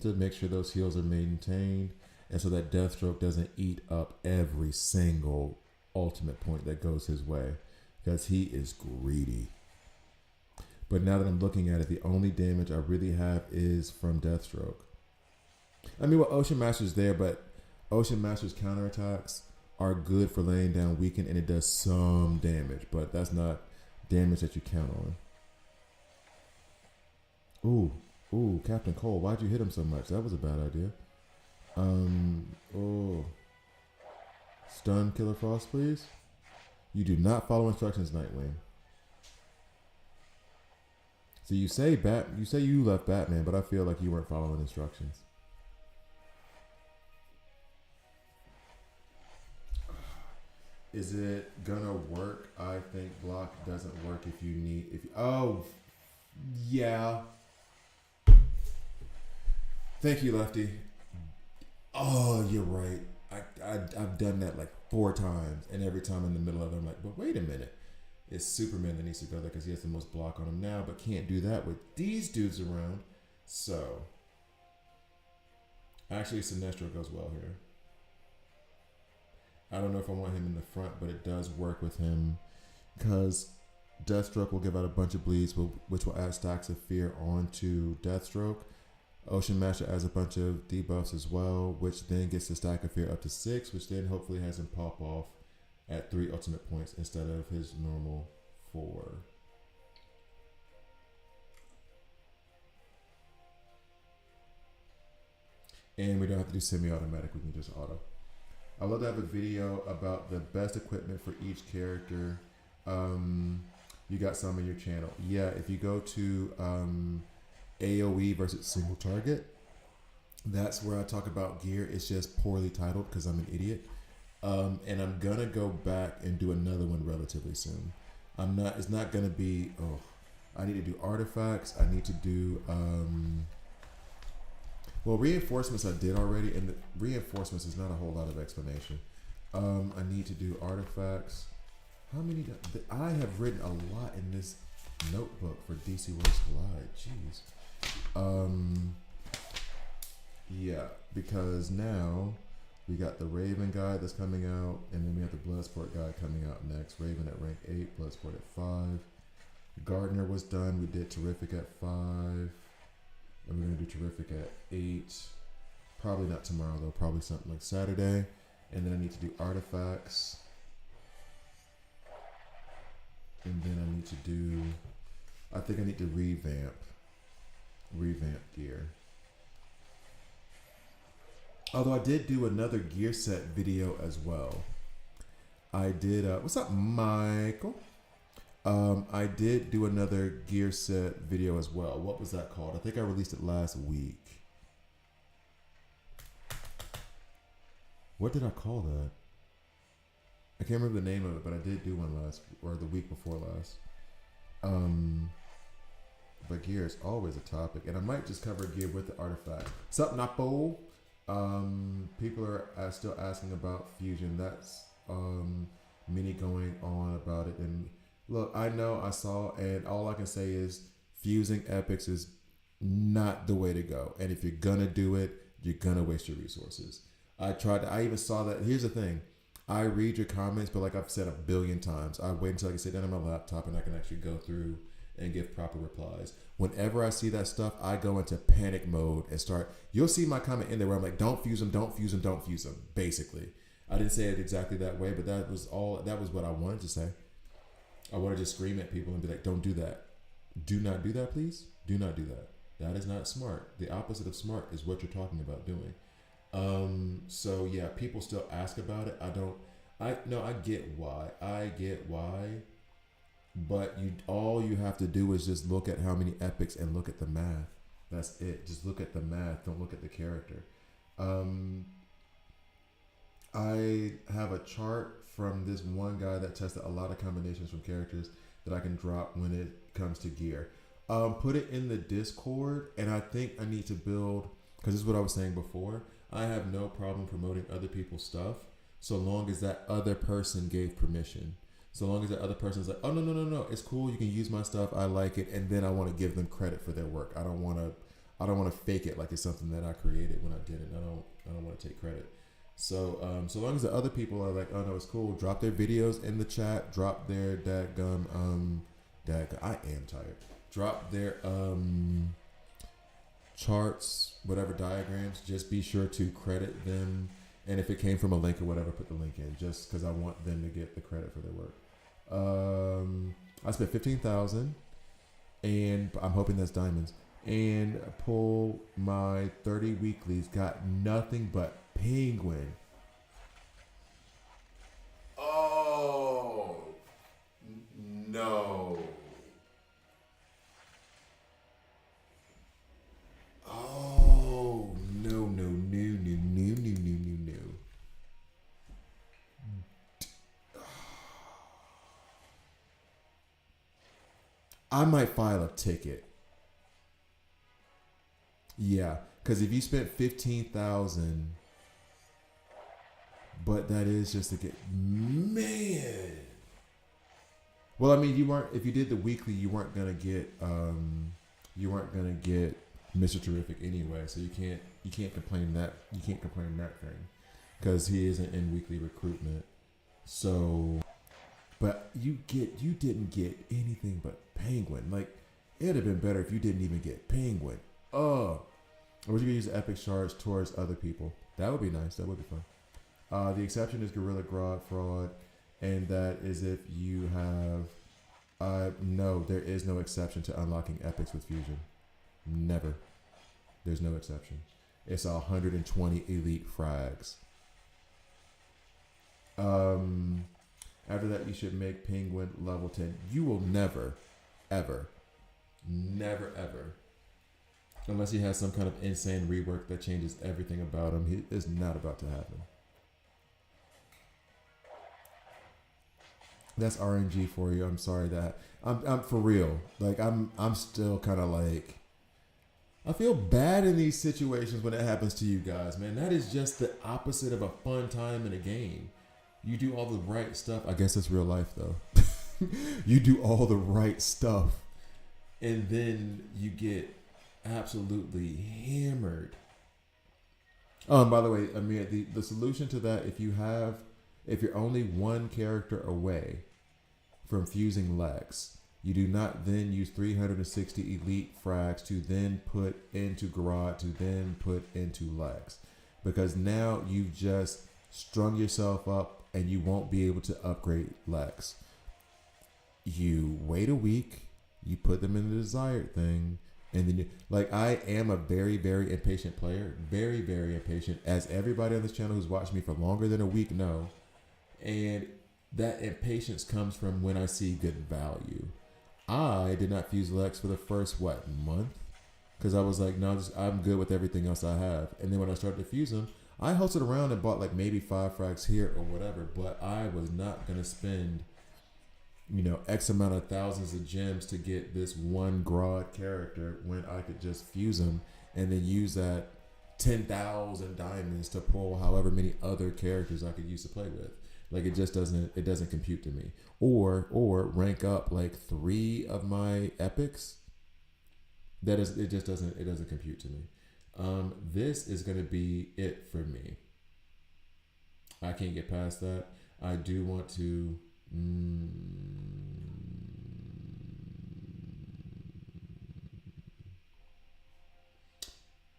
to make sure those heals are maintained, and so that Deathstroke doesn't eat up every single ultimate point that goes his way, because he is greedy. But now that I'm looking at it, the only damage I really have is from Deathstroke. I mean, well, Ocean Master's there, but Ocean Master's counterattacks are good for laying down weaken, and it does some damage, but that's not damage that you count on. Ooh, Captain Cole, why'd you hit him so much? That was a bad idea. Stun Killer Frost, please. You do not follow instructions, Nightwing. So you say you left Batman, but I feel like you weren't following instructions. Is it gonna work? I think block doesn't work if you need yeah. Thank you, Lefty. Oh, you're right. I've done that like 4 times, and every time in the middle of it, I'm like, but wait a minute. It's Superman that needs to go there because he has the most block on him now, but can't do that with these dudes around. So, actually, Sinestro goes well here. I don't know if I want him in the front, but it does work with him because Deathstroke will give out a bunch of bleeds, which will add stacks of fear onto Deathstroke. Ocean Master adds a bunch of debuffs as well, which then gets the stack of fear up to 6, which then hopefully has him pop off at 3 ultimate points instead of his normal 4. And we don't have to do semi-automatic, we can just auto. I love to have a video about the best equipment for each character. You got some in your channel. Yeah, if you go to AoE versus single target, that's where I talk about gear. It's just poorly titled because I'm an idiot. And I'm gonna go back and do another one relatively soon. It's not gonna be, I need to do artifacts. I need to do, well, reinforcements I did already, and the reinforcements is not a whole lot of explanation. I need to do artifacts. How many? I have written a lot in this notebook for DC Worlds Collide. Jeez. Yeah, because now we got the Raven guy that's coming out, and then we have the Bloodsport guy coming out next. Raven at rank 8, Bloodsport at 5. Gardner was done. We did Terrific at 5. And we're going to do Terrific at 8. Probably not tomorrow, though. Probably something like Saturday. And then I need to do artifacts. And then I need to do... I think I need to revamp gear. Although I did do another gear set video as well. I did, what's up, Michael? I did do another gear set video as well. What was that called? I think I released it last week. What did I call that? I can't remember the name of it, but I did do one the week before last. Um, but gear is always a topic, and I might just cover gear with the artifact. Sup, Napo? People are still asking about fusion. That's many going on about it. And look, I know I saw, and all I can say is fusing epics is not the way to go. And if you're gonna do it, you're gonna waste your resources. I even saw that. Here's the thing. I read your comments, but like I've said a billion times, I wait until I can sit down on my laptop and I can actually go through and give proper replies. Whenever I see that stuff, I go into panic mode and start. You'll see my comment in there where I'm like, "Don't fuse them, don't fuse them, don't fuse them." Basically, I didn't say it exactly that way, but that was all. That was what I wanted to say. I want to just scream at people and be like, "Don't do that. Do not do that, please. Do not do that. That is not smart. The opposite of smart is what you're talking about doing." So yeah, people still ask about it. I get why. But all you have to do is just look at how many epics and look at the math. That's it. Just look at the math. Don't look at the character. I have a chart from this one guy that tested a lot of combinations from characters that I can drop when it comes to gear. Put it in the Discord, and I think I need to build, because this is what I was saying before. I have no problem promoting other people's stuff so long as that other person gave permission. So long as that other person's like, "Oh, no, it's cool. You can use my stuff. I like it." And then I want to give them credit for their work. I don't want to fake it like it's something that I created when I didn't. I don't want to take credit. So so long as the other people are like, "Oh no, it's cool," drop their videos in the chat, drop their I am tired. Drop their charts, whatever diagrams, just be sure to credit them. And if it came from a link or whatever, put the link in, just because I want them to get the credit for their work. I spent 15,000, and I'm hoping that's diamonds. And pull my 30 weeklies. Got nothing but penguin. Oh no. Oh no. I might file a ticket. Yeah, because if you spent 15,000, but that is just to get, man. Well, I mean, you weren't. If you did the weekly, you weren't gonna get. You weren't gonna get Mr. Terrific anyway, so you can't complain that thing, because he isn't in weekly recruitment. So, but you didn't get anything but penguin. Like, it'd have been better if you didn't even get penguin. Or would you use epic shards towards other people? That would be nice. That would be fun. The exception is Gorilla Grodd fraud, and that is if you have. No, there is no exception to unlocking epics with fusion. Never. There's no exception. It's 120 elite frags. After that, you should make Penguin level 10. You will never, ever, unless he has some kind of insane rework that changes everything about him. He is not about to happen. That's RNG for you. I'm sorry that I'm for real. Like I'm still kind of like, I feel bad in these situations when it happens to you guys, man. That is just the opposite of a fun time in a game. You do all the right stuff. I guess it's real life though. You do all the right stuff, and then you get absolutely hammered. And by the way, Amir, the solution to that, if you're only one character away from fusing Lex, you do not then use 360 elite frags to then put into Garage to then put into Lex, because now you've just strung yourself up and you won't be able to upgrade Lex. You wait a week, you put them in the desired thing, and then I am a very, very impatient player. Very, very impatient, as everybody on this channel who's watched me for longer than a week know. And that impatience comes from when I see good value. I did not fuse Lex for the first, month? Because I was like, no, I'm good with everything else I have. And then when I started to fuse them, I hustled around and bought maybe 5 frags here or whatever. But I was not going to spend X amount of thousands of gems to get this one Grodd character when I could just fuse them and then use that 10,000 diamonds to pull however many other characters I could use to play with. Like it doesn't compute to me. Or rank up like 3 of my epics. It doesn't compute to me. This is gonna be it for me. I can't get past that. I do want to.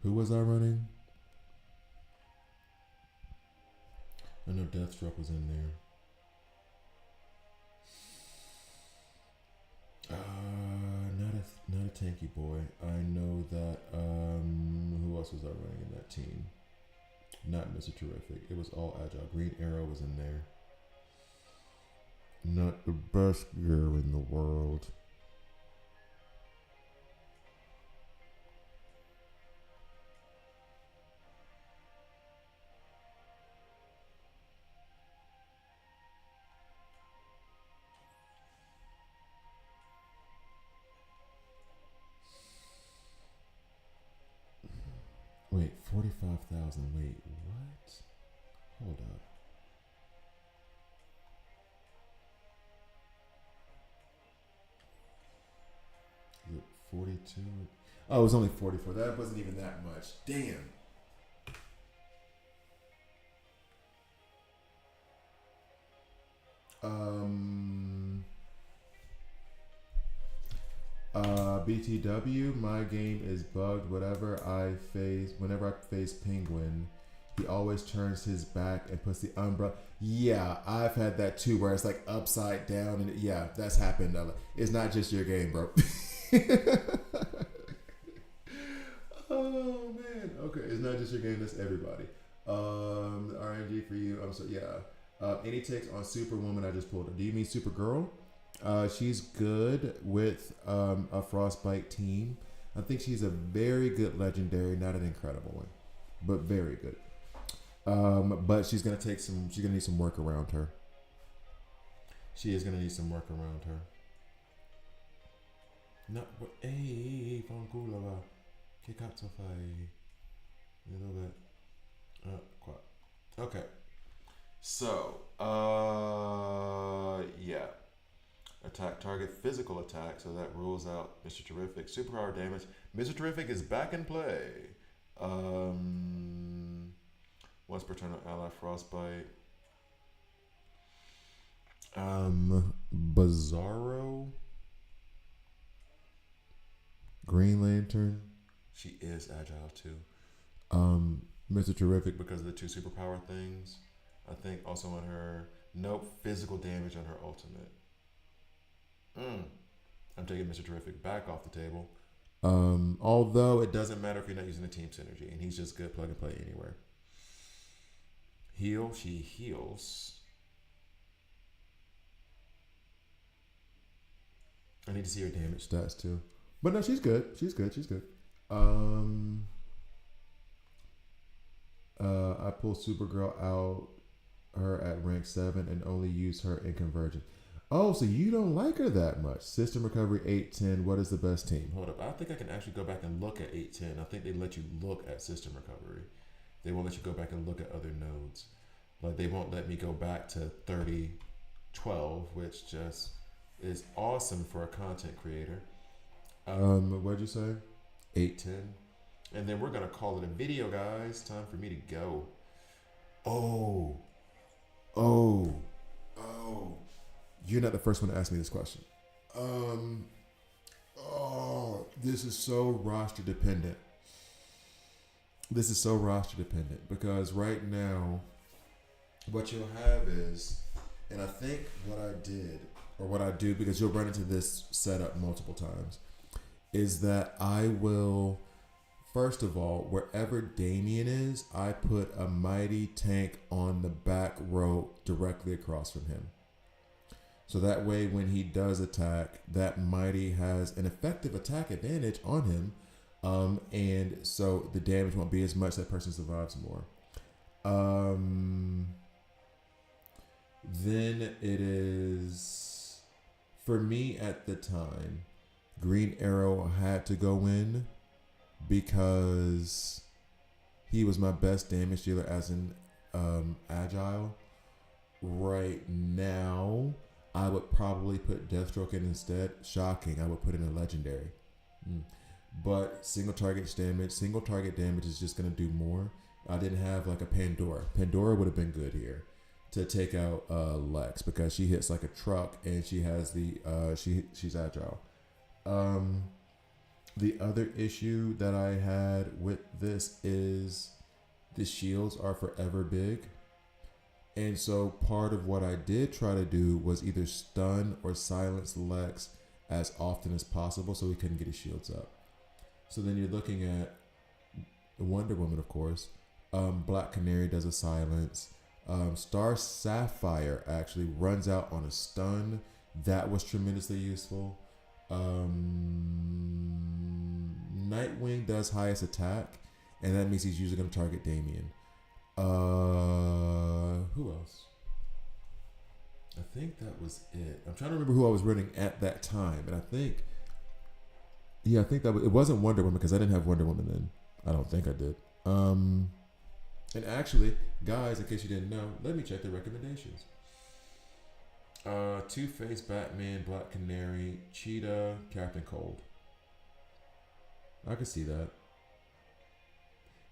Who was I running? I know Deathstroke was in there. Not a tanky boy. I know that. Who else was I running in that team? Not Mr. Terrific. It was all agile. Green Arrow was in there. Not the best gear in the world. Wait, 45,000. Wait, what? Hold up. Is it 42? Oh, it was only 44. That wasn't even that much. Damn. BTW, my game is bugged. Whenever I face Penguin, he always turns his back and puts the umbrella. Yeah, I've had that too, where it's like upside down, and yeah, that's happened. It's not just your game, bro. Oh man, okay, it's not just your game. That's everybody. RNG for you. I'm so yeah. Any takes on Superwoman? I just pulled her. Do you mean Supergirl? She's good with a Frostbite team. I think she's a very good legendary, not an incredible one, but very good. But she's gonna take some. She's gonna need some work around her. She is gonna need some work around her. Not hey, Fankulava, Kikatsofai, a little bit. Quite. Okay. So, yeah. Attack target physical attack, so that rules out Mr. Terrific. Superpower damage. Mr. Terrific is back in play. Once per turn on ally frostbite. Bizarro. Green Lantern. She is agile too. Mr. Terrific because of the 2 superpower things. I think also on her physical damage on her ultimate. I'm taking Mr. Terrific back off the table. Although it doesn't matter if you're not using the team synergy, and he's just good plug and play anywhere. Heal, she heals. I need to see her damage stats too. But no, she's good. She's good. I pulled Supergirl out her at rank 7 and only use her in convergence. Oh, so you don't like her that much. System recovery 810. What is the best team? Hold up. I think I can actually go back and look at 810. I think they let you look at system recovery. They won't let you go back and look at other nodes. Like they won't let me go back to 3012, which just is awesome for a content creator. What'd you say? 810. And then we're gonna call it a video, guys. Time for me to go. Oh. You're not the first one to ask me this question. This is so roster dependent. Because right now, what you'll have is, and I think what I did, or what I do, because you'll run into this setup multiple times, is that I will, first of all, wherever Damien is, I put a mighty tank on the back row directly across from him. So that way, when he does attack, that mighty has an effective attack advantage on him. And so the damage won't be as much, that person survives more. Then it is for me at the time, Green Arrow had to go in because he was my best damage dealer as an agile. Right now, I would probably put Deathstroke in instead. Shocking, I would put in a legendary. But single target damage is just gonna do more. I didn't have like a Pandora. Pandora would have been good here to take out Lex because she hits like a truck and she has the she's agile. The other issue that I had with this is the shields are forever big. And so part of what I did try to do was either stun or silence Lex as often as possible so he couldn't get his shields up. So then you're looking at Wonder Woman, of course. Black Canary does a silence. Star Sapphire actually runs out on a stun. That was tremendously useful. Nightwing does highest attack, and that means he's usually going to target Damien. Who else? I think that was it. I'm trying to remember who I was running at that time, and I think that it wasn't Wonder Woman because I didn't have Wonder Woman then. I don't think I did. And actually, guys, in case you didn't know, let me check the recommendations. Two-Face, Batman, Black Canary, Cheetah, Captain Cold. I could see that.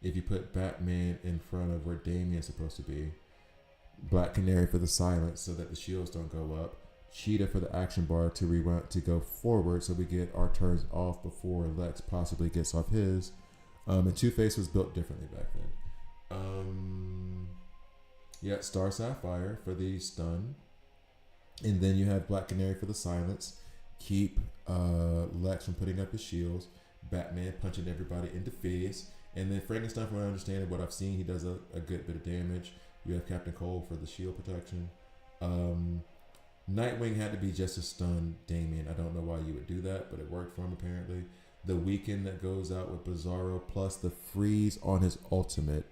If you put Batman in front of where Damien's supposed to be, Black Canary for the silence so that the shields don't go up, Cheetah for the action bar to rewind to go forward so we get our turns off before Lex possibly gets off his. And Two-Face was built differently back then. Star Sapphire for the stun. And then you have Black Canary for the silence. Keep Lex from putting up his shields. Batman punching everybody in the face. And then Frankenstein, from what I understand and what I've seen, he does a good bit of damage. You have Captain Cold for the shield protection. Nightwing had to be just a stun Damien. I don't know why you would do that, but it worked for him apparently. The weekend that goes out with Bizarro plus the freeze on his ultimate.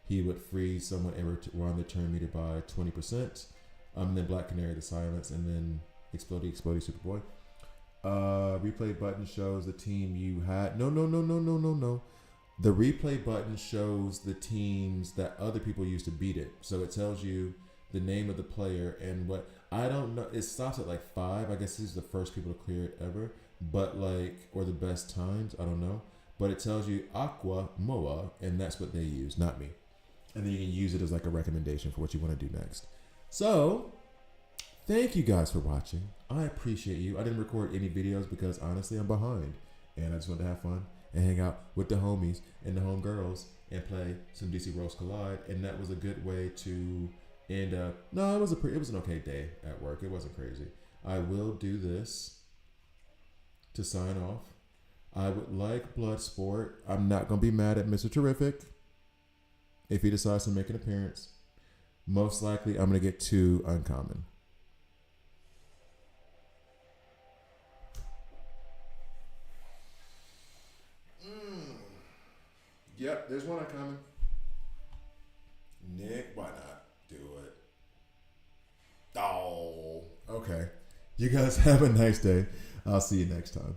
He would freeze someone around the turn meter by 20%. Then Black Canary the silence, and then Explodey Superboy. Replay button shows the team you had. No. The replay button shows the teams that other people used to beat it. So it tells you the name of the player and what. I don't know. It stops at like 5. I guess this is the first people to clear it ever. But or the best times. I don't know. But it tells you Aqua, Moa, and that's what they use, not me. And then you can use it as like a recommendation for what you want to do next. So, thank you guys for watching. I appreciate you. I didn't record any videos because honestly I'm behind. And I just wanted to have fun and hang out with the homies and the homegirls and play some DC Worlds Collide. And that was a good way to end up. No, it was an okay day at work. It wasn't crazy. I will do this to sign off. I would like Bloodsport. I'm not going to be mad at Mr. Terrific if he decides to make an appearance. Most likely, I'm going to get 2 uncommon. Yep, there's one uncommon. Nick, why not do it? Oh, okay. You guys have a nice day. I'll see you next time.